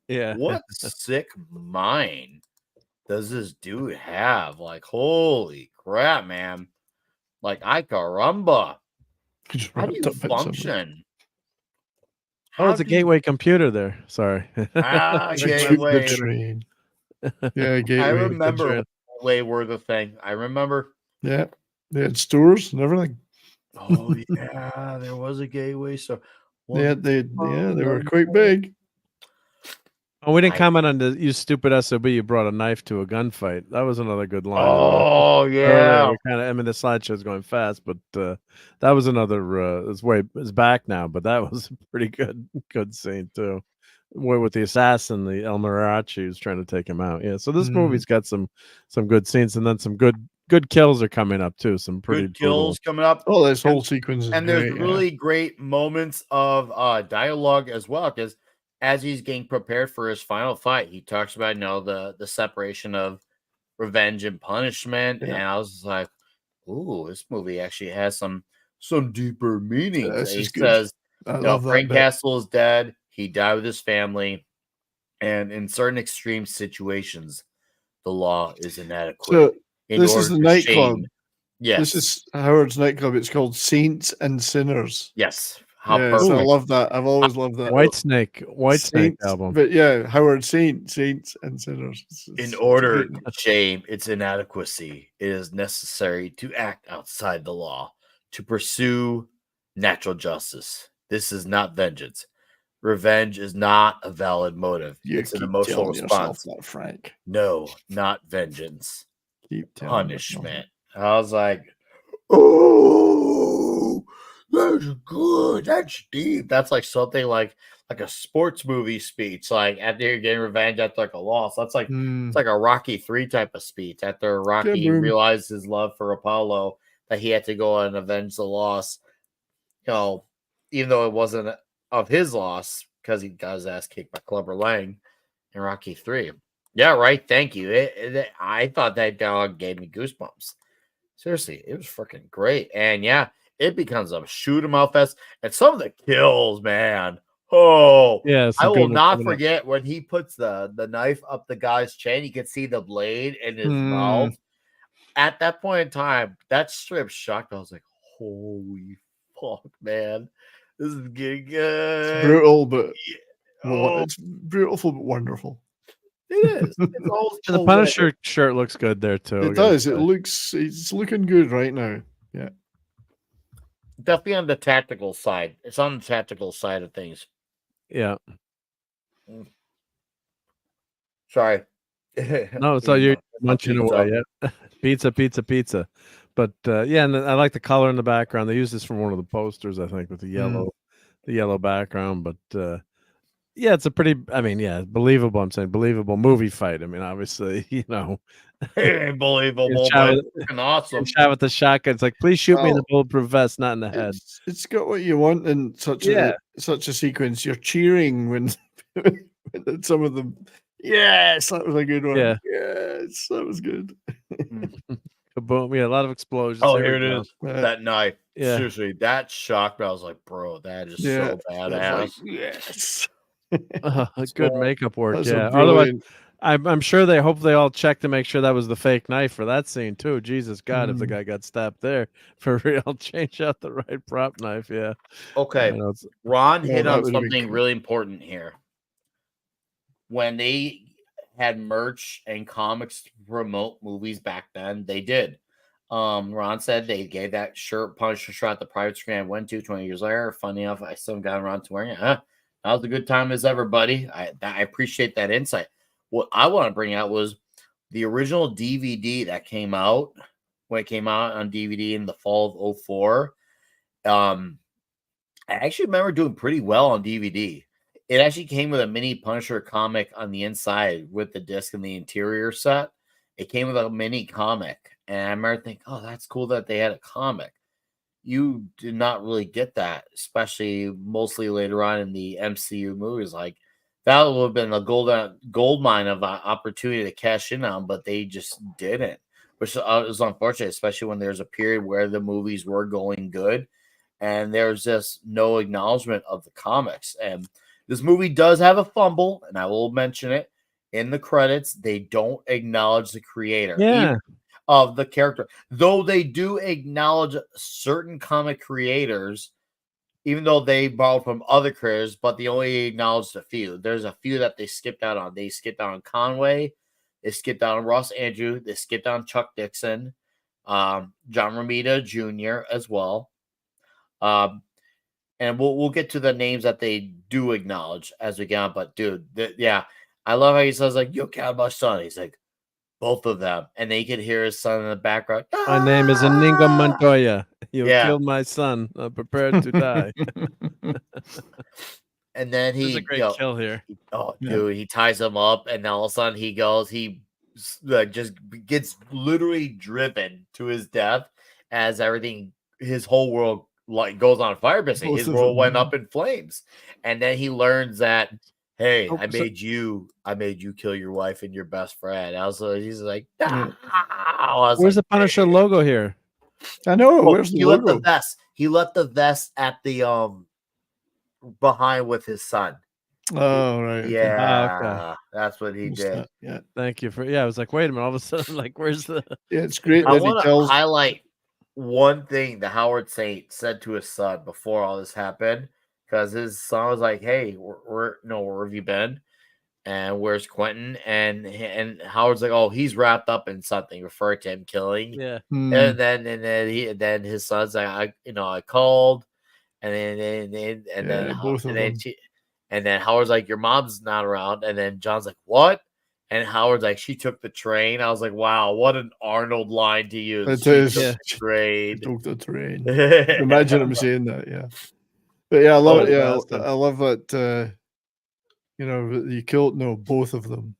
Yeah. What sick mind does this dude have? Like, holy crap, man. Like, ay caramba. How do you function? Oh, it's a gateway computer there. Sorry. Gateway. Train. Yeah, gateway. I remember Gateway were the thing. I remember. Yeah, they had stores and everything. Oh yeah, there was a gateway. So they were quite big. Oh, we didn't comment on the you stupid SOB. You brought a knife to a gunfight. That was another good line. Oh yeah, I mean the slideshow's going fast, but that was another. It's back now, but that was a pretty good scene too. With the assassin, the El Mariachi who's trying to take him out. Yeah, so this movie's got some good scenes, and then some good kills are coming up too. Some pretty good kills coming up. Oh, this whole sequence is and great, there's really great moments of dialogue as well, because as he's getting prepared for his final fight, he talks about the separation of revenge and punishment, and I was just like, "Ooh, this movie actually has some deeper meanings." He says, Frank Castle is dead. He died with his family, and in certain extreme situations, the law is inadequate. So this is the nightclub. Yes, this is Howard's nightclub. It's called Saints and Sinners. Yes, how perfect! I love that. I've always loved that. Whitesnake album. But yeah, Howard Saints and Sinners. In order to shame its inadequacy, it is necessary to act outside the law to pursue natural justice. This is not vengeance. Revenge is not a valid motive. It's an emotional response. That, Frank. No, not vengeance. Punishment. I was like, oh, that's good. That's deep. That's like something like a sports movie speech. Like after you're getting revenge after like a loss. That's like it's like a Rocky 3 type of speech. After Rocky realized his love for Apollo, that he had to go and avenge the loss. Even though it wasn't of his loss, because he got his ass kicked by Clubber Lang in Rocky 3. Yeah, right. Thank you. I thought that dialogue gave me goosebumps. Seriously, it was freaking great. And yeah, it becomes a shoot 'em out fest. And some of the kills, man. Oh, yeah. I will not forget when he puts the knife up the guy's chin. You can see the blade in his mouth. At that point in time, that strip shocked. I was like, holy fuck, man. This is getting good. It's brutal, but it's beautiful but wonderful. It is. It's all and the Punisher shirt looks good there too. It does. It's looking good right now. Yeah. Definitely on the tactical side. It's on the tactical side of things. Yeah. Sorry. No, it's all you're munching away. Yeah. Pizza. But yeah, and I like the color in the background. They used this from one of the posters, I think, with the yellow background. But yeah, it's a pretty, believable. I'm saying believable movie fight. I mean, obviously, believable, but awesome. Shot with the shotgun. It's like, please shoot me in the bulletproof vest, not in the head. It's got what you want in such a sequence. You're cheering when some of them. Yes, that was a good one. Yeah. Yes, that was good. Kaboom! Yeah, a lot of explosions. Oh, here it is. That knife. Yeah. Seriously, that shocked me. I was like, bro, that is so badass. Like, yes. Good makeup work. Yeah. Otherwise, I'm sure they hope they all checked to make sure that was the fake knife for that scene too. Jesus God, if the guy got stabbed there for real, change out the right prop knife. Yeah. Okay. Ron hit on something really important here. When they had merch and comics to promote movies back then, they did. Ron said they gave that shirt Punisher shirt at the private screen I went to 20 years later. Funny enough, I still got around to wearing it. That was a good time as ever, buddy. I appreciate that insight. What I want to bring out was the original DVD that came out when it came out on DVD in the fall of 04. I actually remember doing pretty well on DVD. It actually came with a mini Punisher comic on the inside with the disc and the interior set. It came with a mini comic. And I remember thinking, oh, that's cool that they had a comic. You did not really get that, especially mostly later on in the MCU movies. Like, that would have been a gold mine of opportunity to cash in on, but they just didn't, which is unfortunate, especially when there's a period where the movies were going good and there's just no acknowledgement of the comics. And this movie does have a fumble, and I will mention it in the credits. They don't acknowledge the creator of the character, though they do acknowledge certain comic creators, even though they borrowed from other creators, but they only acknowledged a few. There's a few that they skipped out on. They skipped out on Conway, they skipped out on Ross Andrew, they skipped out on Chuck Dixon, John Romita Jr. as well. And we'll get to the names that they do acknowledge as we get on. But dude, I love how he says like, "You killed my son." He's like, both of them, and they could hear his son in the background. My name is Inigo Montoya. You killed my son. I'm prepared to die. And then There's a great kill here. Dude, he ties him up, and then all of a sudden he just gets literally driven to his death as his whole world goes on fire. Basically, his world went up in flames, and then he learns that, hey, I made you kill your wife and your best friend. He's like, where's the Punisher logo here? I know. Where's the logo? Left the vest. He left the vest at the behind with his son. Oh, right. Yeah. Okay. That's what he did. Yeah. Thank you for. I was like, wait a minute. All of a sudden, like, where's the? Yeah, it's great. I want to highlight one thing that Howard Saint said to his son before all this happened, because his son was like, "Hey, where have you been? And where's Quentin?" And Howard's like, "Oh, he's wrapped up in something," referring to him killing. Yeah. And then his son's like, I called, and then Howard's like, "Your mom's not around," and then John's like, "What?" And Howard's like, "She took the train." I was like, "Wow, what an Arnold line to use." It She is. took the train. Took the train. Imagine him saying that. Yeah. But yeah, I love it. Yeah, I love that. You killed both of them.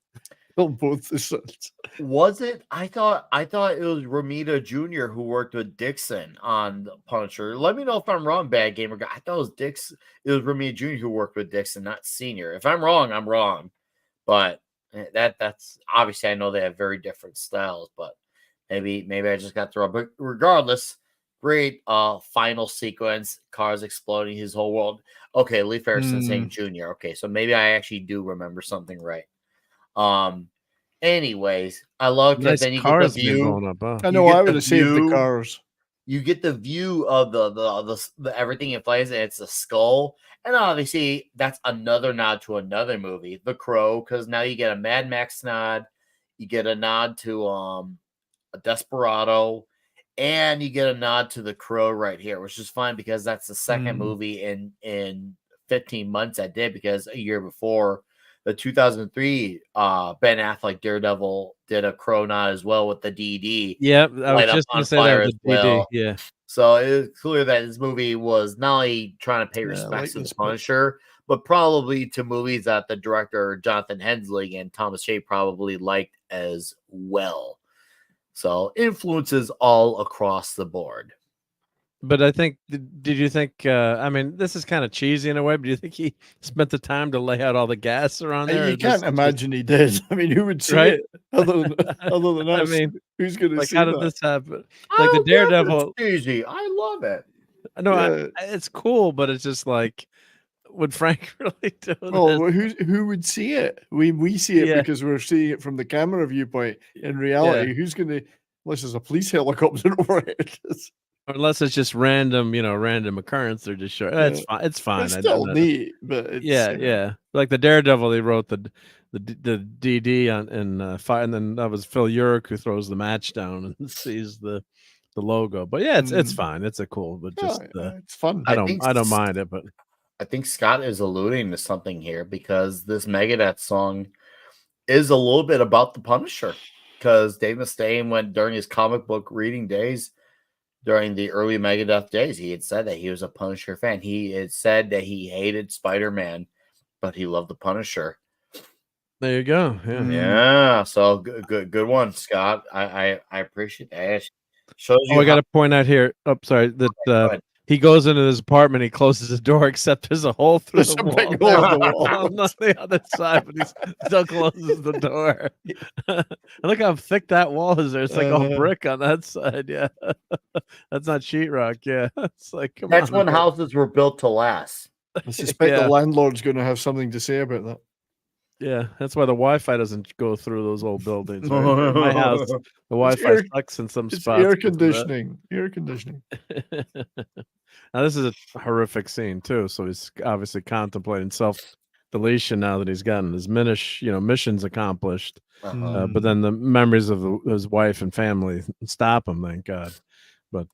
Killed both the sons. Was it? I thought it was Romita Jr. who worked with Dixon on the Punisher. Let me know if I'm wrong, Bad Gamer Guy. I thought it was Romita Jr. who worked with Dixon, not Senior. If I'm wrong, I'm wrong. But that's obviously, I know they have very different styles, but maybe I just got thrown. But regardless, great final sequence, cars exploding, his whole world. Okay, Lee Ferguson saying Junior. Okay, so maybe I actually do remember something right. Anyways, I love that. Then you get the view. I know. I would have saved the cars. You get the view of the everything in place, and it's a skull. And obviously, that's another nod to another movie, The Crow, because now you get a Mad Max nod, you get a nod to a Desperado, and you get a nod to The Crow right here, which is fine because that's the second movie in 15 months I did, because a year before, the 2003 Ben Affleck Daredevil did a Crow nod as well with the DD. Yep, I was just going to say that with the DD. Yeah. So it's clear that this movie was not only trying to pay respects to the Punisher, but probably to movies that the director Jonathan Hensleigh and Thomas Shea probably liked as well. So influences all across the board. But I think, did you think, I mean, this is kind of cheesy in a way, but do you think he spent the time to lay out all the gas around there? You can't imagine he did. I mean, who would see it other than us? I mean, who's going to see how that? did this happen? Like the Daredevil. It's easy. I love it. No, it's cool, but it's just like, would Frank really do well, this? who would see it? We see it because we're seeing it from the camera viewpoint. In reality, who's going to, unless there's a police helicopter over it. Unless it's just random, random occurrence. They're just showing. It's fine. It's fine. It's still neat, but it's, yeah. Like the Daredevil, they wrote the DD on and fire, and then that was Phil Urich who throws the match down and sees the logo. But yeah, it's fine. It's a cool, but just it's fun. I don't mind it, but I think Scott is alluding to something here because this Megadeth song is a little bit about the Punisher. Because Dave Mustaine went during his comic book reading days. During the early Megadeth days, he had said that he was a Punisher fan. He had said that he hated Spider-Man, but he loved the Punisher. There you go. Yeah. Yeah. So good one, Scott. I appreciate that. Shows you. I got to point out here. Oh, sorry. That he goes into his apartment. He closes the door, except there's a hole through the wall. On the other side, but he still closes the door. And look how thick that wall is. There, it's like all brick on that side. Yeah, that's not sheetrock. Yeah, it's like that's when houses were built to last. I suspect the landlord's going to have something to say about that. Yeah, that's why the Wi-Fi doesn't go through those old buildings. Right? In my house, the Wi-Fi sucks in some spots. Air conditioning. Air conditioning. Now this is a horrific scene too. So he's obviously contemplating self-deletion now that he's gotten his missions accomplished. But then the memories of his wife and family stop him. Thank God. But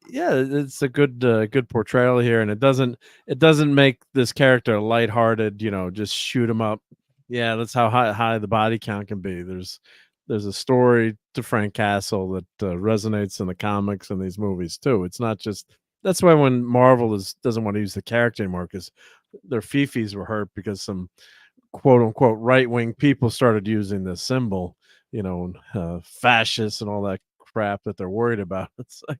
yeah, it's a good portrayal here, and it doesn't make this character lighthearted. Just shoot him up. Yeah, that's how high the body count can be. There's a story to Frank Castle that resonates in the comics and these movies too. It's not just. That's why when Marvel doesn't want to use the character anymore, because their fifis were hurt because some quote unquote right wing people started using the symbol, fascists and all that crap that they're worried about. It's like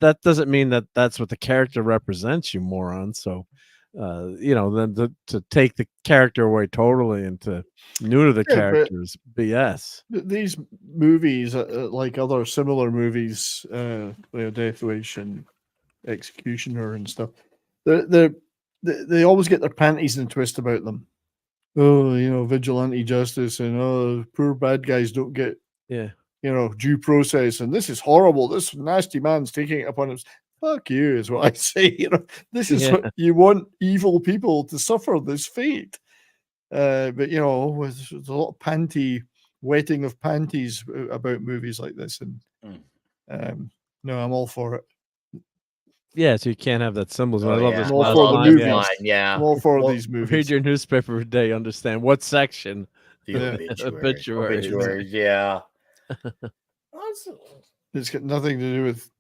that doesn't mean that that's what the character represents, you moron. So then to take the character away totally and to neuter the characters, BS. These movies, like other similar movies, Death Wish and Executioner and stuff, they always get their panties in a twist about them. Oh, vigilante justice, and poor bad guys don't get due process, and this is horrible. This nasty man's taking it upon him. Fuck you, is what I say. This is what you want evil people to suffer this fate. But there's a lot of wetting of panties about movies like this, and no, I'm all for it. Yeah, so you can't have that symbolism. I love this. I'm all for the movies. I'm all for these movies. Read your newspaper today. Understand what section. The obituaries. Yeah. It's got nothing to do with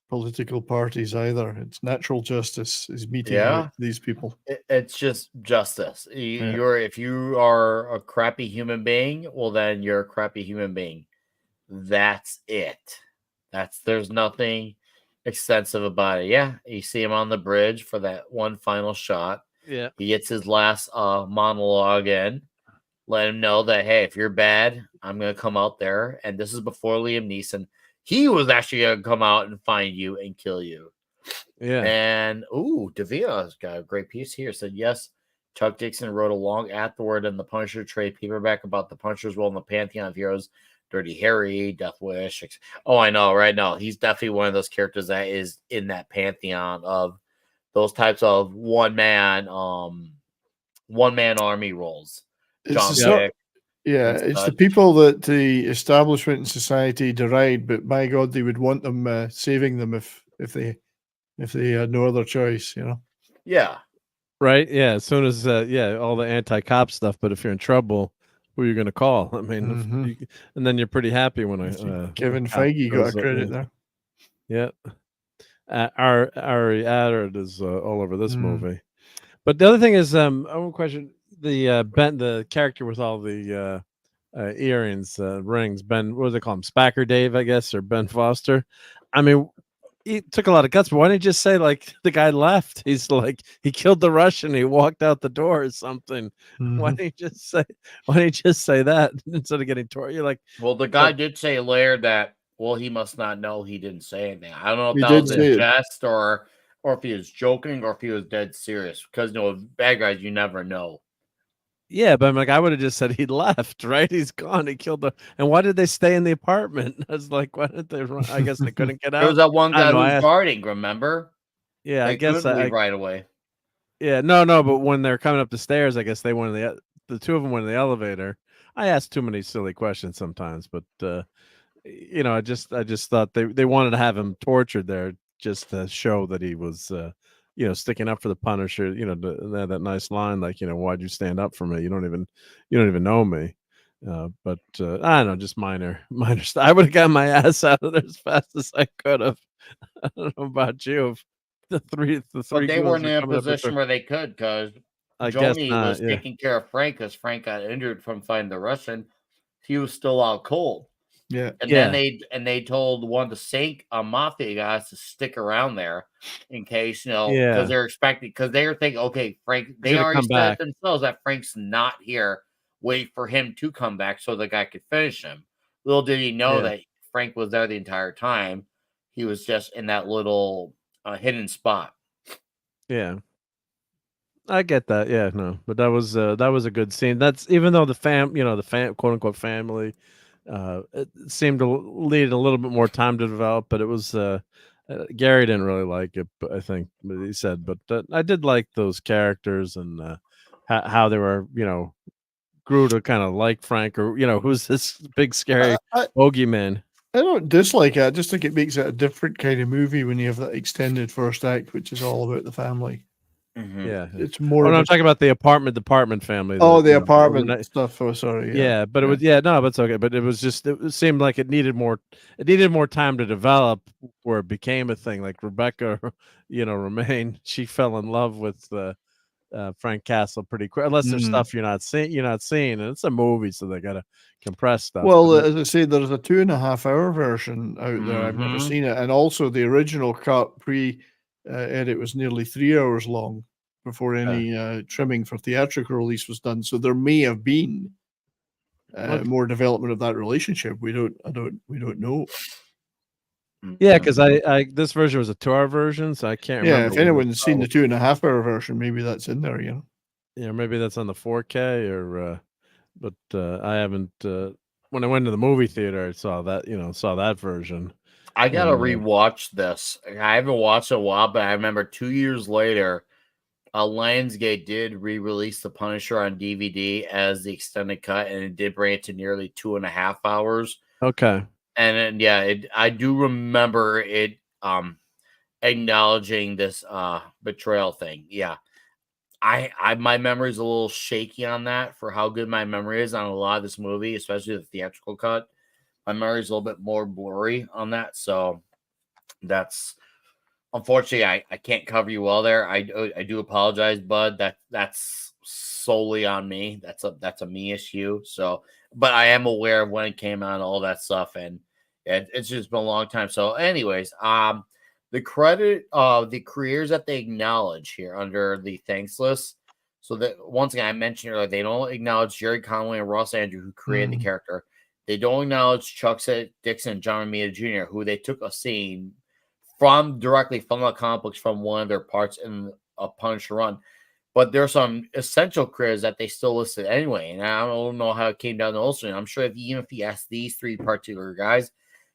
political parties either. It's natural justice is meeting these people. It's just justice. If you are a crappy human being, well, then you're a crappy human being. That's it. There's nothing extensive about it. Yeah, you see him on the bridge for that one final shot. Yeah, he gets his last monologue in. Let him know that, hey, if you're bad, I'm gonna come out there. And this is before Liam Neeson. He was actually gonna come out and find you and kill you. Yeah. And Davina's got a great piece here. Said yes, Chuck Dixon wrote a long afterward in the Punisher trade paperback about the Punisher's role in the pantheon of heroes. Dirty Harry, Death Wish. Oh, I know, right? No, he's definitely one of those characters that is in that pantheon of those types of one man army roles. It's the people that the establishment and society deride, but by God, they would want them saving them if they had no other choice, Yeah. Right. Yeah. As soon as all the anti-cop stuff. But if you're in trouble, who are you going to call? I mean, and then you're pretty happy when Kevin Feige got a credit there. Yeah. Ari Ader is all over this movie. But the other thing is, I want to question the character with all the earrings, rings. Ben, what do they call him? Spacker Dave, I guess, or Ben Foster. I mean, he took a lot of guts, but why didn't he just say like the guy left? He's like he killed the Russian, he walked out the door or something. Why didn't he just say that instead of getting torn? You're like, well, the guy did say later that he must not know he didn't say anything. I don't know if that was a jest or if he was joking or if he was dead serious, because bad guys you never know. Yeah, but I'm like, I would have just said he left, right? He's gone. He killed the. And why did they stay in the apartment? I was like, why didn't they run? I guess they couldn't get out. There was that one I don't guy know. who I was asked, guarding. Remember? yeah, I They guess couldn't leave right away. Yeah, no, but when they're coming up the stairs, I guess they went in the two of them went in the elevator. I ask too many silly questions sometimes, but I just thought they wanted to have him tortured there just to show that he was sticking up for the Punisher. That nice line like, why'd you stand up for me? You don't even know me. But I don't know, just minor stuff. I would have got my ass out of there as fast as I could have. I don't know about you. If the three But they goons weren't are in a coming up with position where they could, because I guess Joni not, was yeah. taking care of Frank, because Frank got injured from fighting the Russian. He was still out cold. Yeah. And then they told one of the Sank mafia guys to stick around there in case, because they're expecting, because they were thinking, okay, Frank, they gonna already come said back. themselves that Frank's not here. Wait for him to come back so the guy could finish him. Little did he know that Frank was there the entire time. He was just in that little hidden spot. Yeah. I get that. Yeah, no. But that was a good scene. That's even though the quote unquote family it seemed to need a little bit more time to develop, but it was Gerry didn't really like it, but I think he said, but I did like those characters and how they were, grew to kind of like Frank, or who's this big scary bogeyman. I don't dislike it. I just think it makes it a different kind of movie when you have that extended first act, which is all about the family. Yeah, It's more. Oh, no, I'm talking about the apartment family. Oh, the you know, apartment overnight- stuff. Oh, sorry. Yeah, but it was no, but it's okay. But it seemed like it needed more time to develop where it became a thing. Like Rebecca, Romaine, she fell in love with Frank Castle pretty quick. Unless there's stuff you're not seeing, and it's a movie, so they gotta compress stuff. Well, But as I say, there's a 2.5-hour version out there. I've never seen it, and also the original cut edit was nearly 3 hours long before any trimming for theatrical release was done. So there may have been more development of that relationship. We don't know. Yeah, because I this version was a 2-hour version, so I can't remember. Yeah, if anyone's seen the 2.5-hour version, maybe that's in there. Yeah, maybe that's on the 4K or, but I haven't. When I went to the movie theater, I saw that version. I gotta rewatch this. I haven't watched it in a while, but I remember 2 years later, Lionsgate did re-release The Punisher on DVD as the extended cut, and it did bring it to nearly 2.5 hours. Okay. And then, I do remember it acknowledging this betrayal thing. Yeah. My memory is a little shaky on that for how good my memory is on a lot of this movie, especially the theatrical cut. My memory is a little bit more blurry on that, so that's unfortunately I can't cover you well there. I do apologize, bud. That's solely on me. That's a me issue. So, but I am aware of when it came out and all that stuff, and it's just been a long time. So, anyways, the credit of the careers that they acknowledge here under the thanks list. So that once again, I mentioned earlier, they don't acknowledge Gerry Conway and Ross Andrew, who created the character. They don't acknowledge Chuck Dixon and John Romita Jr., who they took a scene directly from the comic books from one of their parts in a Punisher run. But there's some essential careers that they still listed anyway. And I don't know how it came down to Olsen. I'm sure even if you ask these three particular guys,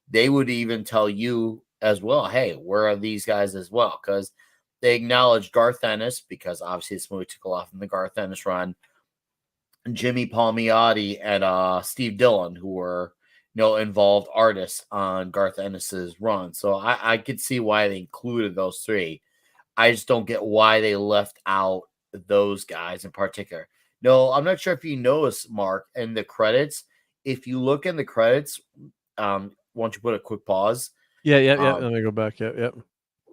they would even tell you as well, hey, where are these guys as well? Because they acknowledge Garth Ennis, because obviously this movie took a lot from the Garth Ennis run, Jimmy Palmiotti and Steve Dillon, who were involved artists on Garth Ennis's run. So I could see why they included those three. I just don't get why they left out those guys in particular. No, I'm not sure if you noticed, Mark, in the credits. If you look in the credits, once you put a quick pause. Yeah. Let me go back. Yep.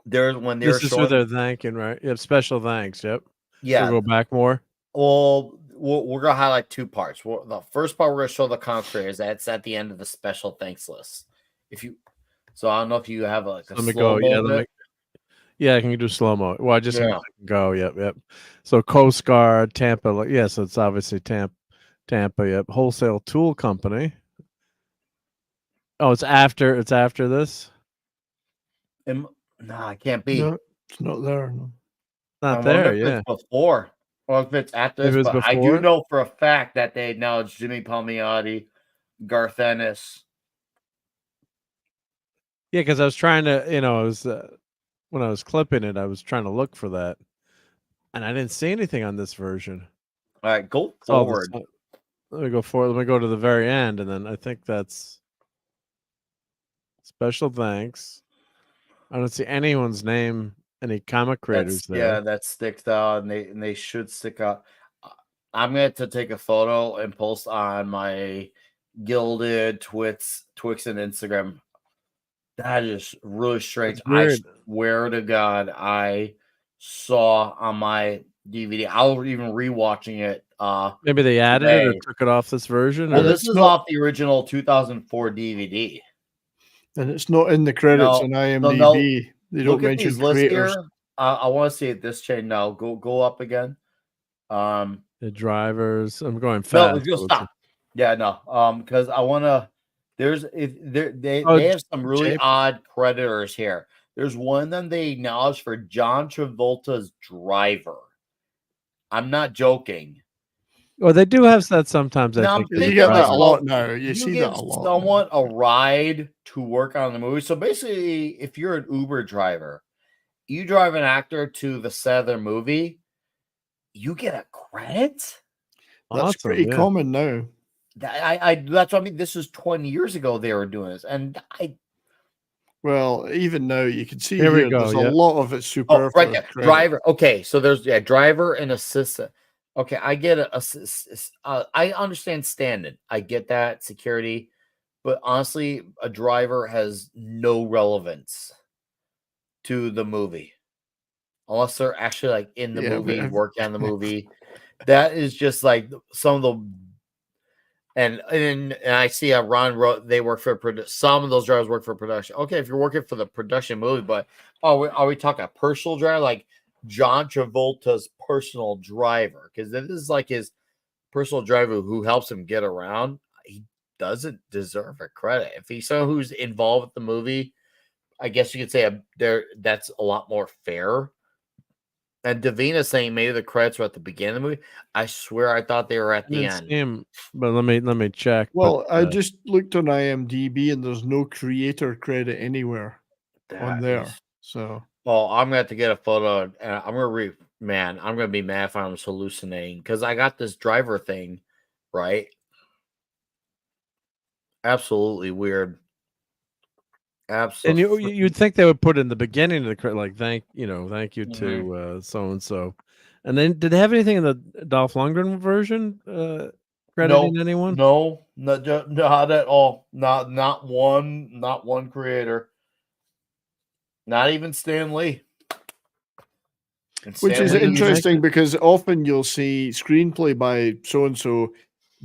There's when they're this is who they're thanking, right? Yep. Special thanks. Yep. Yeah. We'll go back more. Well, we're gonna highlight two parts. The first part we're gonna show the concrete is that's at the end of the special thanks list. So I don't know if you have let me go. Yeah, I can do slow mo. Well, I just go. Yep. So Coast Guard, Tampa. Yeah, so it's obviously Tampa. Yep. Wholesale Tool Company. Oh, it's after this. No, it can't be. No, it's not there. No. Not there. Yeah. Before. Or if it's at Maybe this, it was but I do before? know for a fact that they acknowledged Jimmy Palmiotti, Garth Ennis. Yeah, because I was trying to, I was when I was clipping it, I was trying to look for that, and I didn't see anything on this version. All right, go It's all this- forward. Let me go forward. Let me go to the very end, and then I think that's special thanks. I don't see anyone's name, any comic creators there. That sticks out, and they should stick out. I'm going to take a photo and post on my Gilded Twix and Instagram. That is really strange. I swear to God, I saw on my DVD. I was even rewatching it. Maybe they added it or took it off this version. Well, or? this is off the original 2004 DVD. And it's not in the credits on IMDb. No. They don't mention creators. Here. I want to see it this chain now. Go up again. The drivers. I'm going fast. No, stop. Yeah, no. Because I want to. They have some really odd predators here. There's one of them they acknowledged for John Travolta's driver. I'm not joking. Well, they do have that sometimes. I think you get that a lot now. You see give that a lot. Someone a ride to work on the movie. So basically, if you're an Uber driver, you drive an actor to the set of their movie, you get a credit. That's pretty common now. That's what I mean. This is 20 years ago they were doing this, and Well, even now you can see here we here, go, there's a lot of it superfluous. Right there. Driver. Okay, so there's driver and assistant. Okay, I get I understand standing. I get that security, but honestly, a driver has no relevance to the movie unless they're actually like in the movie, working on the movie. That is just like some of the. And I see Ron wrote they work for some of those drivers work for production. Okay, if you're working for the production movie, but are we talking a personal driver like John Travolta's personal driver? Because this is like his personal driver who helps him get around. He doesn't deserve a credit. If he's someone who's involved with the movie, I guess you could say that's a lot more fair. And Davina saying maybe the credits were at the beginning of the movie. I swear I thought they were at the end. But let me check. Well, I just looked on IMDb and there's no creator credit anywhere on there. So I'm gonna have to get a photo and I'm gonna be mad if I'm hallucinating because I got this driver thing, right? Absolutely weird. Absolutely. And you'd think they would put in the beginning of the credit, like thank you to so and so. And then did they have anything in the Dolph Lundgren version crediting anyone? No, not at all. Not one creator. Not even Stan Lee. Which is interesting because often you'll see screenplay by so and so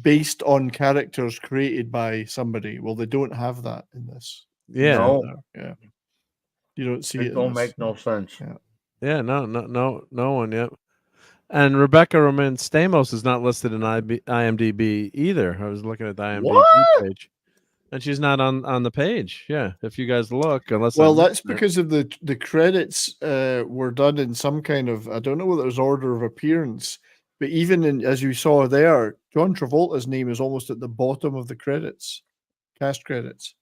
based on characters created by somebody. Well, they don't have that in this. Yeah. No. Yeah. You don't see it. Don't make no sense. Yeah, no one yet. And Rebecca Romaine Stamos is not listed in IMDb either. I was looking at the IMDb page, and she's not on the page. Yeah, if you guys look, that's because of the credits were done in some kind of, I don't know whether it was order of appearance, but even as you saw there, John Travolta's name is almost at the bottom of the credits, cast credits.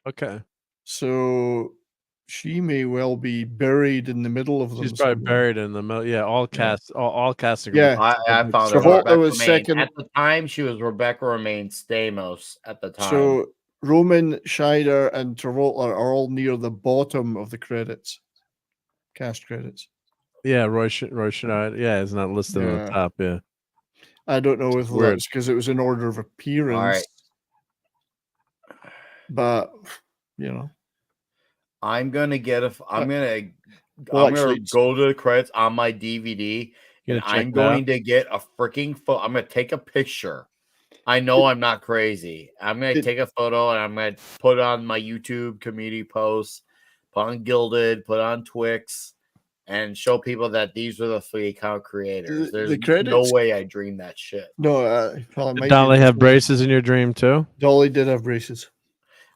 Okay. So she may well be buried in the middle of them. She's probably buried in the middle. Yeah, all casting. Yeah, I found Travolta was second at the time. She was Rebecca Romaine Stamos at the time. So Roman, Scheider, and Travolta are all near the bottom of the credits, cast credits. Yeah, Roy Schneider. Yeah, it's not listed on the top. Yeah, I don't know if that's because it was in order of appearance. All right. But I'm gonna go to the credits on my DVD, and I'm going to get a freaking photo. I'm gonna take a picture. I know I'm not crazy. I'm gonna take a photo and I'm gonna put it on my YouTube community posts, put on Gilded, put on Twix, and show people that these are the 3 account creators. There's no way I dreamed that shit. No, did Dolly have braces in your dream too? Dolly did have braces.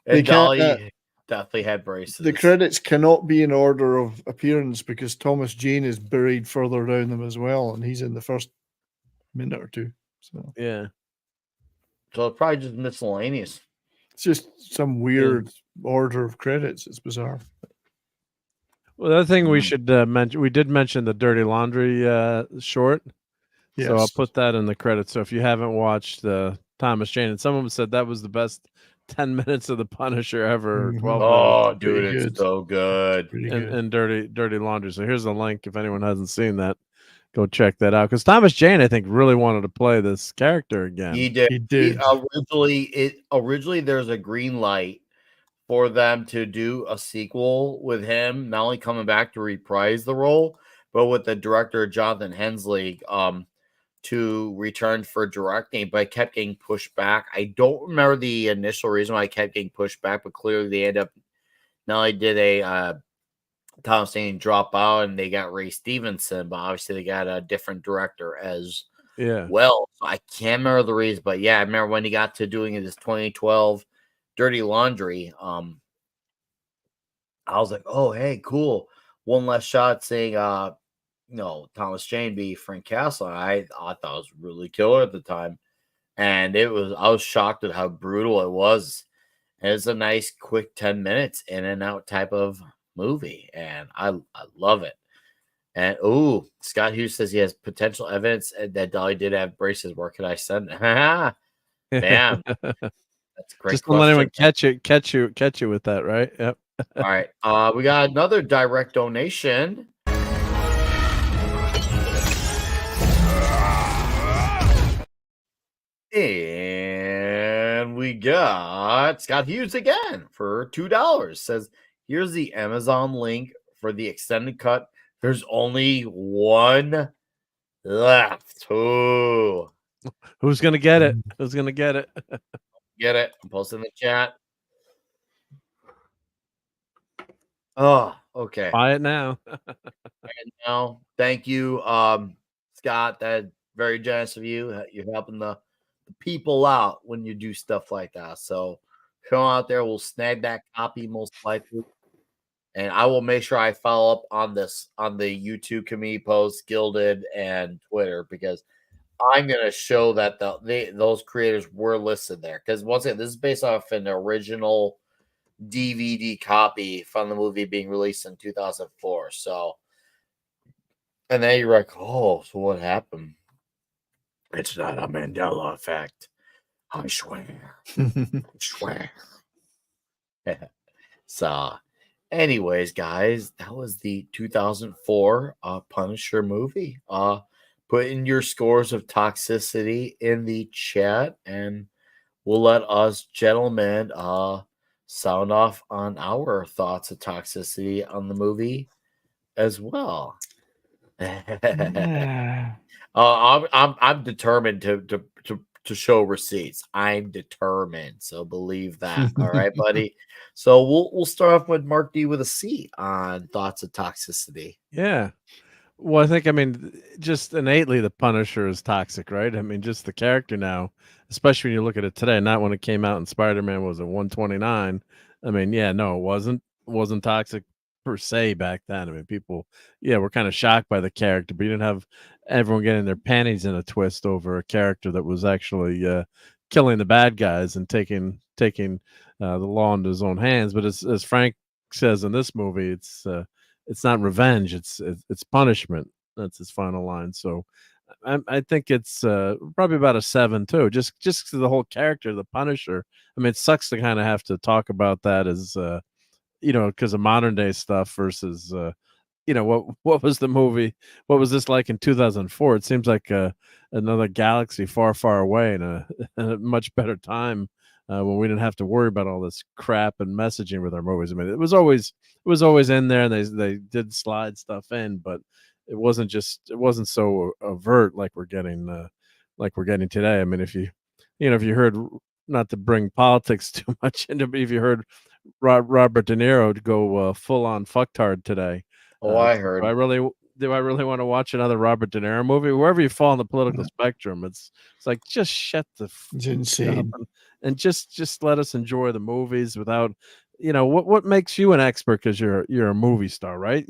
And Dolly definitely had braces. The credits cannot be in order of appearance because Thomas Jane is buried further down them as well, and he's in the first minute or two. So Yeah. So it's probably just miscellaneous. it's just some weird order of credits. It's bizarre. Well, the other thing we should mention, we did mention the Dirty Laundry short. So I'll Yes. put that in the credits. So if you haven't watched Thomas Jane, and some of them said that was the best 10 minutes of The Punisher ever, or 12 minutes. Oh, dude, it's so good. And Dirty Laundry. So here's the link if anyone hasn't seen that. Go check that out. Because Thomas Jane, I think, really wanted to play this character again. He did. He did. Originally there's a green light for them to do a sequel with him, not only coming back to reprise the role, but with the director Jonathan Hensley to return for directing, but it kept getting pushed back. I don't remember the initial reason why it kept getting pushed back, but clearly they end up not only did a Thomas Jane drop out and they got Ray Stevenson, but obviously they got a different director as well. So I can't remember the reason, but yeah, I remember when he got to doing this 2012 Dirty Laundry. I was like, oh, hey, cool. One less shot saying, Thomas Jane be Frank Castle. I thought it was really killer at the time. And I was shocked at how brutal it was. And it's a nice, quick 10 minutes in and out type of movie. And I love it. And Scott Hughes says he has potential evidence that Dolly did have braces. Where could I send it? Damn. That's a great. Just don't let anyone catch you with that, right? Yep. All right. We got another direct donation. And we got Scott Hughes again for $2. Says, here's the Amazon link for the extended cut. There's only one left. Ooh. Who's going to get it? Who's going to get it? Get it. I'm posting in the chat. Oh, okay. Buy it now. Thank you, Scott. That's very generous of you. You're helping the people out when you do stuff like that. So come out there. We'll snag that copy most likely. And I will make sure I follow up on this on the YouTube community post, Gilded, and Twitter, because I'm going to show that those creators were listed there. Because once again, this is based off an original DVD copy from the movie being released in 2004. So, and then you're like, oh, so what happened? It's not a Mandela effect. I swear. I swear. So, anyways, guys, that was the 2004 Punisher movie. Put in your scores of toxicity in the chat, and we'll let us gentlemen sound off on our thoughts of toxicity on the movie as well. I'm determined to show receipts. I'm determined, so believe that. All right, buddy. So we'll start off with Mark D with a C on thoughts of toxicity. Yeah. Well, I mean, just innately the Punisher is toxic, right? I mean, just the character now, especially when you look at it today, not when it came out in Spider-Man, was it 129? I mean, yeah, no, it wasn't toxic per se back then. I mean, people, were kind of shocked by the character, but you didn't have everyone getting their panties in a twist over a character that was actually killing the bad guys and taking the law into his own hands. But as Frank says in this movie, it's not revenge, it's punishment. That's his final line. So I think it's probably about a 7 too, just to the whole character of the Punisher. I mean, it sucks to kind of have to talk about that as because of modern day stuff versus what was the movie, what was this like in 2004? It seems like another galaxy far away, and a much better time when we didn't have to worry about all this crap and messaging with our movies. I mean, it was always in there, and they did slide stuff in, but it wasn't so overt like we're getting today. I mean, if you heard, not to bring politics too much into, but if you heard Robert De Niro to go full on fucktard today. I heard. Do I really want to watch another Robert De Niro movie? Wherever you fall on the political spectrum, it's like, just shut the it's insane. And just let us enjoy the movies without, what makes you an expert? Because you're a movie star, right?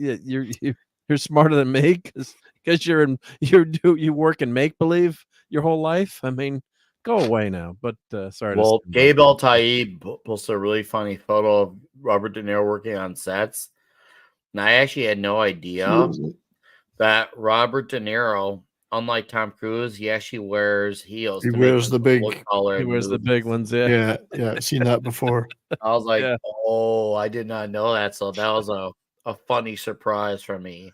You're smarter than me because you work in make believe your whole life. I mean, go away now. But sorry. Well, Gabe El Taib posted a really funny photo of Robert De Niro working on sets. And I actually had no idea that Robert De Niro, unlike Tom Cruise, he actually wears heels. He wears the big. He wears the big ones. Yeah. Yeah. I've seen that before. I was like, oh, I did not know that. So that was a funny surprise for me.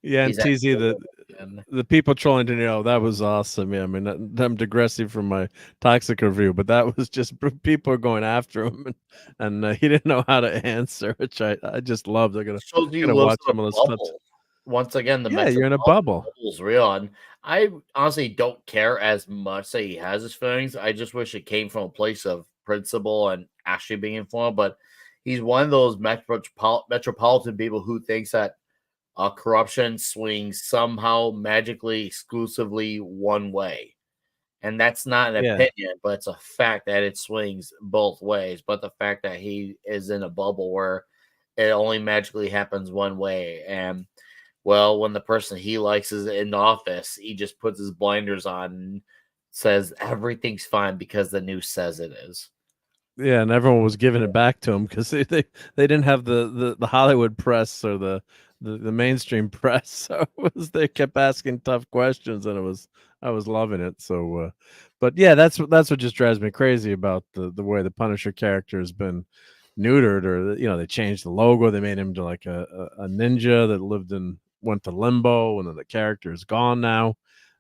Yeah, and TZ, the people trolling De Niro, that was awesome. Yeah, I mean, I'm digressing from my toxic review, but that was just people going after him, and he didn't know how to answer, which I just loved. I'm gonna watch some of those clips. Once again, you're in a bubble. Is real, and I honestly don't care as much that he has his feelings. I just wish it came from a place of principle and actually being informed. But he's one of those metropolitan people who thinks that corruption swings somehow magically exclusively one way. And that's not an opinion, but it's a fact that it swings both ways. But the fact that he is in a bubble where it only magically happens one way. And well, when the person he likes is in office, he just puts his blinders on and says everything's fine because the news says it is. Yeah, and everyone was giving it back to him because they didn't have the Hollywood press or the mainstream press, so they kept asking tough questions, and I was loving it. So, but yeah, that's what just drives me crazy about the way the Punisher character has been neutered, or they changed the logo, they made him to like a ninja that went to limbo, and then the character is gone now.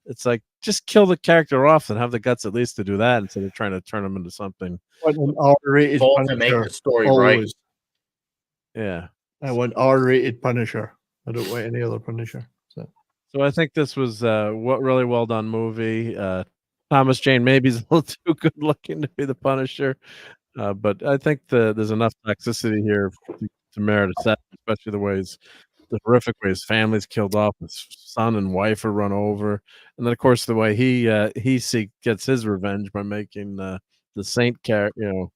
It's like, just kill the character off and have the guts at least to do that instead of trying to turn him into something. An R-rated to make the story right. Yeah. I want R-rated Punisher. I don't want any other Punisher. So I think this was what really well done movie. Thomas Jane maybe is a little too good looking to be the Punisher, but I think there's enough toxicity here to merit a set, especially the horrific way his family's killed off, his son and wife are run over, and then of course the way he gets his revenge by making the Saint character,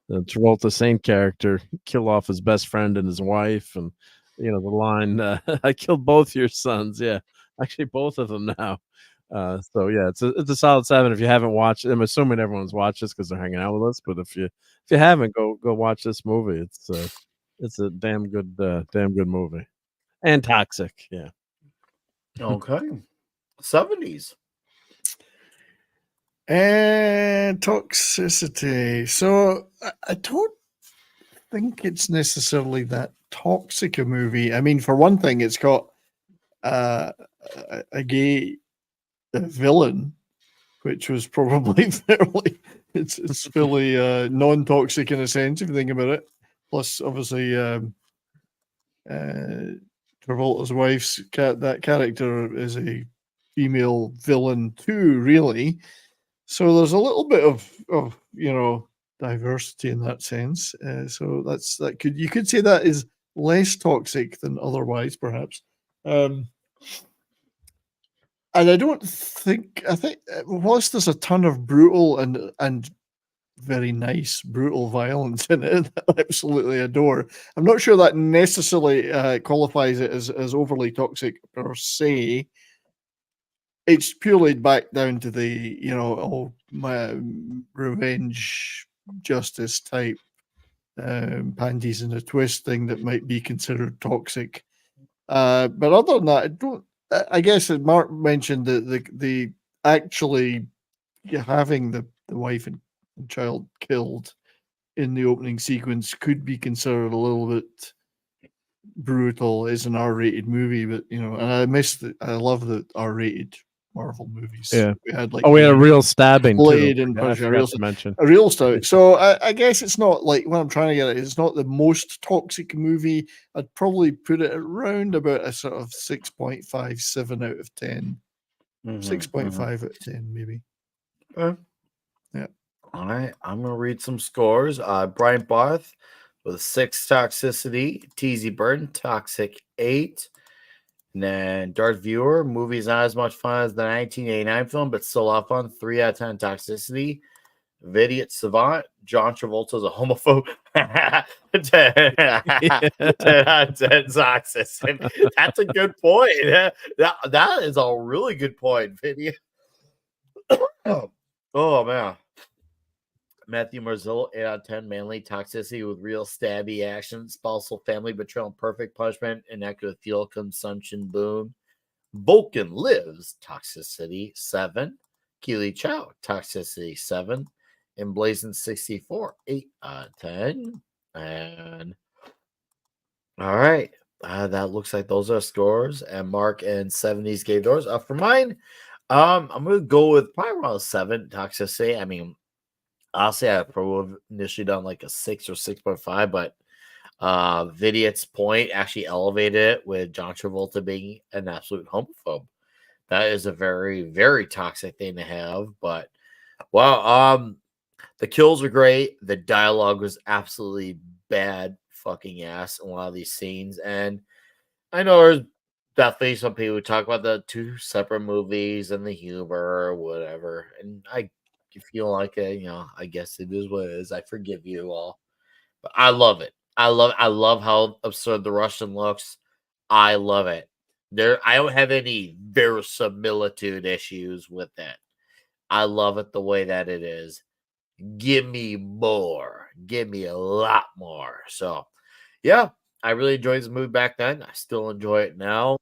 the Travolta Saint character, kill off his best friend and his wife, and the line, "I killed both your sons." Yeah, actually both of them now. So yeah, it's a solid 7. If you haven't watched, I'm assuming everyone's watched this because they're hanging out with us. But if you haven't, go watch this movie. It's a damn good movie. And toxic, yeah. Okay. 70s. And toxicity. So I don't think it's necessarily that toxic a movie. I mean, for one thing, it's got a gay villain, which was probably fairly it's fairly non-toxic in a sense if you think about it. Plus, obviously, Travolta's wife's that character is a female villain too, really. So there's a little bit of diversity in that sense. So you could say that is less toxic than otherwise, perhaps. And I think whilst there's a ton of brutal and very nice brutal violence in it that I absolutely adore, I'm not sure that necessarily qualifies it as overly toxic per se. It's purely back down to the my revenge justice type panties in a twist thing that might be considered toxic. But other than that, I guess Mark mentioned the actually having the wife and child killed in the opening sequence could be considered a little bit brutal. It's an R-rated movie, but and I love the R-rated Marvel movies. Yeah, we had we had a real stabbing. Blade and Punisher, a real stabbing. So I guess it's not like what I'm trying to get at. It's not the most toxic movie. I'd probably put it around about a sort of 6.57 out of 10. 6.5 out of 10, maybe. Yeah. All right, I'm gonna read some scores. Brian Barth with 6 toxicity. TZ Burton toxic 8. And then Darth Viewer, movie's not as much fun as the 1989 film, but still a lot of fun. 3 out of 10 toxicity. Vidiot Savant, John Travolta's a homophobe. 10 out of 10 toxicity. That's a good point. That is a really good point, Vidiot. Oh, man. Matthew Marzillo, 8 out of 10, manly toxicity with real stabby action, spousal family betrayal, perfect punishment, inaccurate fuel consumption boom. Vulcan lives, toxicity 7. Keely Chow, toxicity 7. Emblazoned 64, 8 out of 10. And all right, that looks like those are scores. And Mark and 70s gave doors. For mine, I'm gonna go with probably around 7 toxicity. I mean, honestly, I probably initially done like a 6 or 6.5, but Vidiot's point actually elevated it with John Travolta being an absolute homophobe. That is a very, very toxic thing to have. But well, the kills are great. The dialogue was absolutely bad fucking ass in a lot of these scenes. And I know there's definitely some people who talk about the 2 separate movies and the humor or whatever. And I feel like I guess it is what it is. I forgive you all. But I love it. I love how absurd the Russian looks. I love it. I don't have any verisimilitude issues with it. I love it the way that it is. Give me more. Give me a lot more. So, yeah, I really enjoyed this movie back then. I still enjoy it now.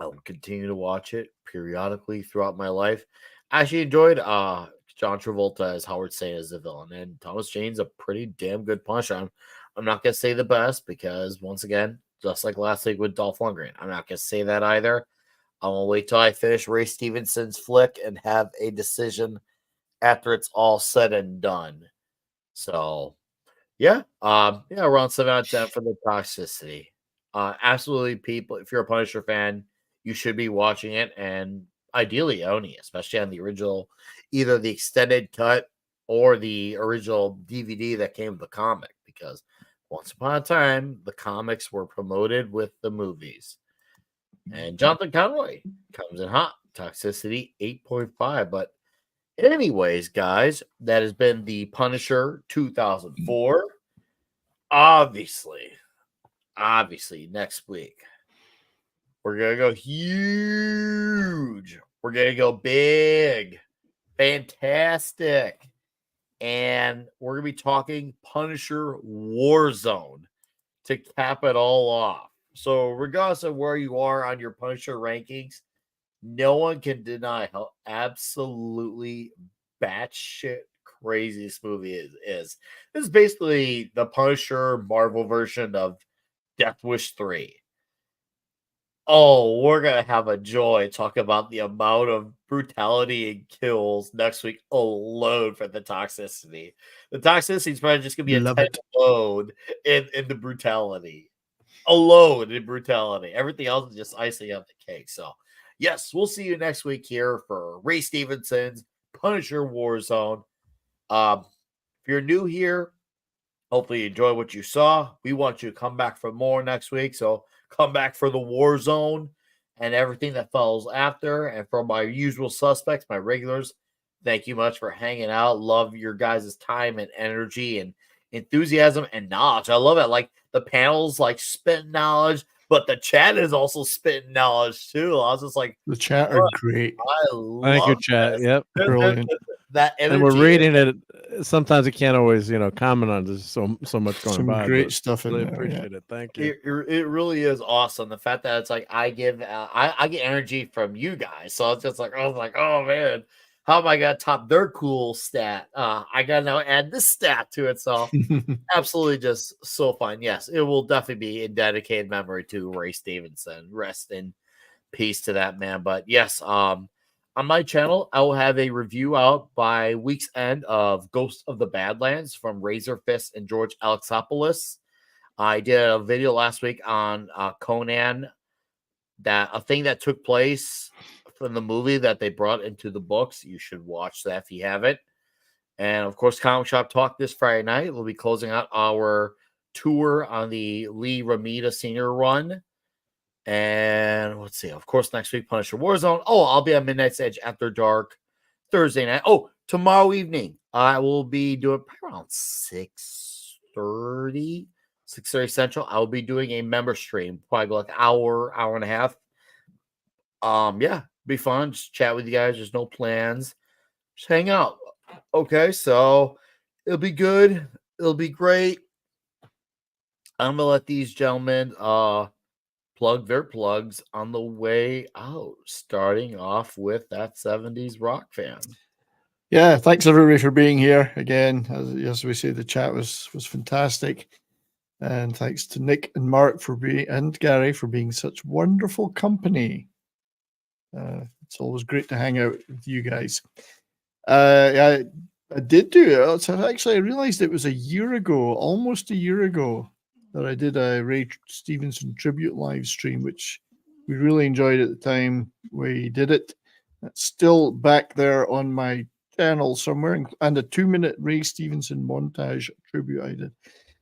I'll continue to watch it periodically throughout my life. I actually enjoyed John Travolta as Howard Saint as the villain, and Thomas Jane's a pretty damn good Punisher. I'm not gonna say the best because once again, just like last week with Dolph Lundgren, I'm not gonna say that either. I'm gonna wait till I finish Ray Stevenson's flick and have a decision after it's all said and done. So yeah, around 7 out of 10 for the toxicity. Absolutely, people, if you're a Punisher fan, you should be watching it and ideally owning it, especially on the original, either the extended cut or the original DVD that came with the comic, because once upon a time, the comics were promoted with the movies. And Jonathan Conroy comes in hot, toxicity 8.5. But anyways, guys, that has been the Punisher 2004. Obviously, next week, we're going to go huge. We're going to go big, fantastic. And we're going to be talking Punisher Warzone to cap it all off. So regardless of where you are on your Punisher rankings, no one can deny how absolutely batshit crazy this movie is. This is basically the Punisher Marvel version of Death Wish 3. Oh, we're going to have a joy talk about the amount of brutality and kills next week alone for the toxicity. The toxicity is probably just going to be a 10 load in the brutality. Alone in brutality. Everything else is just icing on the cake. So, yes, we'll see you next week here for Ray Stevenson's Punisher Warzone. If you're new here, hopefully you enjoy what you saw. We want you to come back for more next week. So, come back for the Warzone and everything that follows after. And for my usual suspects, my regulars, thank you much for hanging out. Love your guys' time and energy and enthusiasm and knowledge. I love it. Like the panels, like spitting knowledge, but the chat is also spitting knowledge too. I was just like, the chat are great. I love Thank you, chat. this. Yep. Brilliant. That energy. And we're reading it. Sometimes I can't always, comment on. There's so much going Some by. great stuff in really there. appreciate it. Thank you. It really is awesome. The fact that it's like I get energy from you guys, so it's just like I was like, oh man, how am I gonna top their cool stat? I gotta now add this stat to it. So absolutely just so fun. Yes, it will definitely be in dedicated memory to Ray Stevenson. Rest in peace to that man. But yes, on my channel, I will have a review out by week's end of Ghost of the Badlands from Razor Fist and George Alexopoulos. I did a video last week on Conan, that a thing that took place from the movie that they brought into the books. You should watch that if you haven't. And of course, Comic Shop Talk this Friday night. We'll be closing out our tour on the Lee Ramita Senior Run. And let's see, of course, next week, Punisher Warzone. Oh, I'll be on Midnight's Edge After Dark Thursday night. Oh, tomorrow evening, I will be doing probably around 6:30 Central. I will be doing a member stream, probably go like hour and a half. Yeah, be fun. Just chat with you guys. There's no plans. Just hang out. Okay, so it'll be good. It'll be great. I'm gonna let these gentlemen plug their plugs on the way out, starting off with that 70s rock fan. Yeah, thanks everybody for being here again. As we say, the chat was fantastic, and thanks to Nick and Mark and Gary for being such wonderful company. It's always great to hang out with you guys. I did do it. So actually, I realized it was almost a year ago, that I did a Ray Stevenson tribute live stream, which we really enjoyed at the time we did it. It's still back there on my channel somewhere, and a 2-minute Ray Stevenson montage tribute I did.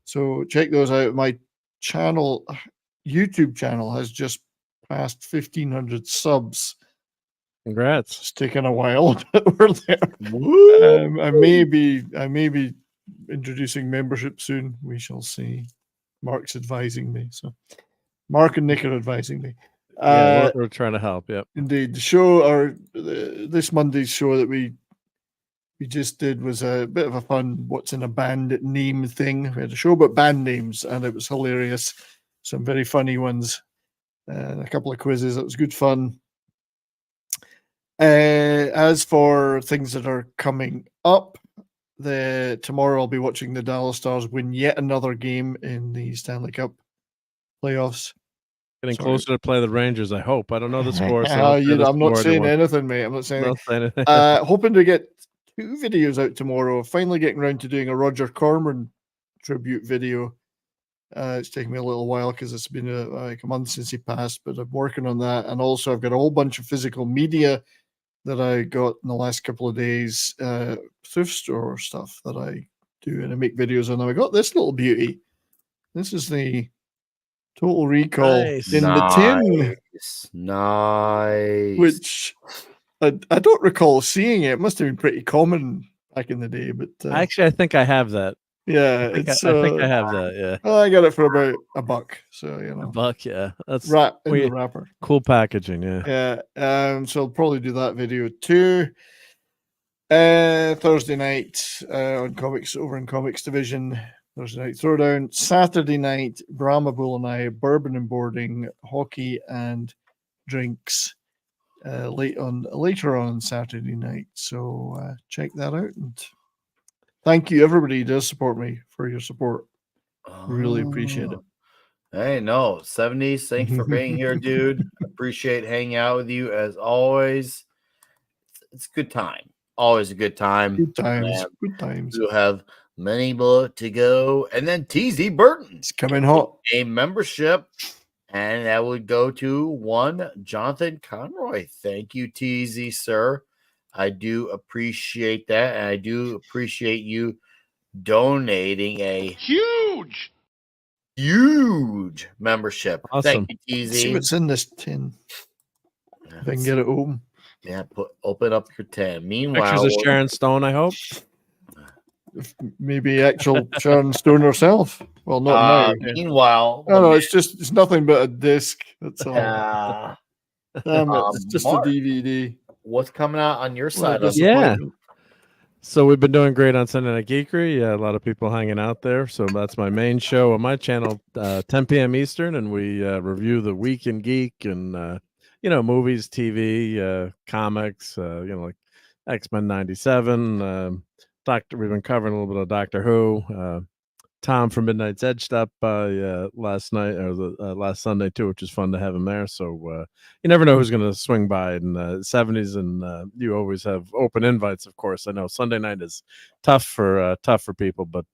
So check those out. My channel, YouTube channel, has just passed 1,500 subs. Congrats! It's taken a while, but we're there. I may be introducing membership soon. We shall see. Mark's advising me, so Mark and Nick are advising me. Yeah, we're trying to help. Yep, indeed. The show, this Monday's show that we just did, was a bit of a fun "what's in a band" name thing. We had a show about band names, and it was hilarious. Some very funny ones, and a couple of quizzes. It was good fun. As for things that are coming up, tomorrow I'll be watching the Dallas Stars win yet another game in the Stanley Cup playoffs. Getting closer to play the Rangers, I hope. I don't know the score. So I'm not saying anything, mate. I'm not saying anything. Hoping to get 2 videos out tomorrow. Finally getting around to doing a Roger Corman tribute video. It's taken me a little while because it's been like a month since he passed, but I'm working on that. And also I've got a whole bunch of physical media that I got in the last couple of days, thrift store stuff that I do, and I make videos on. I got this little beauty. This is the Total Recall in the tin. Nice. Which I don't recall seeing it. It must have been pretty common back in the day, but actually, I think I have that. Yeah, I think I have that. Yeah, I got it for about $1, so $1. Yeah, that's the wrapper. Cool packaging. Yeah. So I'll probably do that video too. Thursday night on Comics, over in Comics Division. Thursday night Throwdown. Saturday night, Brahma Bull and I, bourbon and boarding, hockey and drinks. Later on Saturday night. So check that out, and thank you everybody who does support me for your support. Really appreciate it. Hey, no, 70s. Thanks for being here, dude. Appreciate hanging out with you as always. It's a good time. Always a good time. Good times. Good times. We'll have many more to go. And then TZ Burton. It's coming hot. A membership. And that would go to one Jonathan Conroy. Thank you, TZ, sir. I do appreciate that. And I do appreciate you donating a huge membership. Awesome. Thank you, TZ. Let's see what's in this tin. If I can get it open. Yeah, open up your tin. Meanwhile, pictures of Sharon Stone, I hope. Maybe actual Sharon Stone herself. Well, not now. Meanwhile, no, it's nothing but a disc. That's all. Damn it, it's just Mark, a DVD. What's coming out on your side? Yeah. So we've been doing great on Sunday Night Geekery. A lot of people hanging out there. So that's my main show on my channel, 10 p.m. Eastern, and we review the Week in Geek and movies, TV, comics. Like X-Men '97. We've been covering a little bit of Doctor Who. Tom from Midnight's Edge stopped by last night or last Sunday too, which is fun to have him there. So you never know who's going to swing by in the 70s, and you always have open invites. Of course, I know Sunday night is tough for people, but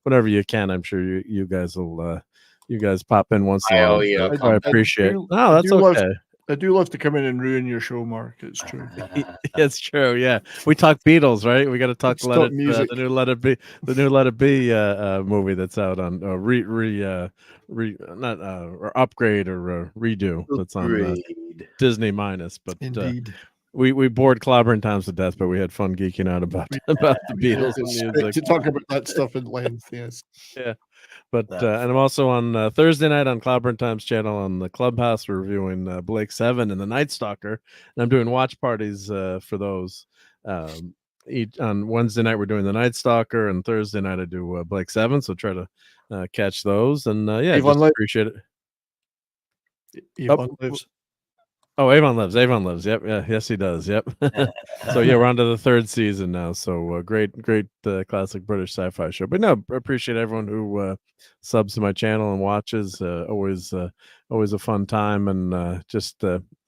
whenever you can, I'm sure you guys will. You guys pop in once in a while. Yeah. I appreciate. Oh, that's okay. I do love to come in and ruin your show, Mark. It's true. It's true. Yeah, we talk Beatles, right? We got to talk the new Let It Be, movie that's out on upgrade or redo. That's on Disney minus, but indeed. we bored Clobbering Times to death, but we had fun geeking out about the Beatles and It's music. to talk about that stuff at length. Yes. Yeah. But and I'm also on Thursday night on Clobbering Times channel on the Clubhouse. We're reviewing Blake 7 and the Night Stalker, and I'm doing watch parties for those. On Wednesday night we're doing the Night Stalker, and Thursday night I do Blake 7. So try to catch those, and yeah, Avon just appreciate it. Avon lives. Oh, Avon lives. Avon lives. Yep. Yeah. Yes, he does. Yep. So yeah, we're on to the 3rd season now. So great classic British sci-fi show. But no, appreciate everyone who subs to my channel and watches. Always a fun time, and just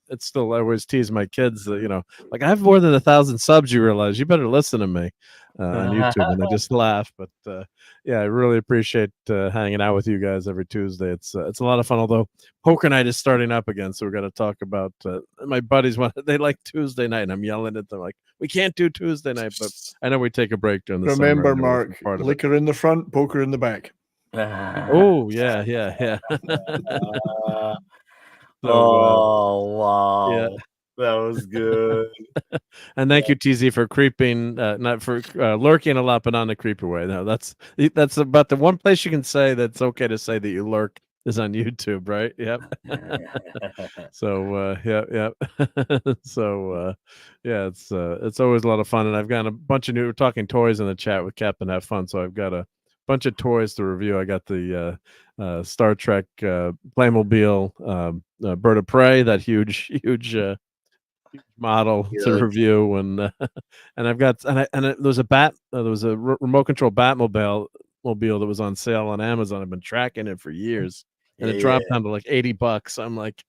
it's still, I always tease my kids that like, I have more than 1,000 subs. You realize you better listen to me on YouTube, and I just laugh. But yeah, I really appreciate hanging out with you guys every Tuesday. It's a lot of fun. Although poker night is starting up again, so we're going to talk about my buddies. They like Tuesday night, and I'm yelling at them like, we can't do Tuesday night. But I know we take a break during the Remember, summer. Mark, liquor in the front, poker in the back. Oh yeah. Wow. Yeah. That was good. And thank you, TZ, for creeping, not for lurking a lot, but not in a creepy way. No, that's about the one place you can say that's okay to say that you lurk is on YouTube, right? Yep. So yeah. So yeah, it's always a lot of fun, and I've got a bunch of we're talking toys in the chat with Captain Have Fun, so I've got a bunch of toys to review. I got the Star Trek Playmobil Bird of Prey, that huge model to review, and I've got there was a remote control Batmobile that was on sale on Amazon. I've been tracking it for years, and it dropped down to like $80. I'm like,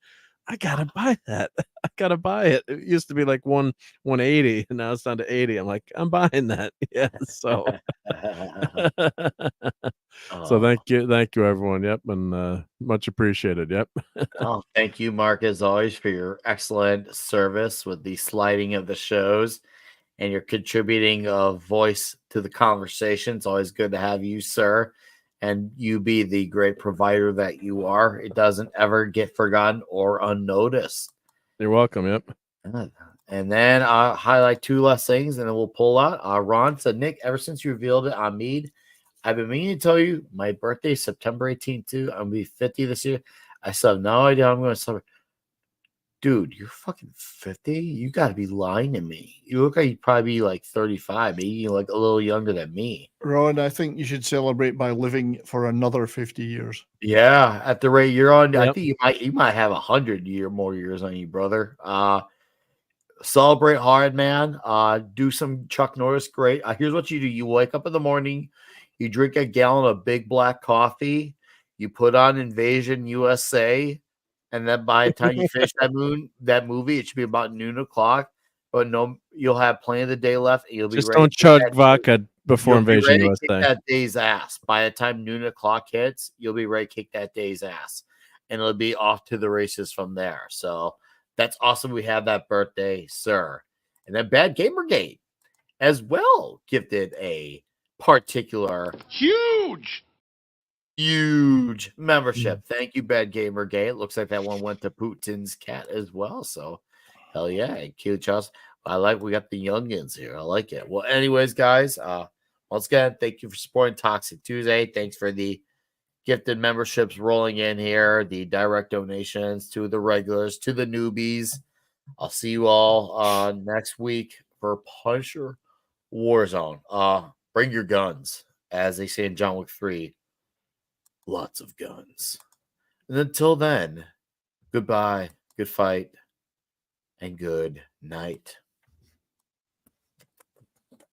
I gotta buy that. I gotta buy it. It used to be like 180, and now it's down to 80. I'm like, I'm buying that. Yeah. So so thank you everyone. Yep. And much appreciated. Yep. Oh, thank you, Mark, as always, for your excellent service with the sliding of the shows and your contributing voice to the conversation. It's always good to have you, sir, and you be the great provider that you are. It doesn't ever get forgotten or unnoticed. You're welcome. Yep. And then I'll highlight 2 less things, and then we'll pull out. Ron said, Nick, ever since you revealed it on Mead, I've been meaning to tell you my birthday is September 18th, too. I'm going to be 50 this year. I still have no idea how I'm going to celebrate. Dude, you're fucking 50? You got to be lying to me. You look like you'd probably be like 35, maybe you're like a little younger than me. Ron, I think you should celebrate by living for another 50 years. Yeah, at the rate you're on, I think you might have 100 more years on you, brother. Celebrate hard, man. Do some Chuck Norris. Great. Here's what you do: you wake up in the morning, you drink a gallon of big black coffee, you put on Invasion USA, and then by the time you finish that movie, it should be about noon o'clock. But no, you'll have plenty of the day left, and you'll be just ready don't chug vodka before Invasion USA. Kick that day's ass. By the time noon o'clock hits, you'll be ready to kick that day's ass, and it'll be off to the races from there. So that's awesome. We have that birthday, sir. And then Bad Gamergate as well gifted a particular huge membership. Thank you, Bad Gamergate. It looks like that one went to Putin's cat as well. So hell yeah. Cute Charles. We got the youngins here. I like it. Well, anyways, guys, once again, thank you for supporting Toxic Tuesday. Thanks for the gifted memberships rolling in here, the direct donations to the regulars, to the newbies. I'll see you all next week for Punisher Warzone. Bring your guns, as they say in John Wick 3. Lots of guns. And until then, goodbye, good fight, and good night.